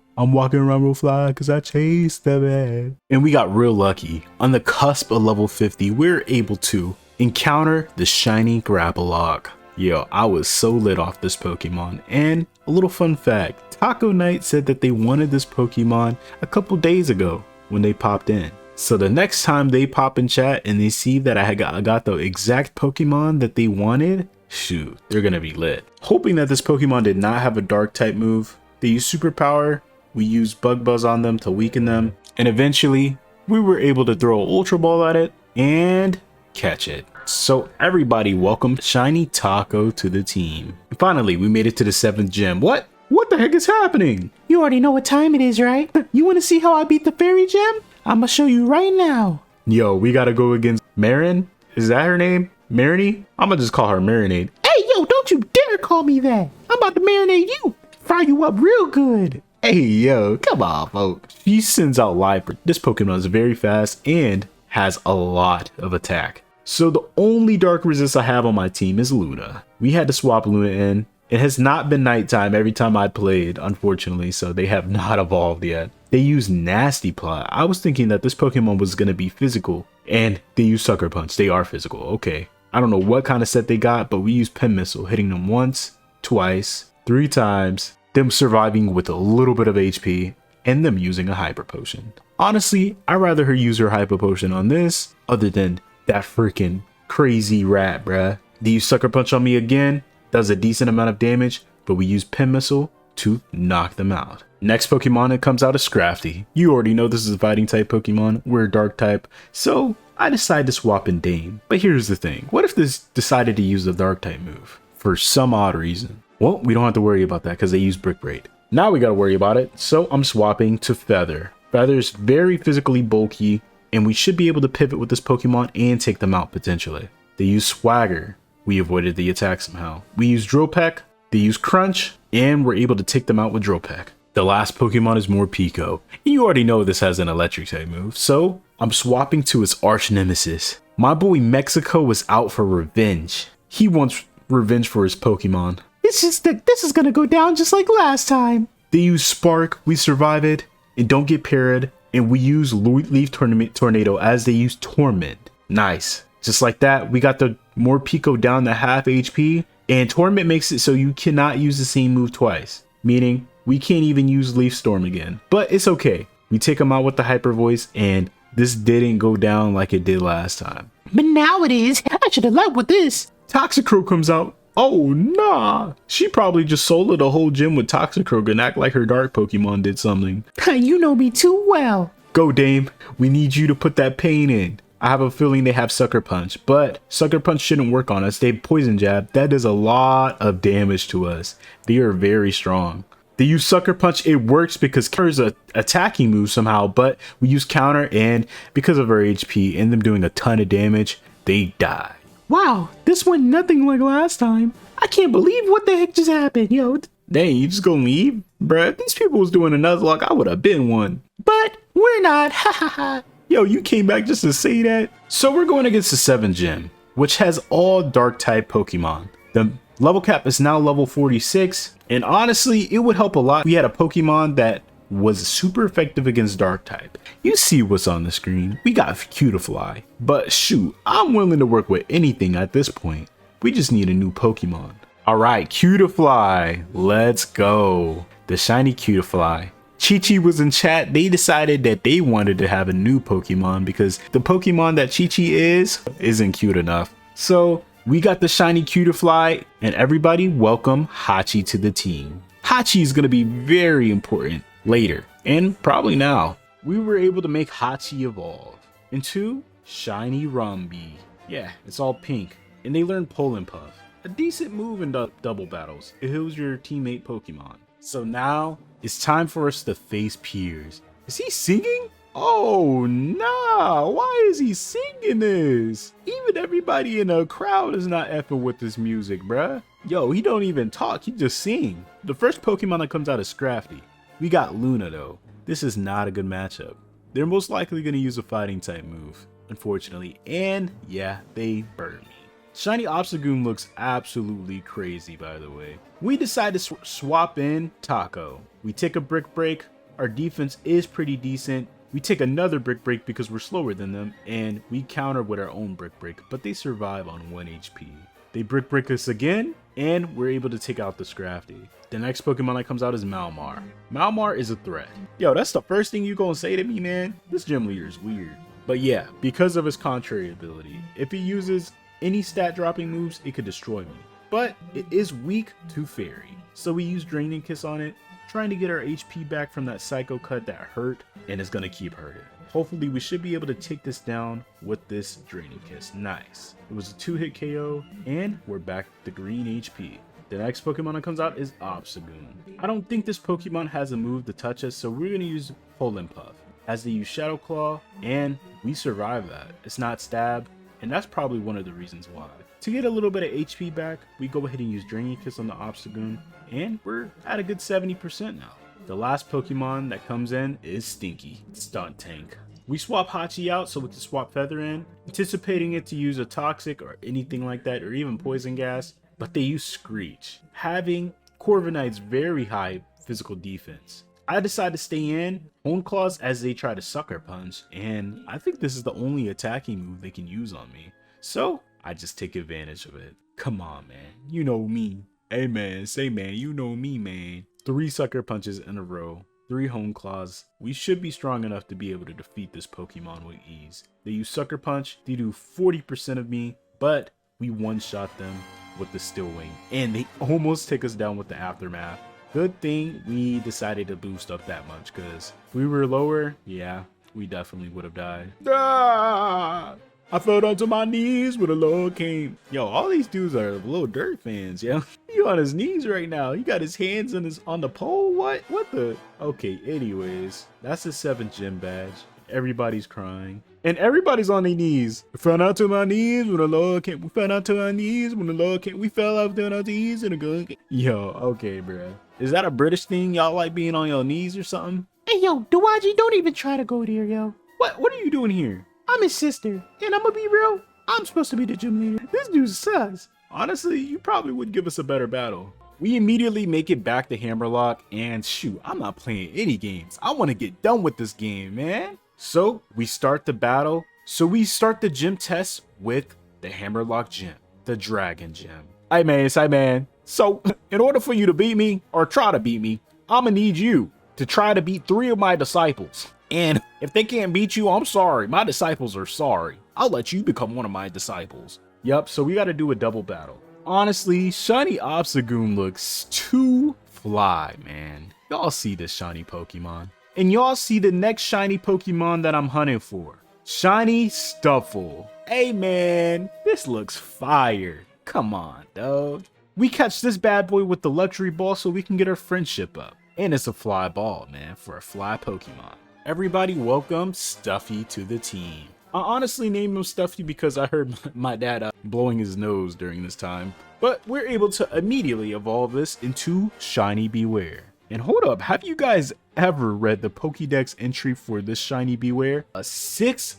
chased the bad. And we got real lucky. On the cusp of level 50, we were able to encounter the shiny Grapplock. Yo, I was so lit off this Pokemon. And a little fun fact, Taco Knight said that they wanted this Pokemon a couple days ago when they popped in. So the next time they pop in chat and they see that I got the exact Pokemon that they wanted, shoot, they're gonna be lit. Hoping that this Pokemon did not have a dark type move, they used Superpower, we used Bug Buzz on them to weaken them, and eventually we were able to throw an Ultra Ball at it and catch it. So everybody welcome Shiny Taco to the team. And finally, we made it to the 7th gym. What the heck is happening? You already know what time it is, right? You want to see how I beat the fairy gym? I'ma show you right now. Yo, we gotta go against Marin. Is that her name? Marinade? I'm gonna just call her Marinade. Hey, yo, don't you dare call me that. I'm about to marinate you. Fry you up real good. Hey, yo, come on, folks. She sends out life. This Pokemon is very fast and has a lot of attack. So the only dark resist I have on my team is Luna. We had to swap Luna in. It has not been nighttime every time I played, unfortunately, so they have not evolved yet. They use Nasty Plot. I was thinking that this Pokemon was going to be physical, and they use Sucker Punch. They are physical, okay. I don't know what kind of set they got, but we use Pen Missile, hitting them once, twice, 3 times, them surviving with a little bit of HP, and them using a Hyper Potion. Honestly, I'd rather her use her Hyper Potion on this, other than that freaking crazy rat, bruh. They use Sucker Punch on me again, does a decent amount of damage, but we use Pen Missile to knock them out. Next Pokemon that comes out is Scrafty. You already know this is a fighting type Pokemon, we're a dark type, so I decided to swap in Dame. But here's the thing, what if this decided to use the dark type move for some odd reason? Well, we don't have to worry about that because they use Brick Braid. Now we gotta worry about it, so I'm swapping to Feather. Feather is very physically bulky, and we should be able to pivot with this Pokemon and take them out potentially. They use Swagger. We avoided the attack somehow. We use Drill Peck, they use Crunch, and we're able to take them out with Drill Peck. The last Pokemon is Morpeko. You already know this has an electric type move, so I'm swapping to its arch nemesis. My boy Mexico was out for revenge. He wants revenge for his Pokemon. It's just that this is gonna go down just like last time. They use Spark, we survive it, and don't get parried, and we use Leaf Tornado as they use Torment. Nice. Just like that, we got the Morpeko down to half HP, and Torment makes it so you cannot use the same move twice, meaning we can't even use Leaf Storm again. But it's okay. We take him out with the Hyper Voice, and this didn't go down like it did last time. But now it is. I should have led with this. Toxicroak comes out. Oh, nah. She probably just soloed a whole gym with Toxicroak and act like her dark Pokemon did something. You know me too well. Go, Dame. We need you to put that pain in. I have a feeling they have Sucker Punch, but Sucker Punch shouldn't work on us. They have Poison Jab. That does a lot of damage to us. They are very strong. They use Sucker Punch. It works because Counter is an attacking move somehow, but we use Counter, and because of our HP and them doing a ton of damage, they die. Wow, this went nothing like last time. I can't believe what the heck just happened, yo. Dang, you just gonna leave? Bruh, if these people was doing a Nuzlocke, I would have been one. But we're not, ha ha ha. Yo, you came back just to say that? So we're going against the 7th gym, which has all dark type Pokemon. The level cap is now level 46, and honestly, it would help a lot. We had a Pokemon that was super effective against dark type. You see what's on the screen. We got Cutiefly, but shoot, I'm willing to work with anything at this point. We just need a new Pokemon. All right, Cutiefly, let's go. The shiny Cutiefly. Chi-Chi was in chat. They decided that they wanted to have a new Pokemon because the Pokemon that Chi-Chi isn't cute enough. So we got the shiny Cutiefly, and everybody welcome Hachi to the team. Hachi is going to be very important later, and probably now. We were able to make Hachi evolve into Shiny Rumby. Yeah, it's all pink, and they learned Pull and Puff. A decent move in double battles. It heals your teammate Pokemon. So now it's time for us to face Piers. Is he singing? Oh nah, why is he singing this? Even everybody in the crowd is not effing with this music, bruh. Yo, he don't even talk, he just sing. The first Pokemon that comes out is Scrafty. We got Luna though. This is not a good matchup. They're most likely going to use a fighting type move, unfortunately, and yeah, they burned me. Shiny Obstagoon looks absolutely crazy, by the way. We decide to swap in Taco. We take a Brick Break. Our defense is pretty decent. We take another Brick Break because we're slower than them, and we counter with our own Brick Break, but they survive on 1 HP. They Brick Break us again, and we're able to take out the Scrafty. The next Pokemon that comes out is Malmar. Malmar is a threat. Yo, that's the first thing you gonna say to me, man? This gym leader is weird. But yeah, because of his contrary ability, if he uses any stat dropping moves, it could destroy me. But it is weak to Fairy. So we use Draining Kiss on it, trying to get our HP back from that Psycho Cut that hurt, and it's gonna keep hurting. Hopefully we should be able to take this down with this Draining Kiss. Nice. It was a 2-hit KO, and we're back to green HP. The next Pokemon that comes out is Obstagoon. I don't think this Pokemon has a move to touch us, so we're gonna use Pull and Puff. as they use Shadow Claw, and we survive that. It's not stab, and that's probably one of the reasons why. To get a little bit of HP back, we go ahead and use Drainy Kiss on the Obstagoon, and we're at a good 70% now. The last Pokemon that comes in is Stinky, Stunt Tank. We swap Hachi out so we can swap Feather in, anticipating it to use a Toxic or anything like that, or even Poison Gas, but they use Screech, having Corviknight's very high physical defense. I decide to stay in Hone Claws as they try to Sucker Punch, and I think this is the only attacking move they can use on me. So I just take advantage of it. Come on, man. You know me. Hey, man. Say, man. You know me, man. 3 Sucker Punches in a row. 3 Hone Claws. We should be strong enough to be able to defeat this Pokemon with ease. They use Sucker Punch. They do 40% of me, but we one-shot them with the Steel Wing, and they almost take us down with the Aftermath. Good thing we decided to boost up that much, because if we were lower, yeah, we definitely would have died. Ah! I fell down to my knees when the Lord came. Yo, all these dudes are little dirt fans, yo. He on his knees right now. He got his hands on the pole. What the? Okay, anyways, that's the 7th gym badge. Everybody's crying. And everybody's on their knees. We fell down to my knees when the Lord came. We fell down to our knees when the Lord came. We fell out down our knees and the gun came. Yo, okay, bro. Is that a British thing? Y'all like being on your knees or something? Hey, yo, Dowaji, don't even try to go there, yo. What are you doing here? I'm his sister, and I'm gonna be real, I'm supposed to be the gym leader. This dude sucks. Honestly, you probably would give us a better battle. We immediately make it back to Hammerlock, and shoot, I'm not playing any games. I want to get done with this game, man. So we start the battle. So we start the gym test with the Hammerlock gym, the Dragon gym. Hey man. So in order for you to beat me, or try to beat me, I'm gonna need you to try to beat 3 of my disciples. And if they can't beat you, I'm sorry. My disciples are sorry. I'll let you become one of my disciples. Yup, so we gotta do a double battle. Honestly, Shiny Obstagoon looks too fly, man. Y'all see this shiny Pokemon. And y'all see the next shiny Pokemon that I'm hunting for. Shiny Stuffle. Hey man, this looks fire. Come on, dog. We catch this bad boy with the luxury ball so we can get our friendship up. And it's a fly ball, man, for a fly Pokemon. Everybody welcome Stuffy to the team. I honestly named him Stuffy because I heard my dad blowing his nose during this time. But we're able to immediately evolve this into Shiny Beware. And hold up, have you guys ever read the Pokédex entry for this Shiny Beware? A 6'11",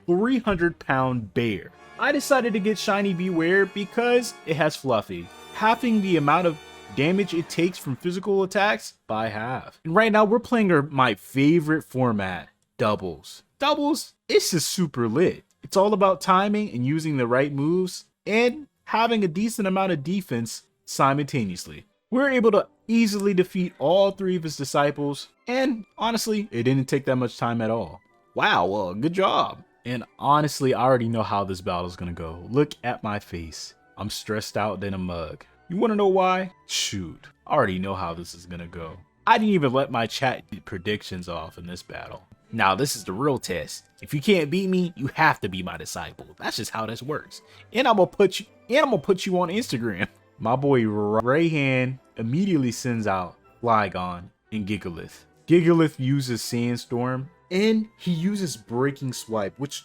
300-pound bear. I decided to get Shiny Beware because it has Fluffy, halving the amount of damage it takes from physical attacks by half. And right now we're playing my favorite format, doubles. Doubles, it's just super lit. It's all about timing and using the right moves and having a decent amount of defense simultaneously. We're able to easily defeat all 3 of his disciples, and honestly, it didn't take that much time at all. Wow, well, good job. And honestly, I already know how this battle is gonna go. Look at my face. I'm stressed out than a mug. You wanna know why? Shoot, I already know how this is gonna go. I didn't even let my chat get predictions off in this battle. Now this is the real test. If you can't beat me, you have to be my disciple. That's just how this works. And I'm gonna put you on Instagram. My boy Rayhan immediately sends out Flygon and Gigalith. Gigalith uses Sandstorm, and he uses Breaking Swipe, which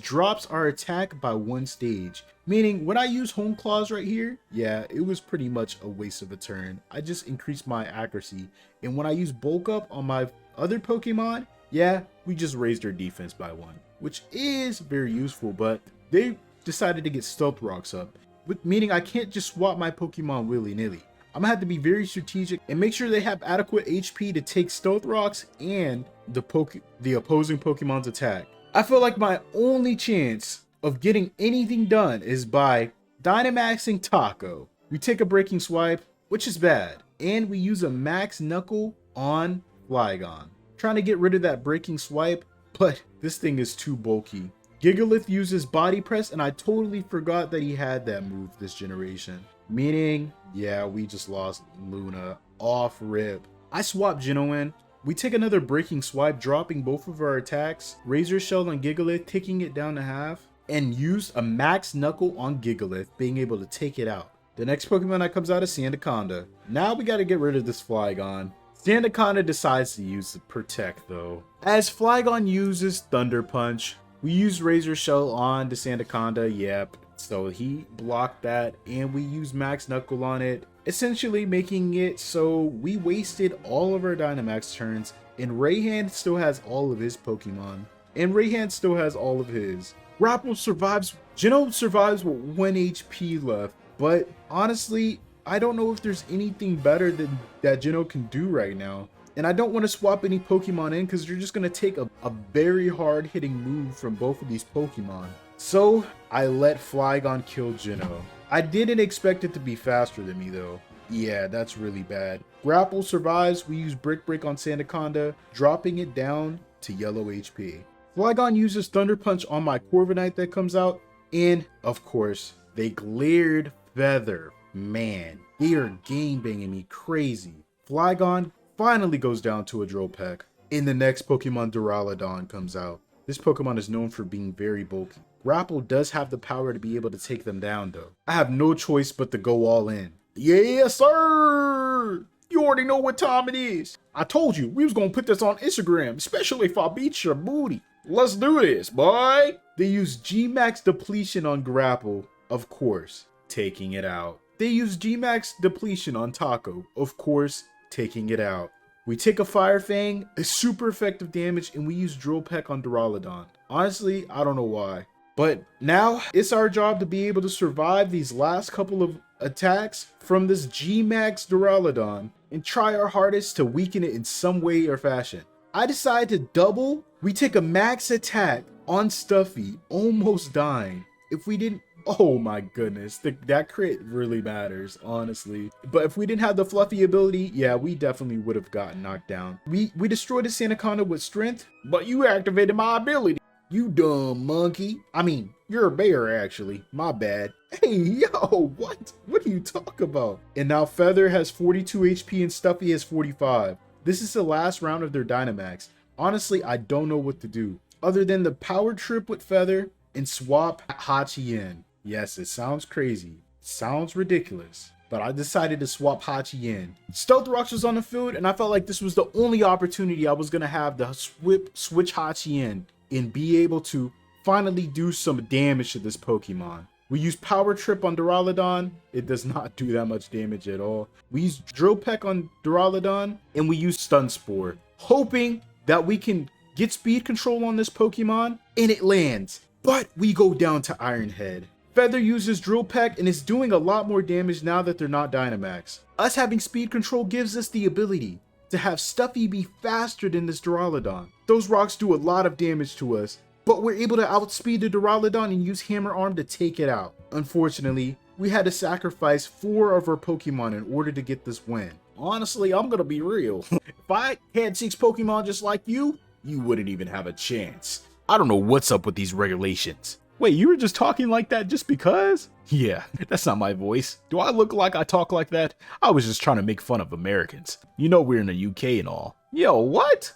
drops our attack by 1 stage. Meaning, when I use Hone Claws right here, yeah, it was pretty much a waste of a turn. I just increased my accuracy. And when I use Bulk Up on my other Pokemon, yeah, we just raised their defense by 1, which is very useful, but they decided to get Stealth Rocks up, meaning I can't just swap my Pokemon willy-nilly. I'm gonna have to be very strategic and make sure they have adequate HP to take Stealth Rocks and the opposing Pokemon's attack. I feel like my only chance of getting anything done is by Dynamaxing Taco. We take a Breaking Swipe, which is bad, and we use a Max Knuckle on Flygon. Trying to get rid of that Breaking Swipe, but this thing is too bulky. Gigalith uses Body Press, and I totally forgot that he had that move this generation. Meaning, yeah, we just lost Luna off rip. I swap Geno in. We take another Breaking Swipe, dropping both of our attacks. Razor Shell on Gigalith, taking it down to half. And use a Max Knuckle on Gigalith, being able to take it out. The next Pokemon that comes out is Sandaconda. Now we gotta get rid of this Flygon. Sandaconda decides to use the Protect though. As Flygon uses Thunder Punch, we use Razor Shell on to Sandaconda, yep. So he blocked that, and we used Max Knuckle on it, essentially making it so we wasted all of our Dynamax turns, and Rayhan still has all of his Pokemon. And Rayhan still has all of his. Grapple survives, Geno survives with 1 HP left, but honestly, I don't know if there's anything better than that Geno can do right now. And I don't want to swap any Pokemon in because you're just going to take a very hard hitting move from both of these Pokemon. So I let Flygon kill Geno. I didn't expect it to be faster than me though. Yeah, that's really bad. Grapple survives, we use Brick Break on Sandaconda, dropping it down to yellow HP. Flygon uses Thunder Punch on my Corviknight that comes out, and of course, they glared Feather. Man, they are game banging me crazy. Flygon finally goes down to a Drill Peck, and the next Pokemon Duraludon comes out. This Pokemon is known for being very bulky. Grapple does have the power to be able to take them down though. I have no choice but to go all in. Yes, sir! You already know what time it is. I told you we was gonna put this on Instagram, especially if I beat your booty. Let's do this, boy! They use G-Max Depletion on Grapple, of course, taking it out. They use G-Max Depletion on Taco, of course, taking it out. We take a Fire Fang, a super effective damage, and we use Drill Peck on Duraludon. Honestly, I don't know why. But now, it's our job to be able to survive these last couple of attacks from this G-Max Duraludon and try our hardest to weaken it in some way or fashion. I decide to double. We take a max attack on Stuffy, almost dying. If we didn't, oh my goodness, that crit really matters, honestly. But if we didn't have the Fluffy ability, yeah, we definitely would have gotten knocked down. We destroyed the Sandaconda with Strength, but you activated my ability. You dumb monkey. I mean, you're a bear actually, my bad. Hey, yo, what do you talk about? And now Feather has 42 HP and Stuffy has 45. This is the last round of their Dynamax. Honestly, I don't know what to do other than the power trip with Feather and swap Hachi in. Yes, it sounds crazy, sounds ridiculous, but I decided to swap Hachi in. Stealth Rocks was on the field, and I felt like this was the only opportunity I was gonna have to switch Hachi in and be able to finally do some damage to this Pokemon. We use Power Trip on Duraludon. It does not do that much damage at all. We use Drill Peck on Duraludon, and we use Stun Spore, hoping that we can get speed control on this Pokemon, and it lands. But we go down to Iron Head. Feather uses Drill Peck and is doing a lot more damage now that they're not Dynamax. Us having speed control gives us the ability to have Stuffy be faster than this Duraludon. Those rocks do a lot of damage to us, but we're able to outspeed the Duraludon and use Hammer Arm to take it out. Unfortunately, we had to sacrifice 4 of our Pokemon in order to get this win. Honestly, I'm gonna be real. If I had 6 Pokemon just like you, you wouldn't even have a chance. I don't know what's up with these regulations. Wait, you were just talking like that just because? Yeah, that's not my voice. Do I look like I talk like that? I was just trying to make fun of Americans. You know we're in the UK and all. Yo, what?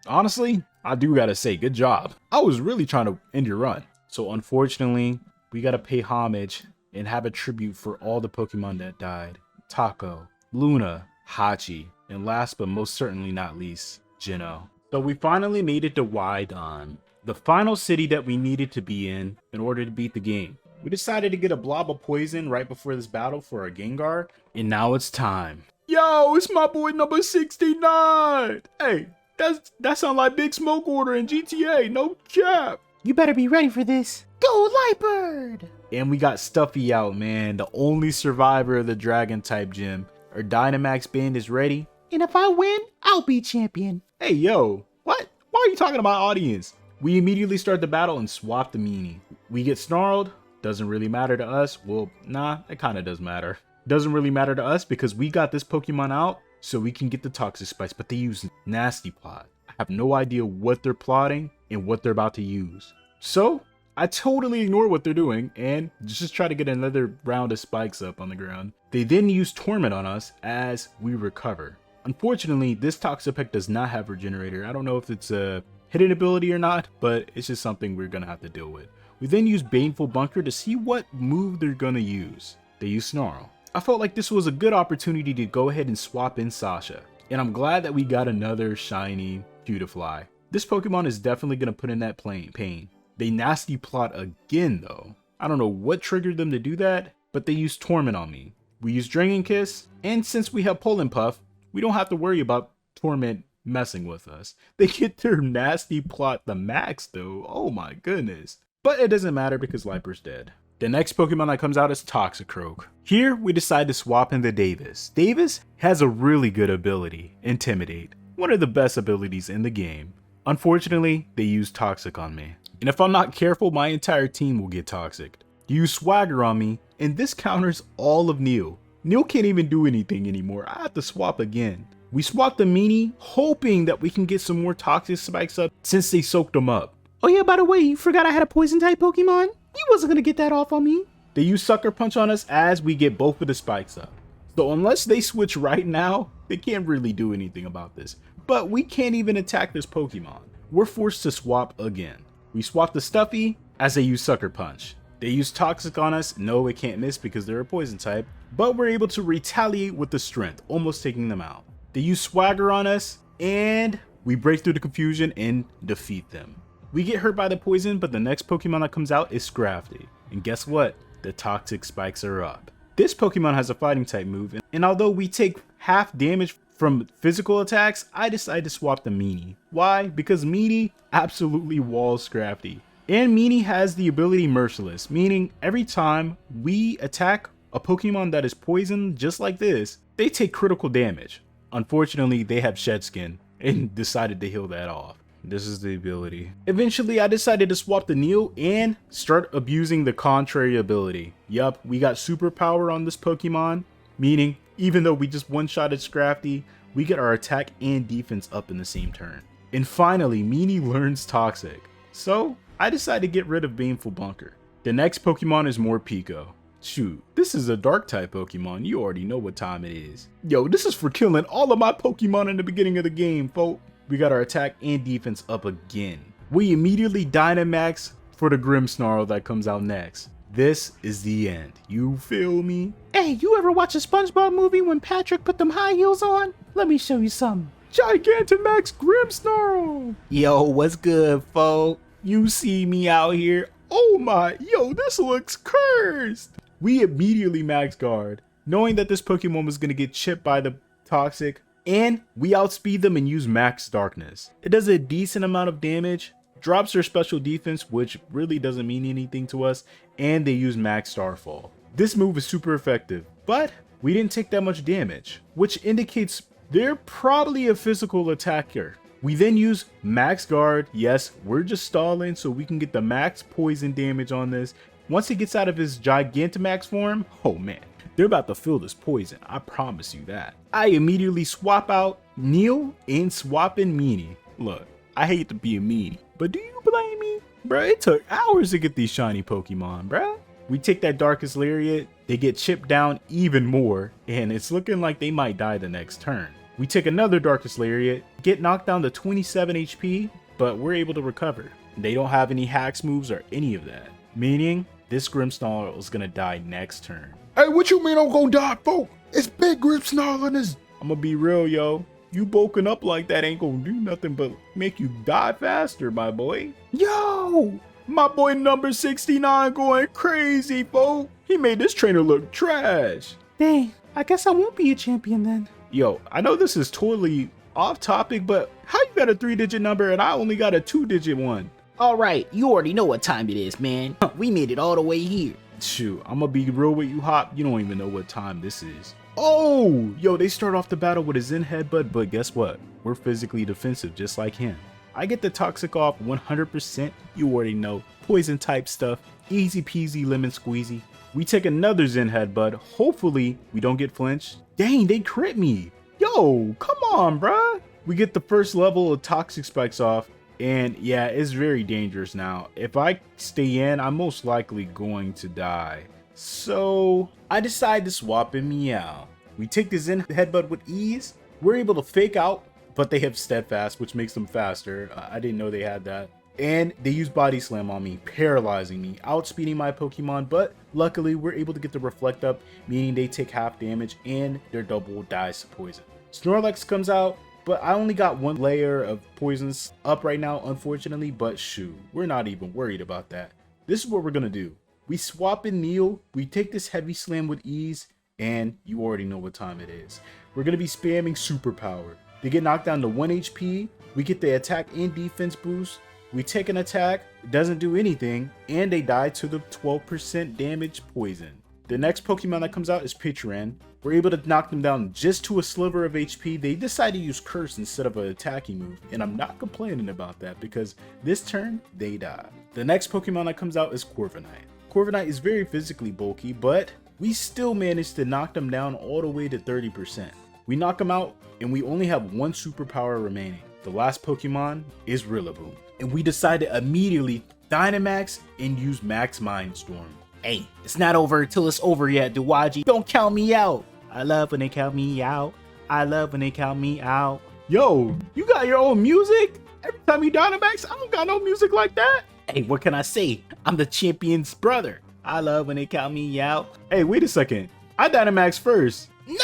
Honestly, I do gotta say, good job. I was really trying to end your run. So unfortunately, we gotta pay homage and have a tribute for all the Pokemon that died. Taco, Luna, Hachi, and last but most certainly not least, Geno. So we finally made it to Wydon, the final city that we needed to be in order to beat the game. We decided to get a blob of poison right before this battle for our Gengar, and now it's time. Yo, it's my boy number 69! Hey, that sound like Big Smoke Order in GTA, no cap! You better be ready for this. Go Lightbird! And we got Stuffy out, man, the only survivor of the Dragon type gym. Our Dynamax band is ready. And if I win, I'll be champion. Hey, yo, what? Why are you talking to my audience? We immediately start the battle and swap the meanie. We get snarled, doesn't really matter to us. Well, nah, it kind of does matter. Doesn't really matter to us because we got this Pokemon out so we can get the Toxic Spice, but they use Nasty Plot. I have no idea what they're plotting and what they're about to use. So I totally ignore what they're doing and just try to get another round of spikes up on the ground. They then use Torment on us as we recover. Unfortunately, this Toxapex does not have Regenerator. I don't know if it's a hidden ability or not, but it's just something we're gonna have to deal with. We then use Baneful Bunker to see what move they're gonna use. They use Snarl. I felt like this was a good opportunity to go ahead and swap in Sasha. And I'm glad that we got another shiny Cutiefly. This Pokemon is definitely going to put in that pain. They nasty plot again though. I don't know what triggered them to do that, but they used Torment on me. We used Dragon Kiss, and since we have Polen Puff, we don't have to worry about Torment messing with us. They get their nasty plot the max though, oh my goodness. But it doesn't matter because Liper's dead. The next Pokemon that comes out is Toxicroak. Here we decide to swap in the Davis. Davis has a really good ability, Intimidate, one of the best abilities in the game. Unfortunately, they use Toxic on me. And if I'm not careful, my entire team will get toxic. You use Swagger on me, and this counters all of Neil. Neil can't even do anything anymore. I have to swap again. We swapped the Meanie, hoping that we can get some more toxic spikes up since they soaked them up. Oh yeah, by the way, you forgot I had a poison type Pokemon? You wasn't gonna get that off on me. They use Sucker Punch on us as we get both of the spikes up. So unless they switch right now, they can't really do anything about this. But we can't even attack this Pokemon. We're forced to swap again. We swap the Stuffy as they use Sucker Punch. They use Toxic on us. No, it can't miss because they're a poison type. But we're able to retaliate with the Strength, almost taking them out. They use Swagger on us and we break through the confusion and defeat them. We get hurt by the poison, but the next Pokemon that comes out is Scrafty. And guess what? The Toxic Spikes are up. This Pokemon has a fighting type move, and although we take half damage from physical attacks, I decided to swap the Meanie. Why? Because Meanie absolutely walls Scrafty. And Meanie has the ability Merciless, meaning every time we attack a Pokemon that is poisoned just like this, they take critical damage. Unfortunately, they have Shed Skin and decided to heal that off. This is the ability. Eventually, I decided to swap the Neil and start abusing the contrary ability. Yup, we got superpower on this Pokemon, meaning even though we just one-shotted Scrafty, we get our attack and defense up in the same turn. And finally, Meanie learns Toxic. So, I decided to get rid of Baneful Bunker. The next Pokemon is Morpeko. Shoot, this is a dark type Pokemon. You already know what time it is. Yo, this is for killing all of my Pokemon in the beginning of the game, folks. We got our attack and defense up again. We immediately Dynamax for the Grimmsnarl that comes out next. This is the end. You feel me? Hey, you ever watch a SpongeBob movie when Patrick put them high heels on? Let me show you something. Gigantamax Grimmsnarl! Yo, what's good, fo? You see me out here? Oh my, yo, this looks cursed! We immediately max guard, knowing that this Pokemon was gonna get chipped by the Toxic, and we outspeed them and use Max Darkness. It does a decent amount of damage, drops their special defense, which really doesn't mean anything to us, and they use Max Starfall. This move is super effective, but we didn't take that much damage, which indicates they're probably a physical attacker. We then use Max Guard. Yes, we're just stalling so we can get the max poison damage on this. Once he gets out of his Gigantamax form, oh man, they're about to feel this poison, I promise you that. I immediately swap out Neil and swap in Meanie. Look, I hate to be a meanie, but do you blame me? Bruh, it took hours to get these shiny Pokemon, bruh. We take that Darkest Lariat, they get chipped down even more, and it's looking like they might die the next turn. We take another Darkest Lariat, get knocked down to 27 HP, but we're able to recover. They don't have any hacks moves or any of that, meaning this Grimmsnarl is gonna die next turn. Hey, what you mean I'm gonna die, folk? It's Big Grimmsnarl in this. I'm gonna be real, yo. You bulking up like that ain't gonna do nothing but make you die faster, my boy. Yo! My boy number 69 going crazy, folk. He made this trainer look trash. Dang, I guess I won't be a champion then. Yo, I know this is totally off topic, but how you got a 3-digit number and I only got a 2-digit one? Alright, you already know what time it is, man. We made it all the way here. Shoot, I'm gonna be real with you, Hop. You don't even know what time this is. Oh, yo, they start off the battle with a Zen Headbutt, but guess what? We're physically defensive just like him. I get the Toxic off 100%. You already know. Poison type stuff. Easy peasy lemon squeezy. We take another Zen Headbutt. Hopefully, we don't get flinched. Dang, they crit me. Yo, come on, bruh. We get the first level of Toxic Spikes off. And yeah, it's very dangerous now. If I stay in, I'm most likely going to die. So I decide to swap in Meow. We take the Zen Headbutt with ease. We're able to fake out, but they have Steadfast, which makes them faster. I didn't know they had that. And they use Body Slam on me, paralyzing me, outspeeding my Pokemon, but luckily we're able to get the Reflect up, meaning they take half damage and their double dies to poison. Snorlax comes out, but I only got one layer of poisons up right now, unfortunately, but shoot, we're not even worried about that. This is what we're gonna do. We swap in Neil, we take this heavy slam with ease, and you already know what time it is. We're gonna be spamming superpower. They get knocked down to 1 HP, we get the attack and defense boost, we take an attack, it doesn't do anything, and they die to the 12% damage poison. The next Pokemon that comes out is Pitran. We're able to knock them down just to a sliver of HP. They decide to use Curse instead of an attacking move, and I'm not complaining about that because this turn, they die. The next Pokemon that comes out is Corviknight. Corviknight is very physically bulky, but we still managed to knock them down all the way to 30%. We knock them out, and we only have one superpower remaining. The last Pokemon is Rillaboom, and we decide to immediately Dynamax and use Max Mindstorm. Hey, it's not over until it's over yet, Duwaji. Don't count me out. I love when they count me out. I love when they count me out. Yo, you got your own music? Every time you Dynamax, I don't got no music like that. Hey, what can I say? I'm the champion's brother. I love when they count me out. Hey, wait a second. I Dynamax first. No!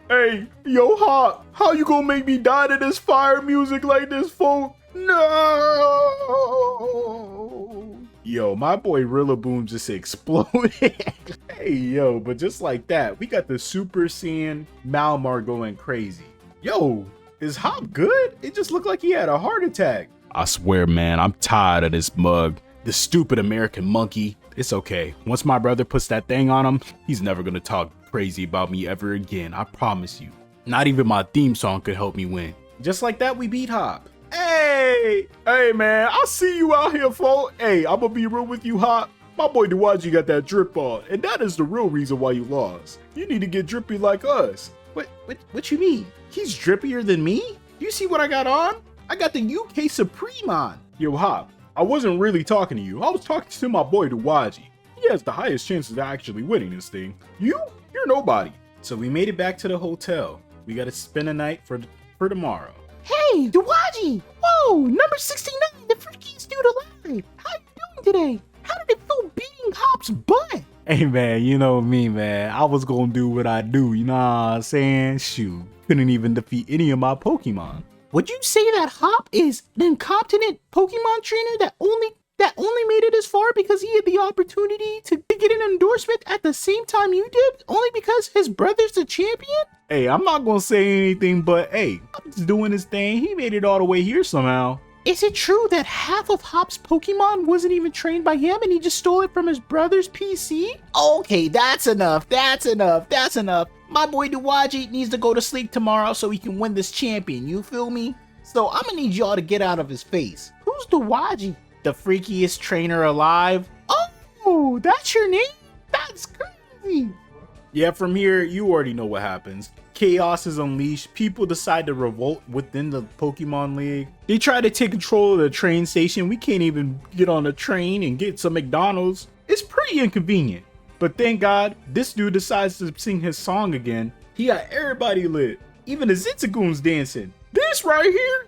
Hey, yo, Hop, how you gonna make me die to this fire music like this, folk? No! Yo, my boy Rillaboom just exploded. Hey, yo, but just like that, we got the Super Saiyan Malmar going crazy. Yo, is Hop good? It just looked like he had a heart attack. I swear, man, I'm tired of this mug. This stupid American monkey. It's okay. Once my brother puts that thing on him, he's never gonna talk crazy about me ever again. I promise you. Not even my theme song could help me win. Just like that, we beat Hop. Hey, man, I see you out here, folk. Hey, I'm gonna be real with you, Hop. My boy Duwaji got that drip on, and that is the real reason why you lost. You need to get drippy like us. What you mean? He's drippier than me? You see what I got on? I got the UK Supreme on. Yo, Hop, I wasn't really talking to you. I was talking to my boy Duwaji. He has the highest chances of actually winning this thing. You're nobody. So we made it back to the hotel. We gotta spend a night for tomorrow. Hey, Duwaji! Whoa, number 69, the freakiest dude alive! How you doing today? How did it feel beating Hop's butt? Hey man, you know me, man. I was gonna do what I do, you know what I'm saying? Shoot, couldn't even defeat any of my Pokemon. Would you say that Hop is an incompetent Pokemon trainer that only made it as far because he had the opportunity to get an endorsement at the same time you did? Only because his brother's the champion? Hey, I'm not gonna say anything, but hey, Hop's doing his thing. He made it all the way here somehow. Is it true that half of Hop's Pokemon wasn't even trained by him and he just stole it from his brother's PC? Okay, that's enough. That's enough. My boy Duwaji needs to go to sleep tomorrow so he can win this champion. You feel me? So I'm gonna need y'all to get out of his face. Who's Duwaji? The freakiest trainer alive. Oh, that's your name? That's crazy. Yeah, from here, you already know what happens. Chaos is unleashed. People decide to revolt within the Pokemon League. They try to take control of the train station. We can't even get on a train and get some McDonald's. It's pretty inconvenient. But thank God, this dude decides to sing his song again. He got everybody lit. Even the Zitzagoons dancing. This right here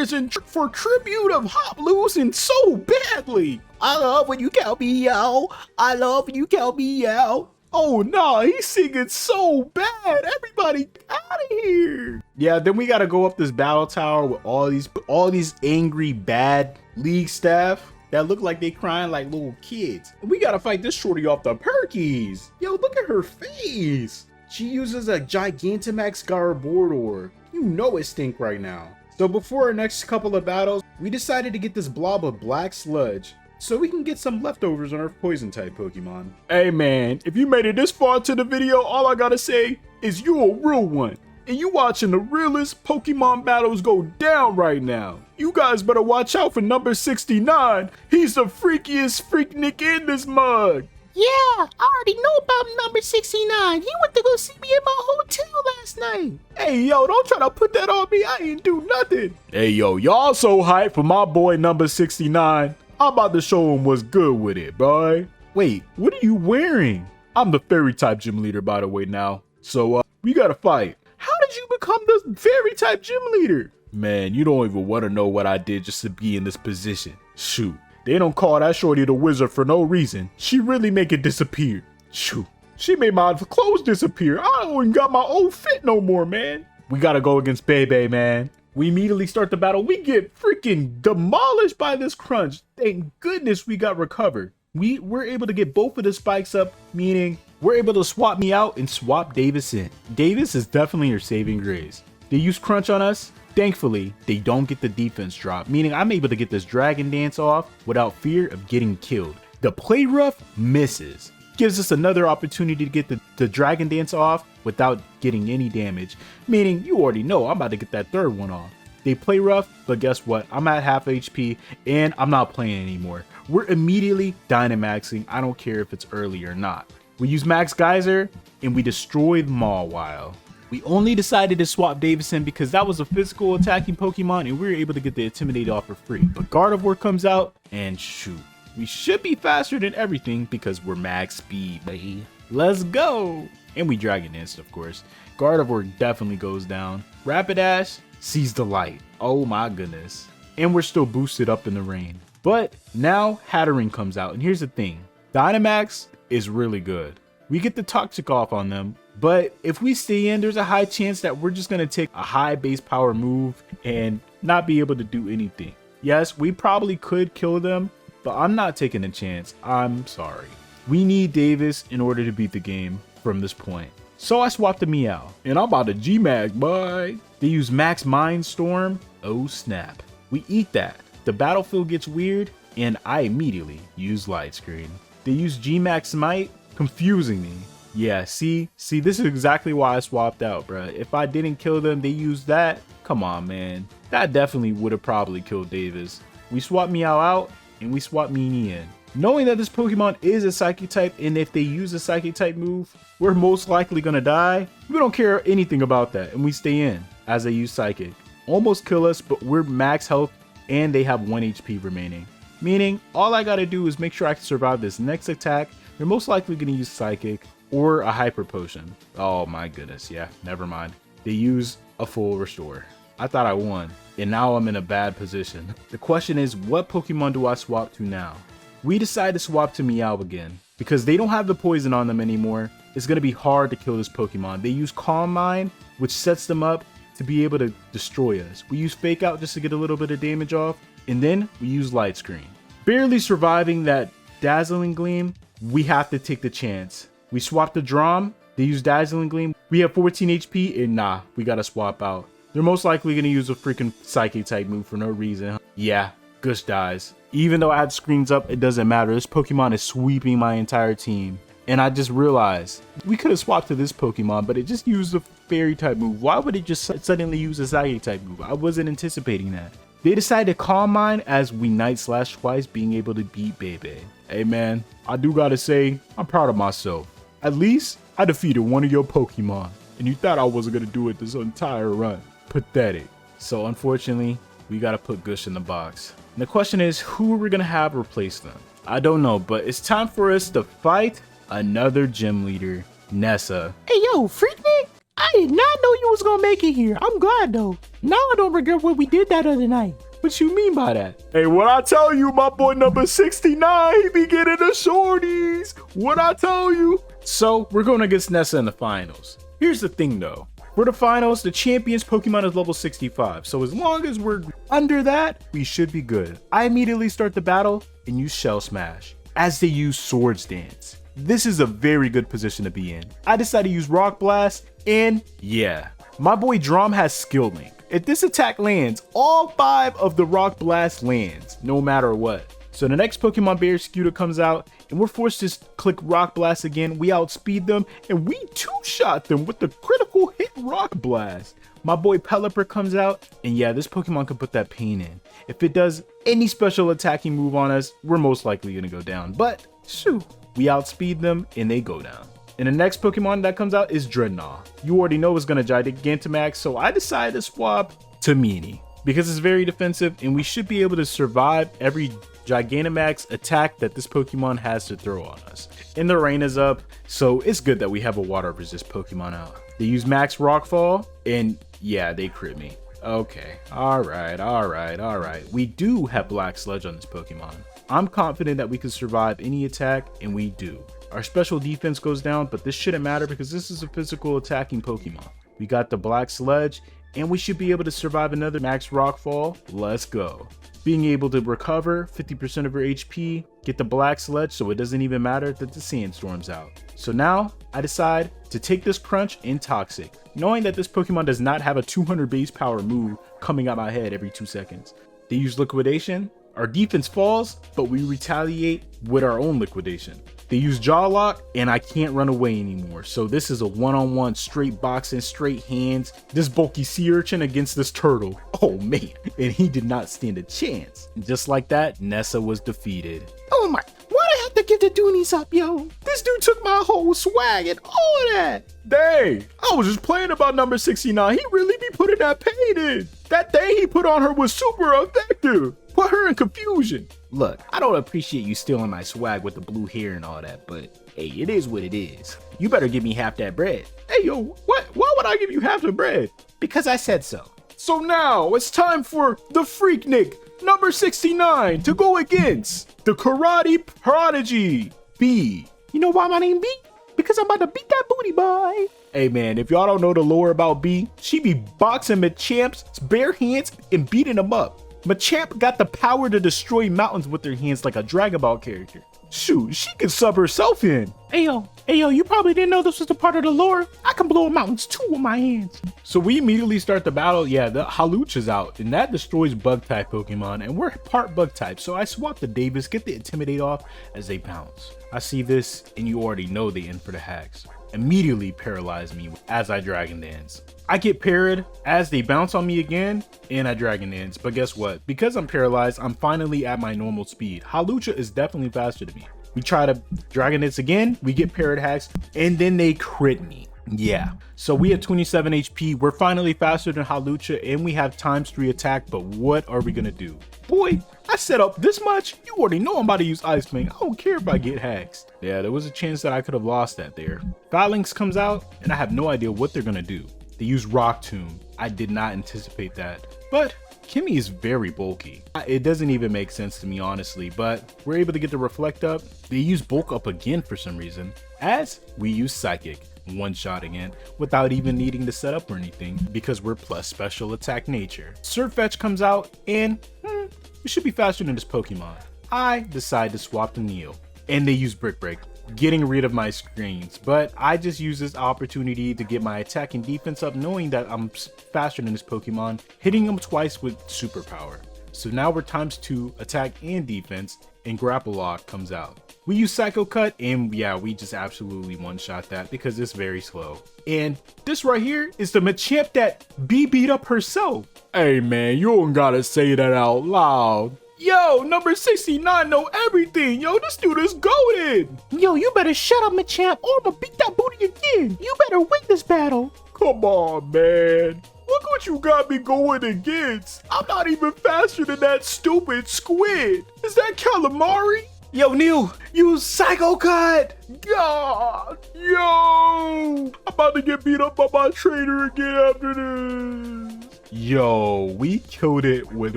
is for tribute of Hop losing so badly. I love when you count me out. I love when you count me out. Oh no, he's singing so bad. Everybody out of here. Yeah, then we gotta go up this battle tower with all these angry bad league staff that look like they crying like little kids. We gotta fight this shorty off the Perkies. Yo, look at her face. She uses a Gigantamax Garbodor. You know it stink right now. So before our next couple of battles, we decided to get this blob of black sludge so we can get some leftovers on our poison type Pokemon. Hey man, if you made it this far to the video, all I gotta say is you a real one. And you watching the realest Pokemon battles go down right now. You guys better watch out for number 69. He's the freakiest freaknik in this mug. Yeah, I already know about number 69. He went to go see me at my hotel last night. Hey, yo, don't try to put that on me. I ain't do nothing. Hey, yo, y'all so hyped for my boy number 69. I'm about to show him what's good with it, boy. Wait, what are you wearing? I'm the fairy type gym leader, by the way, now. So, we gotta fight. How did you become the fairy type gym leader? Man, you don't even want to know what I did just to be in this position. Shoot. They don't call that shorty the wizard for no reason. She really make it disappear. Shoot. She made my clothes disappear. I don't even got my old fit no more, man. We gotta go against Bebe, man. We immediately start the battle. We get freaking demolished by this crunch. Thank goodness we got recovered. We're able to get both of the spikes up, meaning we're able to swap me out and swap Davis in. Davis is definitely your saving grace. They use crunch on us. Thankfully, they don't get the defense drop, meaning I'm able to get this dragon dance off without fear of getting killed. The play rough misses. Gives us another opportunity to get the dragon dance off without getting any damage, meaning you already know I'm about to get that third one off. They play rough, but guess what? I'm at half HP and I'm not playing anymore. We're immediately Dynamaxing. I don't care if it's early or not. We use Max Geyser and we destroy the Mawile. We only decided to swap Davison because that was a physical attacking Pokemon and we were able to get the Intimidate off for free. But Gardevoir comes out and shoot. We should be faster than everything because we're max speed, baby. Let's go! And we Dragon Danced, of course. Gardevoir definitely goes down. Rapidash sees the light. Oh my goodness. And we're still boosted up in the rain. But now Hatterene comes out. And here's the thing. Dynamax is really good. We get the Toxic off on them. But if we stay in, there's a high chance that we're just going to take a high base power move and not be able to do anything. Yes, we probably could kill them, but I'm not taking a chance. I'm sorry. We need Davis in order to beat the game from this point. So I swapped the Meow. And I'm about to G-Mag, boy. They use Max Mind Storm. Oh snap. We eat that. The battlefield gets weird, and I immediately use Light Screen. They use G-Max Might, confusing me. Yeah, see, this is exactly why I swapped out, bruh. If I didn't kill them, they used that. Come on, man. That definitely would have probably killed Davis. We swapped Meow out, and we swap Meanie in. Knowing that this Pokemon is a Psychic type, and if they use a Psychic type move, we're most likely gonna die. We don't care anything about that, and we stay in as they use Psychic. Almost kill us, but we're max health, and they have 1 HP remaining. Meaning, all I gotta do is make sure I can survive this next attack. They're most likely gonna use Psychic or a Hyper Potion. Oh my goodness, yeah, never mind. They use a full restore. I thought I won, and now I'm in a bad position. The question is, what Pokemon do I swap to now? We decide to swap to Meow again. Because they don't have the poison on them anymore, it's going to be hard to kill this Pokemon. They use Calm Mind, which sets them up to be able to destroy us. We use Fake Out just to get a little bit of damage off, and then we use Light Screen. Barely surviving that Dazzling Gleam, we have to take the chance. We swap the Drom, they use Dazzling Gleam, we have 14 HP, and nah, we gotta swap out. They're most likely gonna use a freaking Psychic type move for no reason. Yeah, Gush dies. Even though I had screens up, it doesn't matter. This Pokemon is sweeping my entire team. And I just realized, we could have swapped to this Pokemon, but it just used a Fairy type move. Why would it just suddenly use a Psychic type move? I wasn't anticipating that. They decided to Calm Mind as we Night Slash twice, being able to beat Bebe. Hey man, I do gotta say, I'm proud of myself. At least, I defeated one of your Pokemon. And you thought I wasn't gonna do it this entire run. Pathetic. So unfortunately, we gotta put Gush in the box. And the question is, who are we gonna have replace them? I don't know, but it's time for us to fight another gym leader, Nessa. Hey yo, Freaknik! I did not know you was gonna make it here. I'm glad though. Now I don't regret what we did that other night. What you mean by that? Hey, what I tell you, my boy number 69, he be getting the shorties. What I tell you? So, we're going against Nessa in the finals. Here's the thing though. For the finals, the champion's Pokemon is level 65. So as long as we're under that, we should be good. I immediately start the battle and use Shell Smash as they use Swords Dance. This is a very good position to be in. I decided to use Rock Blast, and yeah, my boy Drom has Skill Link. If this attack lands, all 5 of the Rock Blast lands, no matter what. So the next Pokemon Bear Scooter comes out, and we're forced to click Rock Blast again. We outspeed them, and we two-shot them with the critical hit Rock Blast. My boy Pelipper comes out, and yeah, this Pokemon can put that pain in. If it does any special attacking move on us, we're most likely gonna go down. But, shoot, we outspeed them, and they go down. And the next Pokemon that comes out is Dreadnought. You already know it's gonna Gigantamax, so I decided to swap to Meanie. Because it's very defensive, and we should be able to survive every Gigantamax attack that this Pokemon has to throw on us. And the rain is up, so it's good that we have a water resist Pokemon out. They use Max Rockfall, and yeah, they crit me. Okay, alright. We do have Black Sludge on this Pokemon. I'm confident that we can survive any attack, and we do. Our special defense goes down, but this shouldn't matter because this is a physical attacking Pokemon. We got the Black Sludge, and we should be able to survive another Max Rockfall. Let's go. Being able to recover 50% of her HP, get the Black Sludge so it doesn't even matter that the Sandstorm's out. So now I decide to take this Crunch in Toxic, knowing that this Pokemon does not have a 200 base power move coming out my head every 2 seconds. They use Liquidation. Our defense falls, but we retaliate with our own Liquidation. They use Jaw Lock, and I can't run away anymore. So this is a one-on-one straight boxing, straight hands. This bulky sea urchin against this turtle. Oh man, and he did not stand a chance. And just like that, Nessa was defeated. Oh my, why'd I have to give the Doonies up, yo? This dude took my whole swag and all of that. Dang, I was just playing about number 69. He really be putting that pain in. That thing he put on her was super effective. Put her in confusion. Look, I don't appreciate you stealing my swag with the blue hair and all that, but hey, it is what it is. You better give me half that bread. Hey yo, what? Why would I give you half the bread? Because I said so. So now it's time for the Freaknik, number 69, to go against the Karate Prodigy, B. You know why my name B? Because I'm about to beat that booty boy. Hey man, if y'all don't know the lore about B, she be boxing Machamp's bare hands and beating them up. Machamp got the power to destroy mountains with her hands like a Dragon Ball character. Shoot, she can sub herself in. Ayo, you probably didn't know this was a part of the lore. I can blow mountains too with my hands. So we immediately start the battle. Yeah, the Hawlucha is out, and that destroys Bug-type Pokemon, and we're part Bug-type, so I swap the Davis, get the Intimidate off as they bounce. I see this, and you already know they in for the hacks. Immediately paralyze me as I Dragon Dance. I get parried as they bounce on me again, and I Dragon Dance. But guess what? Because I'm paralyzed, I'm finally at my normal speed. Hawlucha is definitely faster than me. We try to Dragon Dance again, we get parried hacks, and then they crit me. Yeah, so we have 27 HP. We're finally faster than Hawlucha, and we have ×3 attack, but what are we gonna do? Boy, I set up this much. You already know I'm about to use Ice Fang. I don't care if I get hacks. Yeah, there was a chance that I could have lost that there. Phalanx comes out, and I have no idea what they're gonna do. They use Rock Tomb. I did not anticipate that. But Kimmy is very bulky. It doesn't even make sense to me, honestly, but we're able to get the Reflect up. They use Bulk up again for some reason, as we use Psychic, one-shotting it without even needing to set up or anything because we're plus special attack nature. Surfetch comes out, and we should be faster than this Pokemon. I decide to swap to Neo, and they use Brick Break, getting rid of my screens, but I just use this opportunity to get my attack and defense up, knowing that I'm faster than this Pokemon, hitting him twice with superpower. So now we're ×2 attack and defense, and Grapple Lock comes out. We use Psycho Cut, and yeah, we just absolutely one-shot that because it's very slow. And this right here is the Machamp that B beat up herself. Hey man, you don't gotta say that out loud. Yo, number 69 know everything. Yo, this dude is goated. Yo, you better shut up, Machamp, or I'ma beat that booty again. You better win this battle. Come on, man. Look what you got me going against. I'm not even faster than that stupid squid. Is that Calamari? Yo, Neil, use Psycho Cut. God, yo. I'm about to get beat up by my trainer again after this. Yo, we killed it with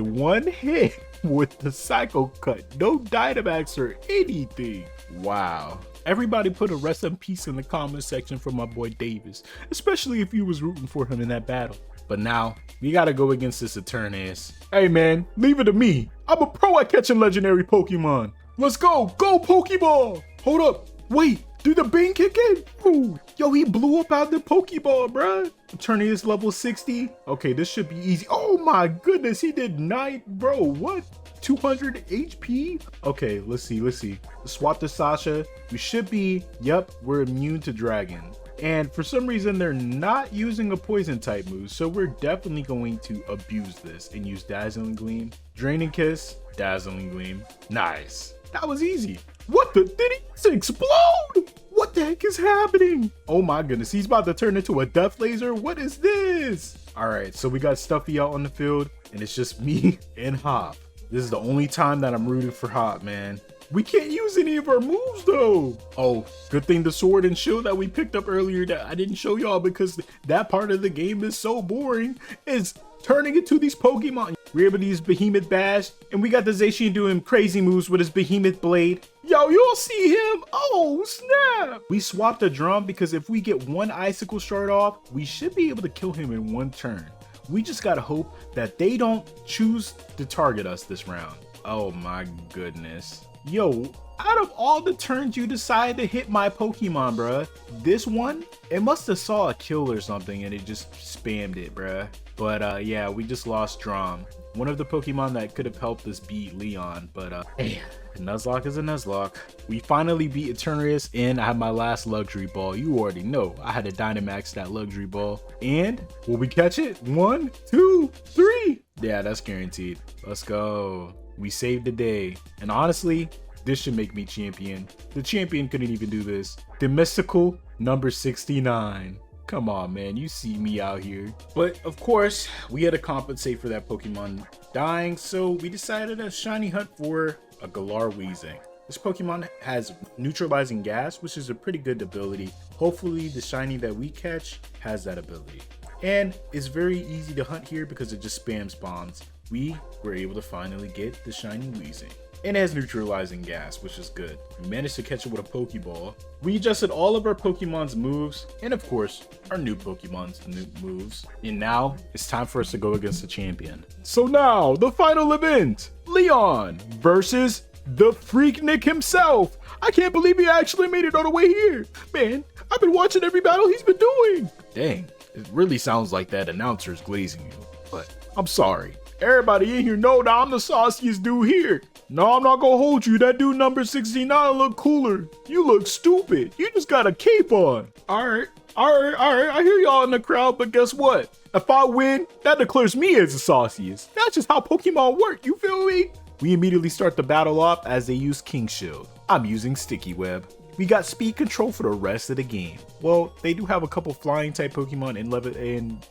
one hit. With the Psycho Cut, no Dynamax or anything. Wow. Everybody put a rest in peace in the comment section for my boy Davis, especially if you was rooting for him in that battle. But now, we gotta go against this Eternatus. Hey man, leave it to me. I'm a pro at catching legendary Pokemon. Let's go, go Pokeball. Hold up, wait, did the Bane kick in? Ooh, yo, he blew up out the Pokeball, bruh. Eternatus level 60. Okay, this should be easy. Oh my goodness, he did 9, bro, what? 200 HP? Okay, let's see. Swap to Sasha. We should be, yep, we're immune to Dragon. And for some reason, they're not using a poison type move, so we're definitely going to abuse this and use Dazzling Gleam. Draining Kiss, Dazzling Gleam. Nice. That was easy. What the, did he explode? What the heck is happening? Oh my goodness, he's about to turn into a Death Laser. What is this? All right, so we got Stuffy out on the field, and it's just me and Hop. This is the only time that I'm rooting for Hop, man. We can't use any of our moves though. Oh, good thing the sword and shield that we picked up earlier that I didn't show y'all because that part of the game is so boring is turning into these Pokemon. We're able to use Behemoth Bash, and we got the Zacian doing crazy moves with his Behemoth Blade. Yo, you'll see him. Oh, snap. We swapped a drum because if we get one Icicle Shard off, we should be able to kill him in one turn. We just gotta hope that they don't choose to target us this round. Oh my goodness. Yo, out of all the turns you decide to hit my Pokemon, bruh, this one, it must have saw a kill or something and it just spammed it, bruh. But yeah, we just lost Drom. One of the Pokemon that could have helped us beat Leon, but a Nuzlocke is a Nuzlocke. We finally beat Eternius, and I had my last luxury ball. You already know I had to Dynamax that luxury ball. And will we catch it? 1, 2, 3. Yeah, that's guaranteed. Let's go. We saved the day. And honestly, this should make me champion. The champion couldn't even do this. The mystical number 69. Come on, man, you see me out here. But of course, we had to compensate for that Pokemon dying, so we decided to shiny hunt for a Galar Weezing. This Pokemon has neutralizing gas, which is a pretty good ability. Hopefully the shiny that we catch has that ability. And it's very easy to hunt here because it just spams bombs. We were able to finally get the shiny Weezing. And it has neutralizing gas, which is good. We managed to catch it with a Pokeball. We adjusted all of our Pokemon's moves, and of course, our new Pokemon's new moves. And now, it's time for us to go against the champion. So now, the final event! Leon versus the Freaknik himself! I can't believe he actually made it all the way here! Man, I've been watching every battle he's been doing! Dang, it really sounds like that announcer's glazing you. But, I'm sorry. Everybody in here know that I'm the sauciest dude here. No, I'm not gonna hold you. That dude number 69 look cooler. You look stupid. You just got a cape on. Alright. I hear y'all in the crowd, but guess what? If I win, that declares me as the sauciest. That's just how Pokemon work, you feel me? We immediately start the battle off as they use King Shield. I'm using Sticky Web. We got speed control for the rest of the game. Well, they do have a couple flying type Pokemon and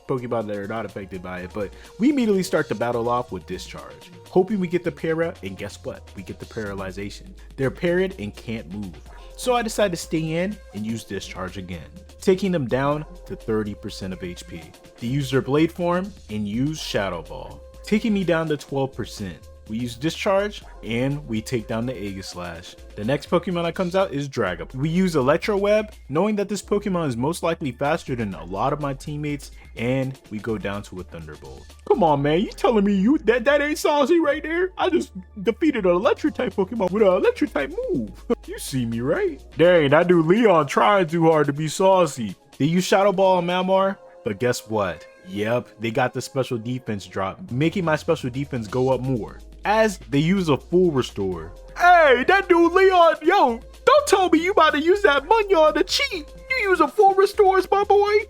Pokemon that are not affected by it, but we immediately start the battle off with Discharge, hoping we get the para, and guess what? We get the paralyzation. They're parried and can't move. So I decided to stay in and use Discharge again, taking them down to 30% of HP. They use their Blade form and use Shadow Ball, taking me down to 12%. We use Discharge, and we take down the Aegislash. The next Pokemon that comes out is Dragapult. We use Electro Web, knowing that this Pokemon is most likely faster than a lot of my teammates, and we go down to a Thunderbolt. Come on, man, you telling me that ain't saucy right there? I just defeated an Electric type Pokemon with an Electric type move. You see me, right? Dang, that dude Leon trying too hard to be saucy. They use Shadow Ball on Malmar, but guess what? Yep, they got the special defense drop, making my special defense go up more, as they use a full restore. Hey, that dude Leon, yo, don't tell me you about to use that Munyon to cheat. You use a full restores, my boy.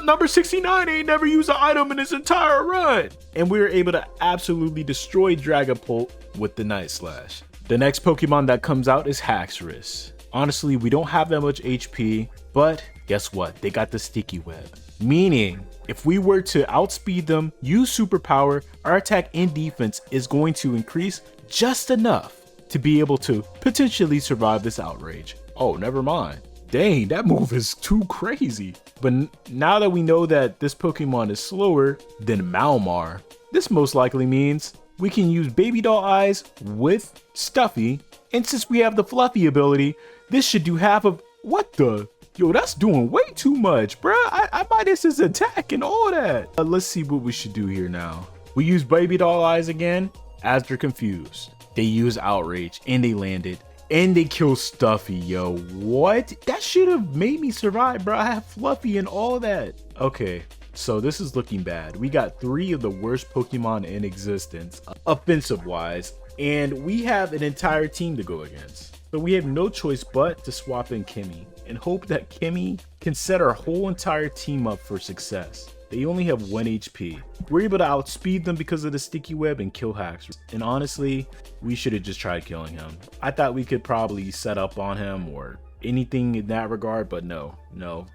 Number 69 ain't never used an item in his entire run. And we were able to absolutely destroy Dragapult with the Night Slash. The next Pokemon that comes out is Haxorus. Honestly, we don't have that much HP, but guess what? They got the Sticky Web. Meaning, if we were to outspeed them, use superpower, our attack and defense is going to increase just enough to be able to potentially survive this outrage. Oh, never mind. Dang, that move is too crazy. But now that we know that this Pokemon is slower than Malmar, this most likely means we can use Baby Doll Eyes with Stuffy, and since we have the Fluffy ability, this should do half of what the? Yo, that's doing way too much, bruh. I minus his attack and all that. Let's see what we should do here now. We use Baby Doll Eyes again as they're confused. They use Outrage and they landed and they kill Stuffy, yo. What? That should have made me survive, bro. I have Fluffy and all that. Okay, so this is looking bad. We got 3 of the worst Pokemon in existence, offensive-wise, and we have an entire team to go against. So we have no choice but to swap in Kimmy and hope that Kimmy can set our whole entire team up for success. They only have 1 HP. We're able to outspeed them because of the Sticky Web and kill Haxorus. And honestly, we should have just tried killing him. I thought we could probably set up on him or anything in that regard, but no,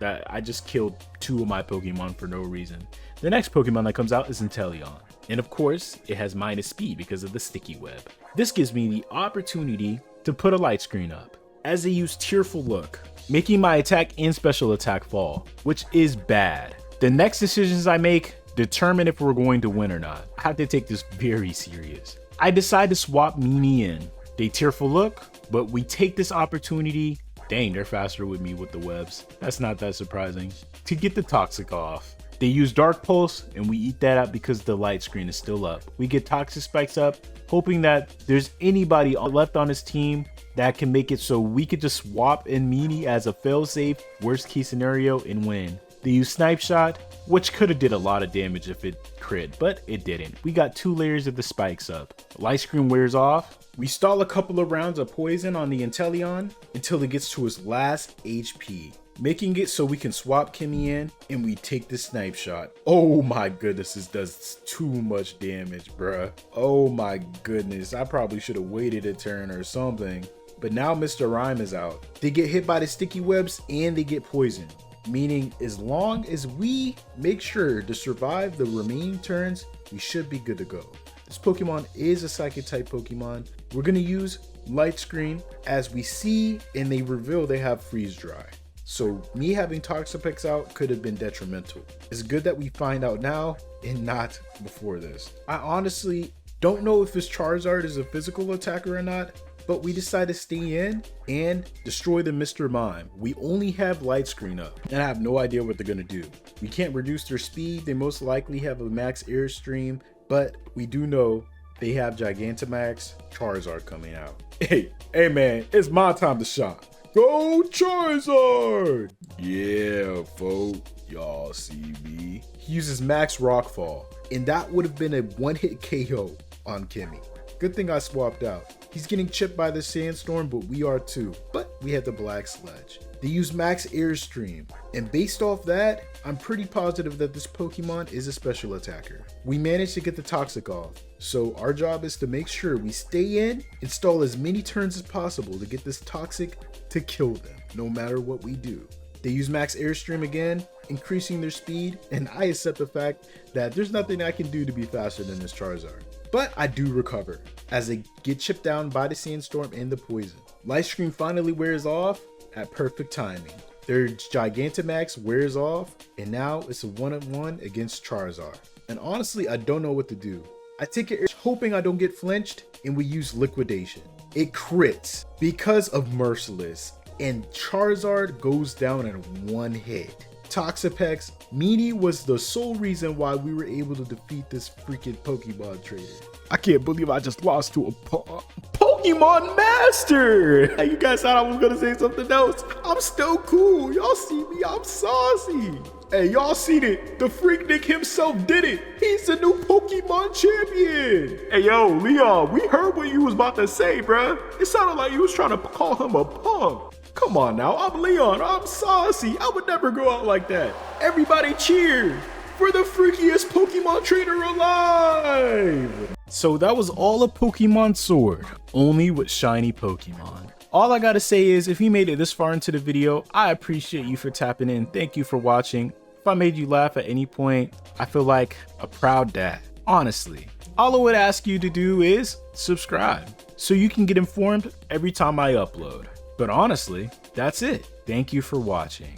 that I just killed 2 of my Pokemon for no reason. The next Pokemon that comes out is Inteleon. And of course, it has minus speed because of the Sticky Web. This gives me the opportunity to put a light screen up, as they use Tearful Look, making my attack and special attack fall, which is bad. The next decisions I make determine if we're going to win or not. I have to take this very serious. I decide to swap Meanie in. They Tearful Look, but we take this opportunity, dang, they're faster with me with the webs, that's not that surprising, to get the Toxic off. They use Dark Pulse, and we eat that up because the light screen is still up. We get Toxic Spikes up, hoping that there's anybody left on his team that can make it so we could just swap in Meanie as a failsafe, worst case scenario, and win. They use Snipe Shot, which could have did a lot of damage if it crit, but it didn't. We got 2 layers of the spikes up. Light screen wears off. We stall a couple of rounds of poison on the Inteleon until it gets to its last HP, making it so we can swap Kimmy in and we take the Snipe Shot. Oh my goodness, this does too much damage, bruh. Oh my goodness, I probably should have waited a turn or something. But now Mr. Rhyme is out. They get hit by the sticky webs and they get poisoned. Meaning as long as we make sure to survive the remaining turns, we should be good to go. This Pokemon is a Psychic type Pokemon. We're gonna use Light Screen. As we see and they reveal they have Freeze Dry. So me having Toxapex out could have been detrimental. It's good that we find out now and not before this. I honestly don't know if this Charizard is a physical attacker or not, but we decide to stay in and destroy the Mr. Mime. We only have Light Screen up, and I have no idea what they're gonna do. We can't reduce their speed. They most likely have a max Airstream, but we do know they have Gigantamax Charizard coming out. Hey man, it's my time to shine. Go Charizard! Yeah, folks, y'all see me. He uses Max Rockfall, and that would have been a one-hit KO on Kimmy. Good thing I swapped out. He's getting chipped by the Sandstorm, but we are too. But we had the Black Sledge. They use Max Airstream, and based off that, I'm pretty positive that this Pokemon is a special attacker. We managed to get the Toxic off, so our job is to make sure we stay in, install as many turns as possible to get this Toxic to kill them, no matter what we do. They use Max Airstream again, increasing their speed, and I accept the fact that there's nothing I can do to be faster than this Charizard. But I do recover, as they get chipped down by the Sandstorm and the poison. Light Screen finally wears off at perfect timing. Their Gigantamax wears off, and now it's a 1-on-1 against Charizard. And honestly, I don't know what to do. I take it hoping I don't get flinched, and we use Liquidation. It crits because of Merciless, and Charizard goes down in one hit. Toxapex, Meanie was the sole reason why we were able to defeat this freaking Pokemon trainer. I can't believe I just lost to a Pokemon Master! You guys thought I was gonna say something else? I'm still cool. Y'all see me, I'm saucy. Hey, y'all seen it. The Freaknik himself did it. He's the new Pokemon champion. Hey, yo, Leon, we heard what you was about to say, bruh. It sounded like you was trying to call him a punk. Come on now, I'm Leon, I'm saucy. I would never go out like that. Everybody cheer for the freakiest Pokemon trainer alive. So that was all of Pokemon Sword, only with shiny Pokemon. All I gotta say is, if you made it this far into the video, I appreciate you for tapping in. Thank you for watching. If I made you laugh at any point, I feel like a proud dad. Honestly, all I would ask you to do is subscribe so you can get informed every time I upload. But honestly, that's it. Thank you for watching.